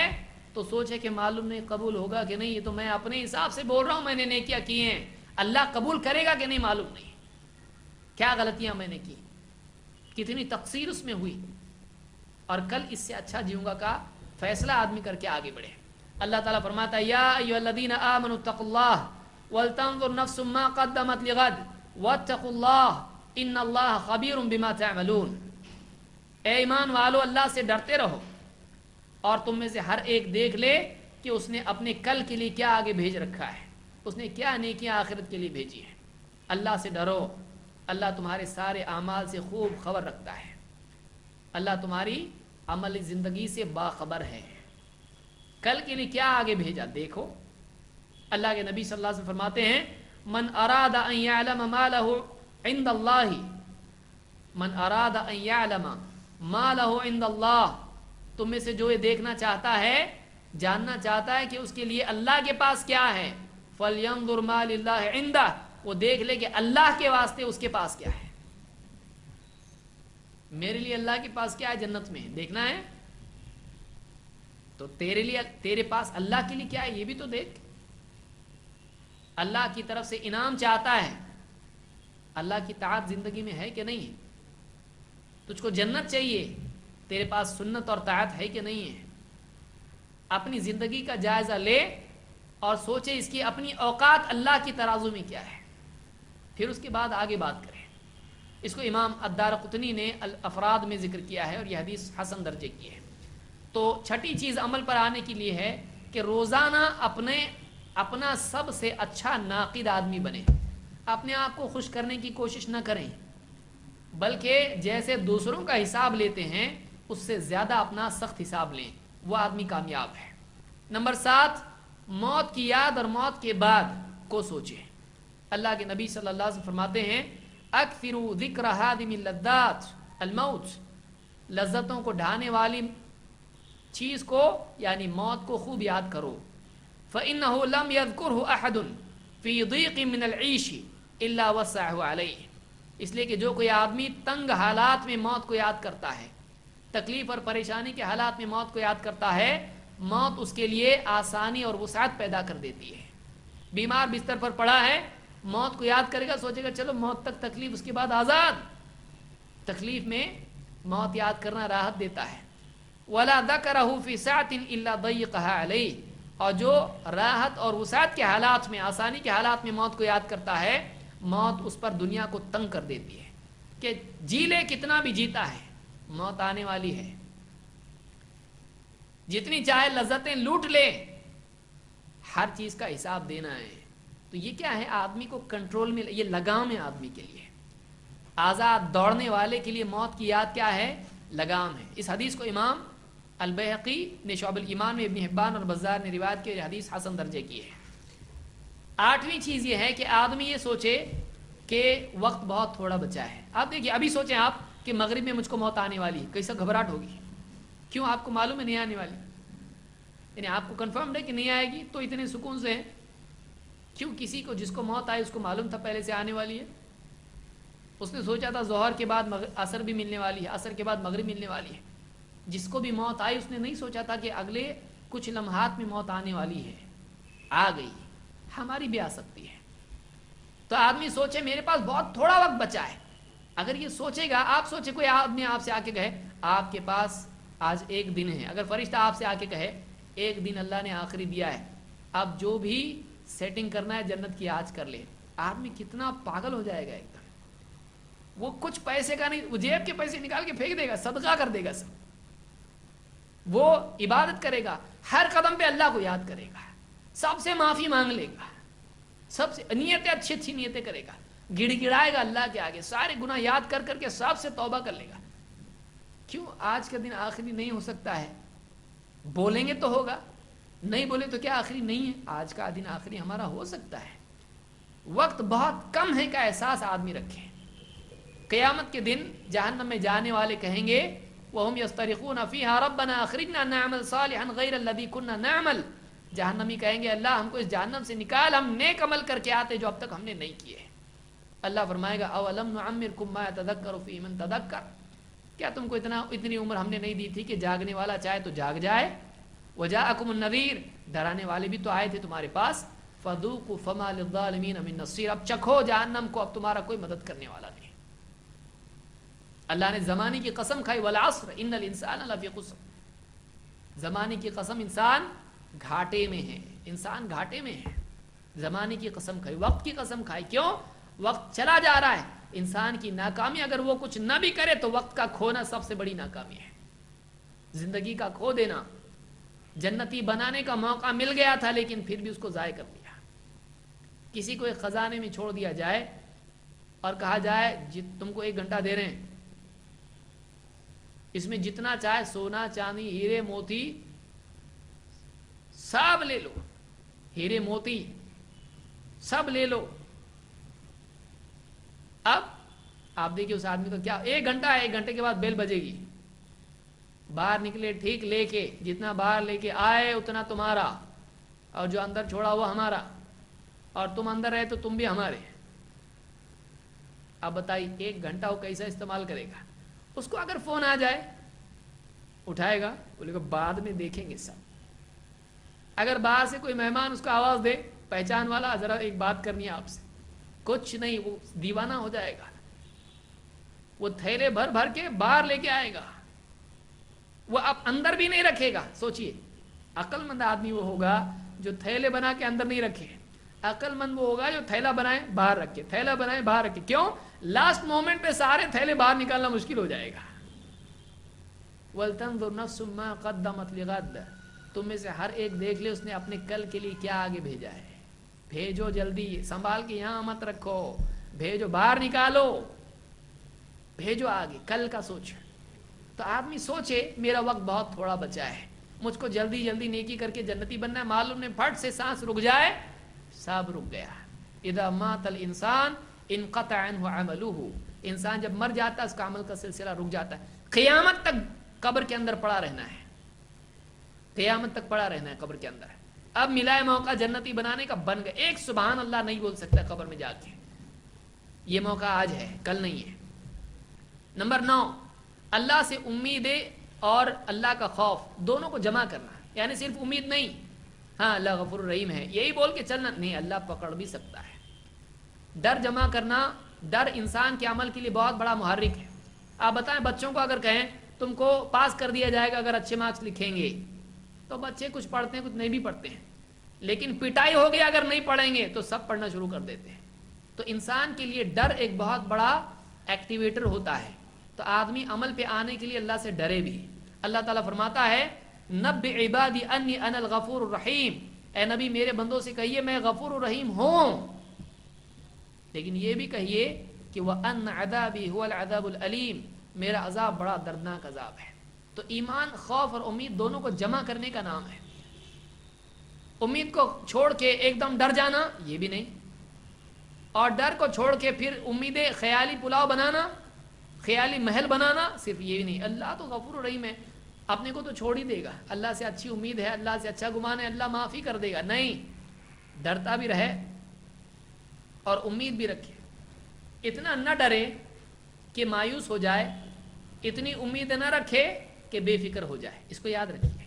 تو سوچے کہ معلوم نہیں قبول ہوگا کہ نہیں، یہ تو میں اپنے حساب سے بول رہا ہوں، میں نے نیکیاں کی ہیں، اللہ قبول کرے گا کہ نہیں معلوم نہیں، کیا غلطیاں میں نے کی، کتنی تقصیر اس میں ہوئی، اور کل اس سے اچھا جیوں گا کا فیصلہ آدمی کر کے آگے بڑھے۔ اللہ تعالیٰ فرماتا ہے یا ایھا الذین آمنوا اتقوا اللہ ولتنظر نفس ما قدمت لغد واتقوا اللہ ان اللہ خبیر بما تعملون۔ اے ایمان والو، اللہ سے ڈرتے رہو، اور تم میں سے ہر ایک دیکھ لے کہ اس نے اپنے کل کے لیے کیا آگے بھیج رکھا ہے، اس نے کیا نیکیاں آخرت کے لیے بھیجی ہیں۔ اللہ سے ڈرو، اللہ تمہارے سارے اعمال سے خوب خبر رکھتا ہے، اللہ تمہاری عملی زندگی سے باخبر ہے، کل کے لیے کیا آگے بھیجا دیکھو۔ اللہ کے نبی صلی اللہ علیہ وسلم فرماتے ہیں من اراد ان یعلم ما له عند اللہ، من اراد ان یعلم ما له عند اللہ، تم میں سے جو یہ دیکھنا چاہتا ہے، جاننا چاہتا ہے کہ اس کے لیے اللہ کے پاس کیا ہے، فَلْيَنْظُرْ مَا لِلَّهِ عِنْدَهُ، وہ دیکھ لے کہ اللہ کے واسطے اس کے پاس کیا ہے، میرے لیے اللہ کے پاس کیا ہے جنت میں دیکھنا ہے، تو تیرے لیے تیرے پاس اللہ کے لیے کیا ہے یہ بھی تو دیکھ۔ اللہ کی طرف سے انعام چاہتا ہے، اللہ کی طاعت زندگی میں ہے کہ نہیں ہے، تجھ کو جنت چاہیے، تیرے پاس سنت اور طاعت ہے کہ نہیں ہے۔ اپنی زندگی کا جائزہ لے اور سوچے اس کی اپنی اوقات اللہ کی ترازو میں کیا ہے، پھر اس کے بعد آگے بات کریں۔ اس کو امام الدارقطنی نے الافراد میں ذکر کیا ہے اور یہ حدیث حسن درجے کی ہے۔ تو چھٹی چیز عمل پر آنے کے لیے ہے کہ روزانہ اپنا سب سے اچھا ناقد آدمی بنے، اپنے آپ کو خوش کرنے کی کوشش نہ کریں، بلکہ جیسے دوسروں کا حساب لیتے ہیں اس سے زیادہ اپنا سخت حساب لیں، وہ آدمی کامیاب ہے۔ نمبر 7، موت کی یاد اور موت کے بعد کو سوچیں۔ اللہ کے نبی صلی اللہ علیہ وسلم فرماتے ہیں اکثروا ذکر ہادم اللذات الموت، لذتوں کو ڈھانے والی چیز کو یعنی موت کو خوب یاد کرو۔ فإنه لم يذكره أحد في ضيق من العيش إلا وسعه عليه، اس لیے کہ جو کوئی آدمی تنگ حالات میں موت کو یاد کرتا ہے، تکلیف اور پریشانی کے حالات میں موت کو یاد کرتا ہے، موت اس کے لیے آسانی اور وسعت پیدا کر دیتی ہے۔ بیمار بستر پر پڑا ہے، موت کو یاد کرے گا، سوچے گا چلو موت تک تکلیف، اس کے بعد آزاد۔ تکلیف میں موت یاد کرنا راحت دیتا ہے۔ وَلَا ذَكَرَهُ فِي سَعْةٍ إِلَّا ضَيِّقَهَا عَلَيْهِ، اور جو راحت اور وسعت کے حالات میں، آسانی کے حالات میں موت کو یاد کرتا ہے، موت اس پر دنیا کو تنگ کر دیتی ہے کہ جی لے کتنا بھی جیتا ہے، موت آنے والی ہے، جتنی چاہے لذتیں لوٹ لے، ہر چیز کا حساب دینا ہے۔ تو یہ کیا ہے؟ آدمی کو کنٹرول میں، یہ لگام ہے آدمی کے لیے، آزاد دوڑنے والے کے لیے موت کی یاد کیا ہے؟ لگام ہے۔ اس حدیث کو امام البیہقی نے شعب الایمان میں، ابن حبان اور بزار نے روایت کی، حدیث حسن درجے کی ہے۔ 8ویں چیز یہ ہے کہ آدمی یہ سوچے کہ وقت بہت تھوڑا بچا ہے۔ آپ دیکھیے، ابھی سوچیں آپ کہ مغرب میں مجھ کو موت آنے والی ہے، کیسا گھبراہٹ ہوگی؟ کیوں؟ آپ کو معلوم ہے نہیں آنے والی، یعنی آپ کو کنفرمڈ ہے کہ نہیں آئے گی، تو اتنے سکون سے ہیں۔ کیوں؟ کسی کو جس کو موت آئی اس کو معلوم تھا پہلے سے آنے والی ہے، اس نے سوچا تھا ظہر کے بعد عصر بھی ملنے والی ہے، عصر کے بعد مغرب ملنے والی ہے۔ جس کو بھی موت آئی اس نے نہیں سوچا تھا کہ اگلے کچھ لمحات میں موت آنے والی ہے، آ گئی، ہماری بھی آ سکتی ہے۔ تو آدمی سوچے میرے پاس بہت تھوڑا وقت بچا ہے، اگر یہ سوچے گا، آپ سوچے کوئی آدمی آپ سے آ کے کہے آپ کے پاس آج ایک دن ہے، اگر فرشتہ آپ سے آ کے کہے ایک دن اللہ نے آخری دیا ہے، اب جو بھی سیٹنگ کرنا ہے جنت کی آج کر لے، آدمی کتنا پاگل ہو جائے گا ایک دم۔ وہ کچھ پیسے کا نہیں، وہ جیب کے پیسے نکال کے پھینک دے گا، صدقہ کر دے گا سب، وہ عبادت کرے گا، ہر قدم پہ اللہ کو یاد کرے گا، سب سے معافی مانگ لے گا، سب سے نیتیں اچھی نیتیں کرے گا، گڑ گڑائے گا اللہ کے آگے، سارے گناہ یاد کر کر کے سب سے توبہ کر لے گا۔ کیوں؟ آج کا دن آخری نہیں ہو سکتا ہے، بولیں گے تو ہوگا، نہیں بولے تو کیا آخری نہیں ہے؟ آج کا دن آخری ہمارا ہو سکتا ہے۔ وقت بہت کم ہے کا احساس آدمی رکھے۔ قیامت کے دن جہنم میں جانے والے کہیں گے وَهُمْ يَسْتَرِخُونَ فِيهَا رَبَّنَا أَخْرِجْنَا نَعْمَلْ صَالِحًا غَيْرَ الَّذِي كُنَّا نَعْمَلْ، جہنمی کہیں گے اللہ ہم کو اس جہنم سے نکال، ہم نیک عمل کر کے آتے جو اب تک ہم نے نہیں کیے۔ اللہ فرمائے گا أَوَلَمْ نُعَمِّرْكُمْ مَا يَتَذَكَّرُ فِيهِ مَن تَذَكَّرَ، کیا تم کو اتنی عمر ہم نے نہیں دی تھی کہ جاگنے والا چاہے تو جاگ جائے؟ وَجَاءَكُمُ النَّذِيرُ، ڈرانے والے بھی تو آئے تھے تمہارے پاس، فَذُوقُوا فَمَا لِلظَّالِمِينَ مِن نَصِيرٍ، اب چکھو جہنم کو، اب تمہارا کوئی مدد کرنے والا نہیں۔ اللہ نے زمانے کی قسم کھائی وَالْعَصْرِ إِنَّ الْإِنسَانَ لَفِي خُسْرٍ، زمانے کی قسم، انسان گھاٹے میں ہے، انسان گھاٹے میں ہے، زمانے کی قسم کھائی، وقت کی قسم کھائی۔ کیوں؟ وقت چلا جا رہا ہے، انسان کی ناکامی، اگر وہ کچھ نہ بھی کرے تو وقت کا کھونا سب سے بڑی ناکامی ہے۔ زندگی کا کھو دینا، جنتی بنانے کا موقع مل گیا تھا لیکن پھر بھی اس کو ضائع کر دیا۔ کسی کو ایک خزانے میں چھوڑ دیا جائے اور کہا جائے تم کو 1 گھنٹہ دے رہے ہیں، اس میں جتنا چاہے سونا چاندی ہیرے موتی سب لے لو، ہیرے موتی سب لے لو۔ اب آپ دیکھیے اس آدمی کا کیا، 1 گھنٹہ ہے، 1 گھنٹے کے بعد بیل بجے گی، باہر نکلے ٹھیک لے کے، جتنا باہر لے کے آئے اتنا تمہارا، اور جو اندر چھوڑا وہ ہمارا، اور تم اندر رہے تو تم بھی ہمارے۔ اب بتائیے 1 گھنٹہ وہ کیسا استعمال کرے گا؟ اس کو اگر فون آ جائے اٹھائے گا، بولے گا بعد میں دیکھیں گے سب۔ اگر باہر سے کوئی مہمان اس کو آواز دے، پہچان والا ذرا ایک بات کرنی ہے آپ سے، کچھ نہیں، وہ دیوانہ ہو جائے گا، وہ تھیلے بھر بھر کے باہر لے کے آئے گا، وہ اب اندر بھی نہیں رکھے گا۔ سوچئے عقل مند آدمی وہ ہوگا جو تھیلے بنا کے اندر نہیں رکھے، عقل مند وہ ہوگا جو تھیلا بنائے باہر رکھے، تھیلا بنائے باہر رکھے. کیوں؟ لاسٹ مومنٹ پہ سارے تھیلے باہر نکالنا مشکل ہو جائے گا. وَلْتَنْظُرْ نَفْسٌ مَا قَدَّمَتْ لِغَدٍ، تم میں سے ہر ایک دیکھ لے اس نے اپنے کل کے لیے کیا آگے بھیجا ہے. بھیجو جلدی، سنبھال کے یہاں مت رکھو، بھیجو باہر نکالو، بھیجو آگے، کل کا سوچ. تو آدمی سوچے میرا وقت بہت تھوڑا بچا ہے، مجھ کو جلدی جلدی نیکی کر کے جنتی بننا ہے. معلوم نے پھٹ سے سانس رک جائے، سب رک گیا. اذا مات الانسان انقطع عنہ عملہ، انسان جب مر جاتا ہے اس کا عمل کا سلسلہ رک جاتا ہے. قیامت تک قبر کے اندر پڑا رہنا ہے، قیامت تک پڑا رہنا ہے قبر کے اندر. اب ملا ہے موقع جنتی بنانے کا، بن گئے. ایک سبحان اللہ نہیں بول سکتا قبر میں جا کے. یہ موقع آج ہے، کل نہیں ہے. نمبر 9، اللہ سے امیدیں اور اللہ کا خوف دونوں کو جمع کرنا. یعنی صرف امید نہیں، ہاں اللہ غفور الرحیم ہے یہی بول کے چلنا نہیں، اللہ پکڑ بھی سکتا ہے. ڈر جمع کرنا، ڈر انسان کے عمل کے لیے بہت بڑا محرک ہے. آپ بتائیں بچوں کو اگر کہیں تم کو پاس کر دیا جائے گا اگر اچھے مارکس لکھیں گے، تو بچے کچھ پڑھتے ہیں کچھ نہیں بھی پڑھتے ہیں. لیکن پٹائی ہو گئی اگر نہیں پڑھیں گے تو سب پڑھنا شروع کر دیتے ہیں. تو انسان کے لیے ڈر ایک بہت بڑا ایکٹیویٹر ہوتا ہے. تو آدمی عمل پہ آنے کے لیے اللہ سے ڈرے بھی. اللہ تعالیٰ فرماتا ہے نبئ عبادی انی انا الغفور الرحیم، اے نبی میرے بندوں سے کہیے میں غفور الرحیم ہوں. لیکن یہ بھی کہیے کہ وَأَنَّ عَذَابِي هُوَ الْعَذَابُ الْأَلِيمُ، میرا عذاب بڑا دردناک عذاب ہے. تو ایمان، خوف اور امید دونوں کو جمع کرنے کا نام ہے. امید کو چھوڑ کے ایک دم ڈر جانا یہ بھی نہیں، اور ڈر کو چھوڑ کے پھر امیدیں خیالی پلاؤ بنانا، خیالی محل بنانا صرف یہ بھی نہیں. اللہ تو غفور الرحیم ہے، اپنے کو تو چھوڑ ہی دے گا. اللہ سے اچھی امید ہے، اللہ سے اچھا گمان ہے، اللہ معافی کر دے گا. نہیں، ڈرتا بھی رہے اور امید بھی رکھے. اتنا نہ ڈرے کہ مایوس ہو جائے، اتنی امید نہ رکھے کہ بے فکر ہو جائے. اس کو یاد رکھیے،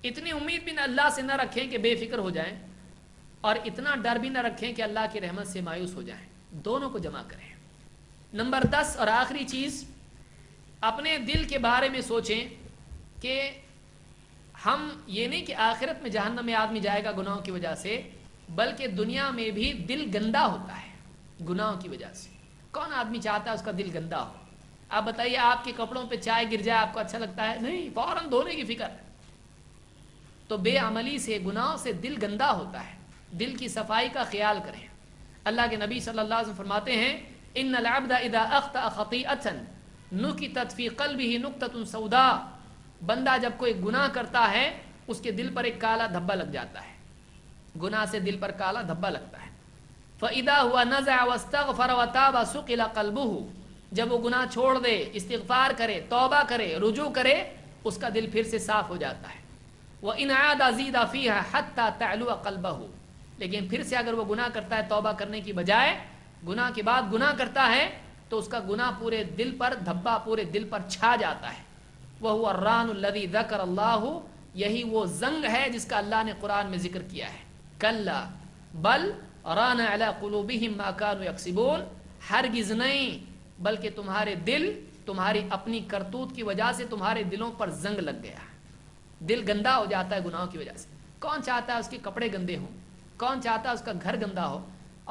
اتنی امید بھی اللہ سے نہ رکھیں کہ بے فکر ہو جائیں، اور اتنا ڈر بھی نہ رکھیں کہ اللہ کی رحمت سے مایوس ہو جائیں. دونوں کو جمع کریں. نمبر 10 اور آخری چیز، اپنے دل کے بارے میں سوچیں کہ ہم یہ نہیں کہ آخرت میں جہنم میں آدمی جائے گا گناہوں کی وجہ سے، بلکہ دنیا میں بھی دل گندا ہوتا ہے گناہوں کی وجہ سے. کون آدمی چاہتا ہے اس کا دل گندا ہو؟ آپ بتائیے، آپ کے کپڑوں پہ چائے گر جائے آپ کو اچھا لگتا ہے؟ نہیں، فوراً دھونے کی فکر. تو بے عملی سے، گناہوں سے دل گندا ہوتا ہے. دل کی صفائی کا خیال کریں. اللہ کے نبی صلی اللہ علیہ وسلم فرماتے ہیں ان العبد اذا اخطأ خطیئۃ نکتت فی قلبہ نکتۃ سوداء، بندہ جب کوئی گناہ کرتا ہے اس کے دل پر ایک کالا دھبا لگ جاتا ہے. گناہ سے دل پر کالا دھبا لگتا ہے. فاذا هو نزع واستغفر وتاب سقل قلبه، جب وہ گناہ چھوڑ دے، استغفار کرے، توبہ کرے، رجوع کرے، اس کا دل پھر سے صاف ہو جاتا ہے. وان عاد زید فیها حتى تعلو قلبه، لیکن پھر سے اگر وہ گناہ کرتا ہے توبہ کرنے کی بجائے، گناہ کے بعد گناہ کرتا ہے تو اس کا گناہ پورے دل پر دھبا پورے دل پر چھا جاتا ہے. وَهُوَ الرَّانُ الَّذِي ذَكَرَ اللَّهُ، یہی وہ زنگ ہے جس کا اللہ نے قرآن میں ذکر کیا ہے. کلا بل ران علی قلوبہم ما کانوا یکسبون، ہرگز نہیں بلکہ تمہارے دل تمہاری اپنی کرتوت کی وجہ سے تمہارے دلوں پر زنگ لگ گیا. دل گندا ہو جاتا ہے گناہوں کی وجہ سے. کون چاہتا ہے اس کے کپڑے گندے ہوں؟ کون چاہتا ہے اس کا گھر گندا ہو؟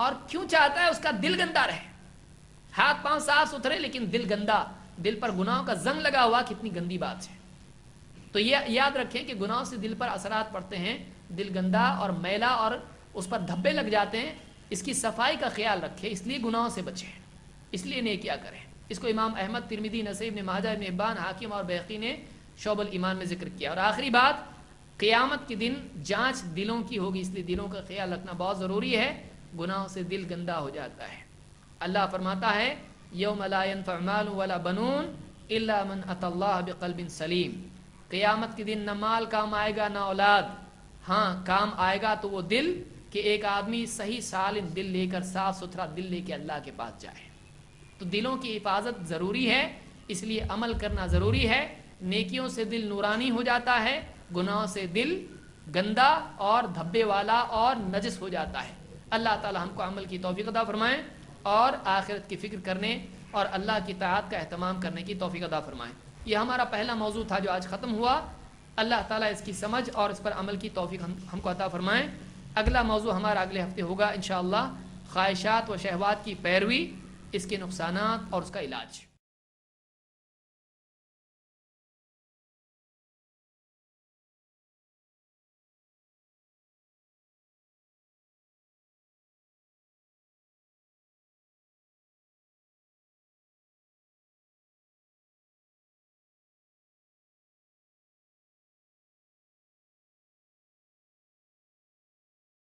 اور کیوں چاہتا ہے اس کا دل گندا رہے؟ ہاتھ پاؤں صاف ستھرے لیکن دل گندا، دل پر گناہوں کا زنگ لگا ہوا، کتنی گندی بات ہے. تو یہ یاد رکھیں کہ گناہوں سے دل پر اثرات پڑتے ہیں، دل گندا اور میلا اور اس پر دھبے لگ جاتے ہیں. اس کی صفائی کا خیال رکھیں، اس لیے گناہوں سے بچیں، اس لیے نیکیاں کریں. اس کو امام احمد، ترمذی، نسائی، ابن ماجہ، ابن حبان، حاکم اور بیہقی نے شعب الایمان میں ذکر کیا. اور آخری بات، قیامت کے دن جانچ دلوں کی ہوگی، اس لیے دلوں کا خیال رکھنا بہت ضروری ہے. گناہوں سے دل گندا ہو جاتا ہے. اللہ فرماتا ہے یوم لا ينفع مال ولا بنون الا من اتى اللہ بقلب سلیم، قیامت کے دن نہ مال کام آئے گا نہ اولاد، ہاں کام آئے گا تو وہ دل، کہ ایک آدمی صحیح سالم دل لے کر، صاف ستھرا دل لے کے اللہ کے پاس جائے. تو دلوں کی حفاظت ضروری ہے، اس لیے عمل کرنا ضروری ہے. نیکیوں سے دل نورانی ہو جاتا ہے، گناہوں سے دل گندا اور دھبے والا اور نجس ہو جاتا ہے. اللہ تعالی ہم کو عمل کی توفیق عطا فرمائیں اور آخرت کی فکر کرنے اور اللہ کی طاعت کا اہتمام کرنے کی توفیق عطا فرمائیں. یہ ہمارا پہلا موضوع تھا جو آج ختم ہوا. اللہ تعالیٰ اس کی سمجھ اور اس پر عمل کی توفیق ہم کو عطا فرمائیں. اگلا موضوع ہمارا اگلے ہفتے ہوگا انشاءاللہ، خواہشات و شہوات کی پیروی، اس کے نقصانات اور اس کا علاج۔